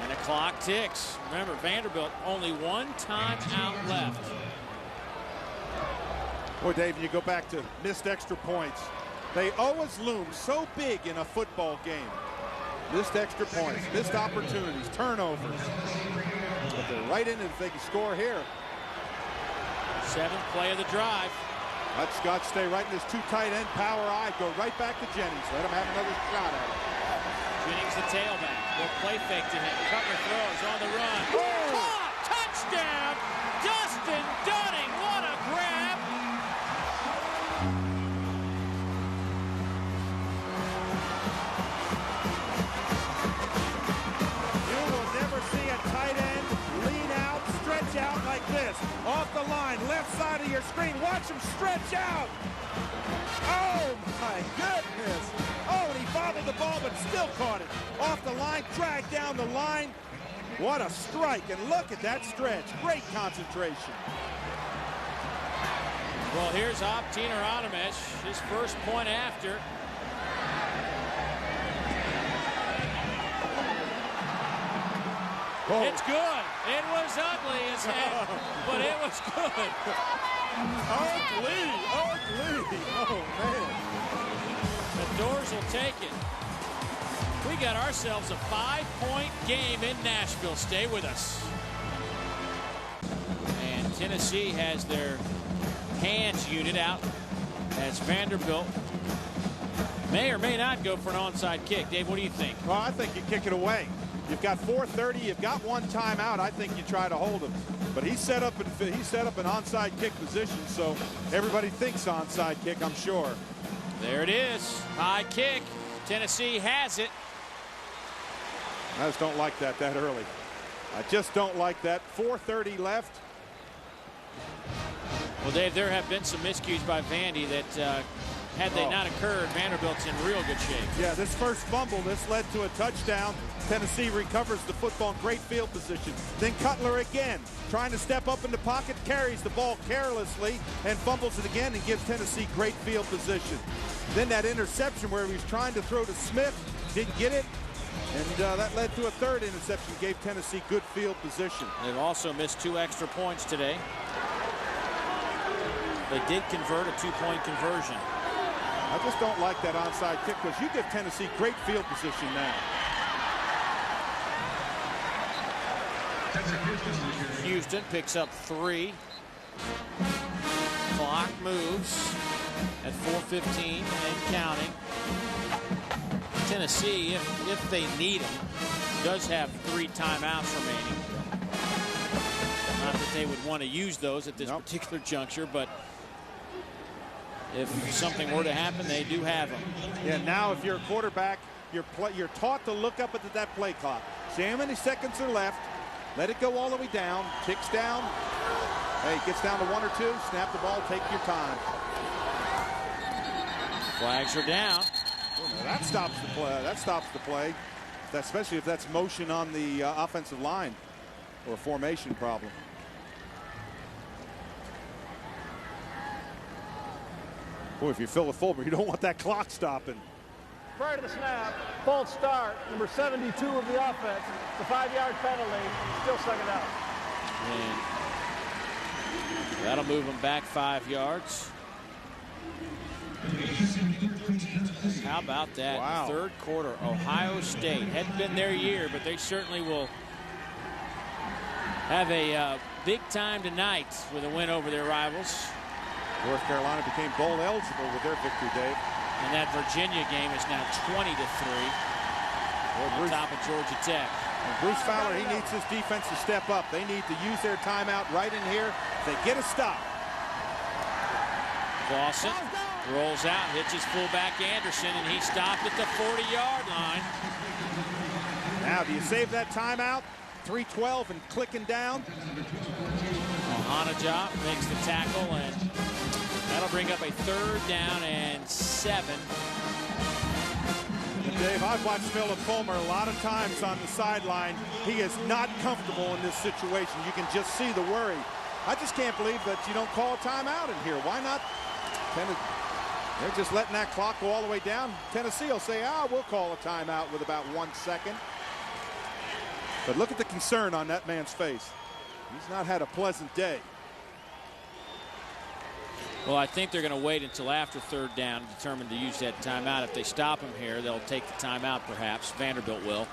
S1: And the clock ticks. Remember, Vanderbilt only 1 timeout left.
S3: Boy, Dave, you go back to missed extra points. They always loom so big in a football game. Missed extra points, missed opportunities, turnovers. But they're right in it if they can score here.
S1: 7th play of the drive.
S3: Let Scott stay right in his 2 tight end power eye. Go right back to Jennings. Let him have another shot at it.
S1: Jennings the tailback. Will play fake to him. Cutler throws on the run. Caught! Touchdown! Dustin Dunning. What a grab!
S3: You will never see a tight end lean out, stretch out like this. Off the line, left side of your screen. Watch him stretch out. Oh, my goodness. Oh, and he fouled fumbled the ball, but still caught it. Off the line, dragged down the line. What a strike, and look at that stretch. Great concentration.
S1: Well, here's Optiner Adamesh, his first point after.
S3: Oh.
S1: It's good. It was ugly as heck, but it was good.
S3: Ugly. Oh, man.
S1: The Doors will take it. We got ourselves a 5-point game in Nashville. Stay with us. And Tennessee has their hands unit out as Vanderbilt may or may not go for an onside kick. Dave, what do you think?
S3: Well, I think you kick it away. You've got 4:30. You've got one timeout. I think you try to hold him. But he set up an onside kick position, so everybody thinks onside kick, I'm sure.
S1: There it is. High kick. Tennessee has it.
S3: I just don't like that early. I just don't like that. 4:30 left.
S1: Well, Dave, there have been some miscues by Vandy that had they not occurred, Vanderbilt's in real good shape.
S3: Yeah, this first fumble, this led to a touchdown. Tennessee recovers the football in great field position. Then Cutler again, trying to step up in the pocket, carries the ball carelessly and fumbles it again and gives Tennessee great field position. Then that interception where he was trying to throw to Smith, didn't get it. And that led to a third interception, gave Tennessee good field position.
S1: They've also missed 2 extra points today. They did convert a 2-point conversion.
S3: I just don't like that onside kick because you give Tennessee great field position now.
S1: Houston picks up 3. Clock moves at 4:15 and counting. Tennessee, if they need them, does have 3 timeouts remaining. Not that they would want to use those at this particular juncture, but if something were to happen, they do have them.
S3: Yeah, now if you're a quarterback, you're taught to look up at that play clock. See how many seconds are left. Let it go all the way down. Ticks down. Hey, gets down to 1 or 2. Snap the ball. Take your time.
S1: Flags are down.
S3: Oh, no, that stops the play. That stops the play. Especially if that's motion on the offensive line or a formation problem. Boy, if you fill a Fulmer, you don't want that clock stopping.
S4: Prior to the snap, false start, number 72 of the offense, the 5-yard penalty, still second down.
S1: And that'll move them back 5 yards. How about that?
S3: Wow.
S1: Third quarter, Ohio State. Hadn't been their year, but they certainly will have a big time tonight with a win over their rivals.
S3: North Carolina became bowl eligible with their victory, Dave.
S1: And that Virginia game is now 20-3 on top of Georgia Tech.
S3: And Bruce Fowler, he needs his defense to step up. They need to use their timeout right in here. They get a stop.
S1: Clausen rolls out, hits his fullback Anderson, and he stopped at the 40-yard line.
S3: Now, do you save that timeout? 3:12 and clicking down.
S1: Hanajah makes the tackle, and that'll bring up a 3rd down and 7.
S3: Dave, I've watched Philip Fulmer a lot of times on the sideline. He is not comfortable in this situation. You can just see the worry. I just can't believe that you don't call a timeout in here. Why not? They're just letting that clock go all the way down. Tennessee will say, we'll call a timeout with about 1 second. But look at the concern on that man's face. He's not had a pleasant day.
S1: Well, I think they're going to wait until after 3rd down, determined to use that timeout. If they stop him here, they'll take the timeout perhaps. Vanderbilt will.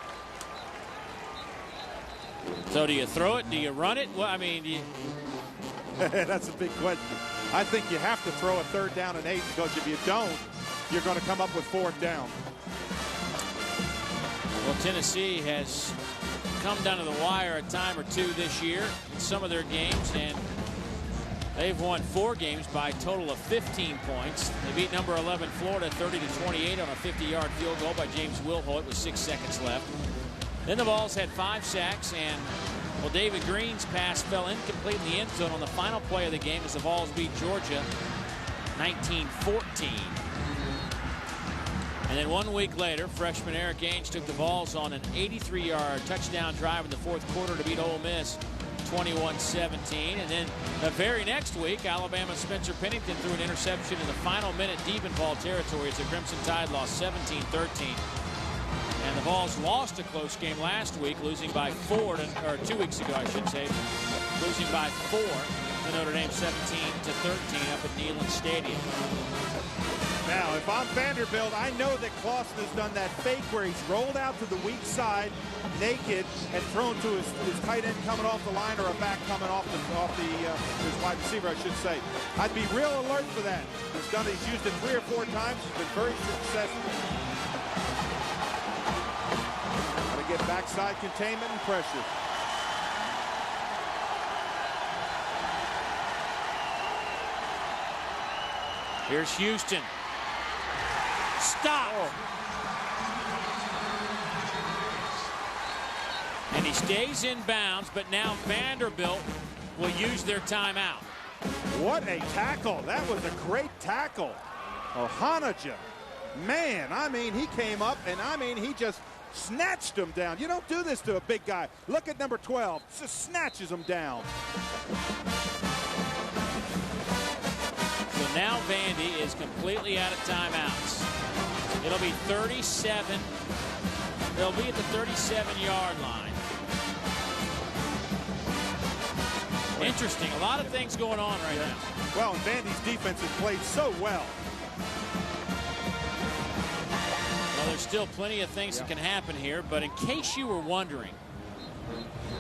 S1: So do you throw it? Do you run it? Well, I mean,
S3: that's a big question. I think you have to throw a 3rd down and 8 because if you don't, you're going to come up with 4th down.
S1: Well, Tennessee has come down to the wire a time or 2 this year in some of their games, and they've won 4 games by a total of 15 points. They beat number 11 Florida 30-28 on a 50-yard field goal by James Wilhoit with 6 seconds left. Then the Vols had 5 sacks, and well, David Green's pass fell incomplete in the end zone on the final play of the game as the Vols beat Georgia 19-14. And then 1 week later, freshman Eric Ainge took the Vols on an 83-yard touchdown drive in the fourth quarter to beat Ole Miss 21-17. And then the very next week, Alabama's Spencer Pennington threw an interception in the final minute deep in Vol territory as the Crimson Tide lost 17-13. And the Vols lost a close game last week, losing by 4, or 2 weeks ago, I should say, losing by 4 to Notre Dame 17-13 up at Neyland Stadium.
S3: Now, if I'm Vanderbilt, I know that Clausen has done that fake where he's rolled out to the weak side, naked, and thrown to his tight end coming off the line, or a back coming off his wide receiver, I should say. I'd be real alert for that. He's used it 3 or 4 times. He's been very successful. Got to get backside containment and pressure.
S1: Here's Houston. Stop. Oh. And he stays in bounds, but now Vanderbilt will use their timeout.
S3: What a tackle. That was a great tackle. Ohanaja. Man, I mean, he came up, and I mean, he just snatched him down. You don't do this to a big guy. Look at number 12. Just snatches him down.
S1: So now Vandy is completely out of timeouts. It'll be 37. They'll be at the 37-yard line. Interesting. A lot of things going on right now.
S3: Well, and Vandy's defense has played so well.
S1: Well, there's still plenty of things that can happen here, but in case you were wondering,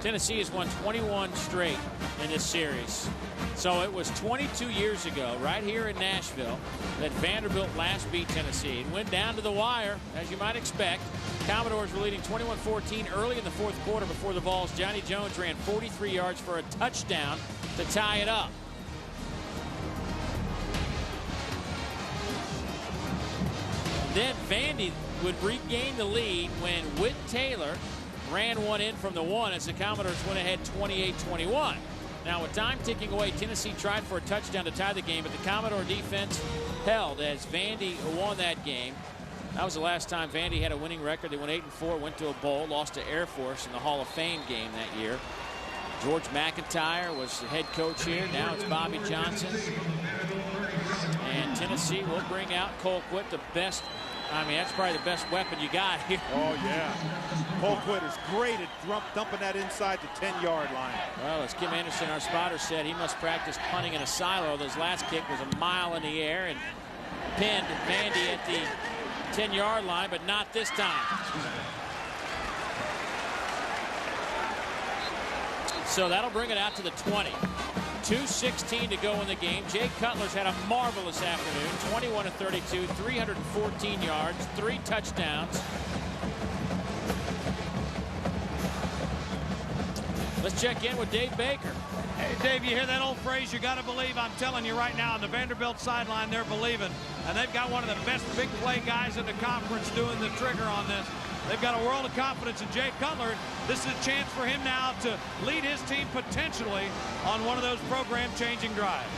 S1: Tennessee has won 21 straight in this series. So it was 22 years ago, right here in Nashville, that Vanderbilt last beat Tennessee. It went down to the wire, as you might expect. Commodores were leading 21-14 early in the fourth quarter before the Vols. Johnny Jones ran 43 yards for a touchdown to tie it up. Then Vandy would regain the lead when Whit Taylor ran one in from the 1 as the Commodores went ahead 28-21. Now, with time ticking away, Tennessee tried for a touchdown to tie the game, but the Commodore defense held as Vandy won that game. That was the last time Vandy had a winning record. They went 8-4, went to a bowl, lost to Air Force in the Hall of Fame game that year. George McIntyre was the head coach here. Now it's Bobby Johnson. And Tennessee will bring out Colquitt, the best. I mean, that's probably the best weapon you got here.
S3: Oh, yeah. Colquitt is great at dumping that inside the 10-yard line.
S1: Well, as Kim Anderson, our spotter, said, he must practice punting in a silo. His last kick was a mile in the air and pinned Vandy at the 10-yard line, but not this time. So that'll bring it out to the 20. 2:16 to go in the game. Jay Cutler's had a marvelous afternoon. 21-32, 314 yards, 3 touchdowns. Let's check in with Dave Baker.
S2: Hey, Dave, you hear that old phrase, you got to believe? I'm telling you right now, on the Vanderbilt sideline, they're believing. And they've got one of the best big play guys in the conference doing the trigger on this. They've got a world of confidence in Jay Cutler. This is a chance for him now to lead his team potentially on one of those program-changing drives.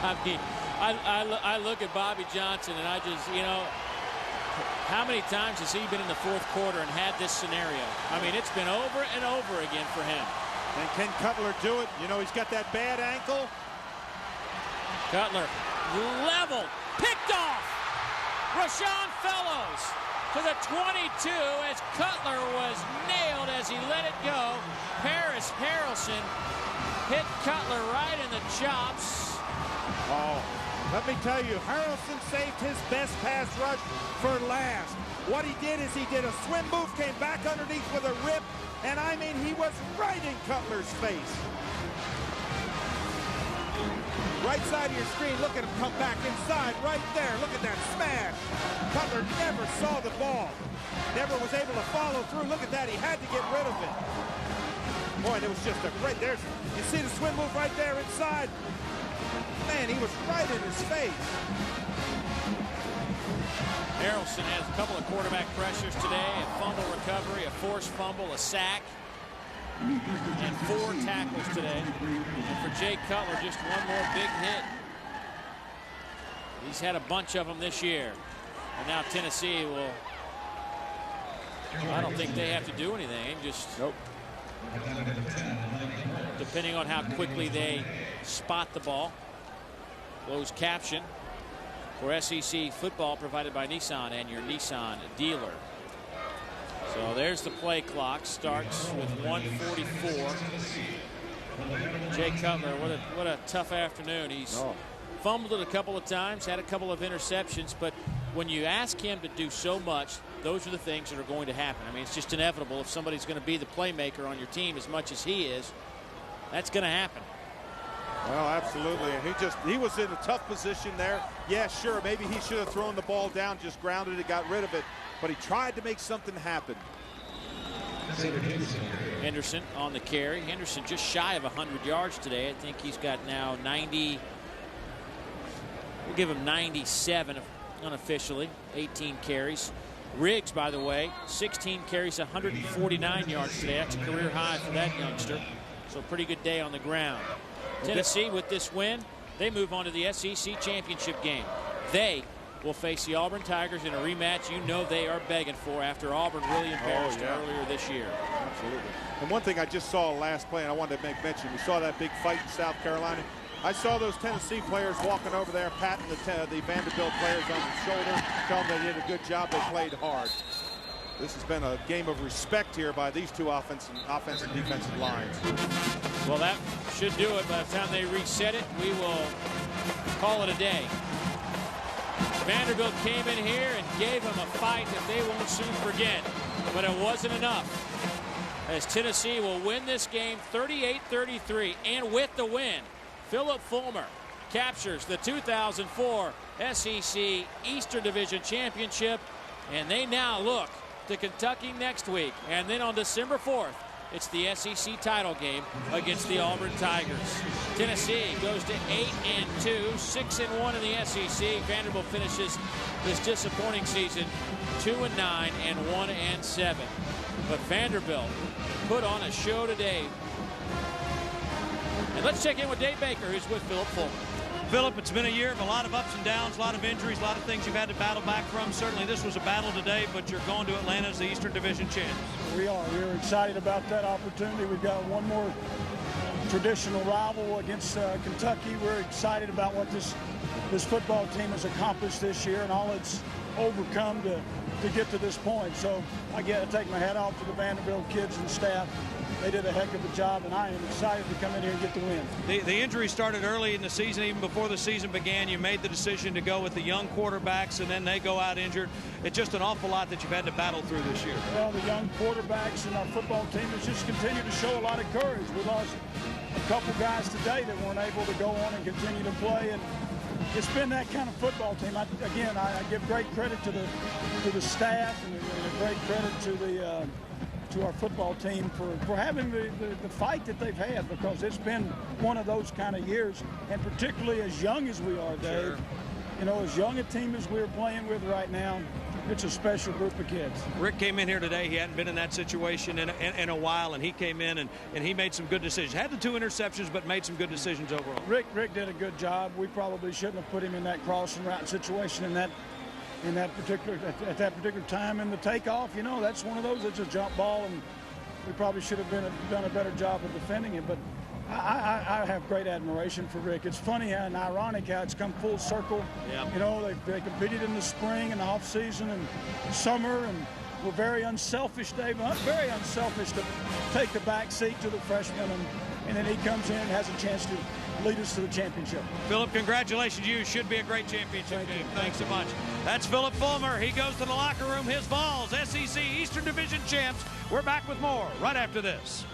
S1: I mean, I look at Bobby Johnson, and I just, you know, how many times has he been in the fourth quarter and had this scenario? I mean, it's been over and over again for him.
S3: And can Cutler do it? You know, he's got that bad ankle.
S1: Cutler leveled, picked off. Rashawn Fellows to the 22 as Cutler was nailed as he let it go. Paris Harrelson hit Cutler right in the chops.
S3: Oh, let me tell you, Harrelson saved his best pass rush for last. What he did is he did a swim move, came back underneath with a rip, and I mean, he was right in Cutler's face. Right side of your screen, look at him come back inside, right there. Look at that smash. Cutler never saw the ball. Never was able to follow through. Look at that, he had to get rid of it. Boy, it was just a great, you see the swim move right there inside. Man, he was right in his face.
S1: Harrelson has a couple of quarterback pressures today, a fumble recovery, a forced fumble, a sack, and 4 tackles today. And for Jay Cutler, just one more big hit. He's had a bunch of them this year. And now Tennessee will, I don't think they have to do anything. Just depending on how quickly they spot the ball. Closed caption for SEC football provided by Nissan and your Nissan dealer. So there's the play clock. Starts with 1:44. Jay Cutler, what a tough afternoon. He's fumbled it a couple of times, had a couple of interceptions, but when you ask him to do so much, those are the things that are going to happen. I mean, it's just inevitable. If somebody's going to be the playmaker on your team as much as he is, that's going to happen.
S3: Well, absolutely. And he was in a tough position there. Yeah, sure, maybe he should have thrown the ball down, just grounded it, got rid of it, but he tried to make something happen.
S1: Henderson on the carry. Henderson just shy of 100 yards today. I think he's got now 90. We'll give him 97 unofficially. 18 carries. Riggs, by the way, 16 carries, 149 yards today. That's a career high for that youngster. So a pretty good day on the ground. Tennessee, with this win, they move on to the SEC championship game. They will face the Auburn Tigers in a rematch you know they are begging for after Auburn really embarrassed earlier this year.
S3: Absolutely. And one thing I just saw last play, and I wanted to make mention, we saw that big fight in South Carolina. I saw those Tennessee players walking over there, patting the Vanderbilt players on the shoulder, telling them they did a good job, they played hard. This has been a game of respect here by these two offensive and defensive lines.
S1: Well, that should do it. By the time they reset it, we will call it a day. Vanderbilt came in here and gave them a fight that they won't soon forget, but it wasn't enough, as Tennessee will win this game 38-33. And with the win, Philip Fulmer captures the 2004 SEC Eastern Division Championship, and they now look to Kentucky next week. And then on December 4th, it's the SEC title game against the Auburn Tigers. Tennessee goes to 8-2, 6-1 in the SEC. Vanderbilt finishes this disappointing season 2-9 and 1-7. But Vanderbilt put on a show today. And let's check in with Dave Baker, who's with Philip Fulmer.
S2: Philip, it's been a year of a lot of ups and downs, a lot of injuries, a lot of things you've had to battle back from. Certainly this was a battle today, but you're going to Atlanta as the Eastern Division champs.
S6: We are. We're excited about that opportunity. We've got one more traditional rival against Kentucky. We're excited about what this football team has accomplished this year and all it's overcome to get to this point. So I got to take my hat off to the Vanderbilt kids and staff. They did a heck of a job, and I am excited to come in here and get the win.
S2: The injury started early in the season. Even before the season began, you made the decision to go with the young quarterbacks, and then they go out injured. It's just an awful lot that you've had to battle through this year.
S6: Well, the young quarterbacks and our football team has just continued to show a lot of courage. We lost a couple guys today that weren't able to go on and continue to play, and it's been that kind of football team. I give great credit to the staff and great credit to our football team for having the fight that they've had, because it's been one of those kind of years, and particularly as young as we are, Dave. Sure. You know, as young a team as we're playing with right now, it's a special group of kids.
S2: Rick came in here today. He hadn't been in that situation in a while, and he came in and he made some good decisions. Had the 2 interceptions, but made some good decisions overall.
S6: Rick did a good job. We probably shouldn't have put him in that crossing route situation at that particular time in the takeoff. You know, that's one of those. It's a jump ball, and we probably should have done a better job of defending it. But I have great admiration for Rick. It's funny and ironic how it's come full circle. Yep. You know, they competed in the spring and the off season and summer, and were very unselfish, Dave. Very unselfish to take the back seat to the freshman, and then he comes in and has a chance to lead us to the championship.
S2: Philip, congratulations to you. Should be a great championship game. Thanks so much. That's Philip Fulmer. He goes to the locker room. His Vols, SEC Eastern Division champs. We're back with more right after this.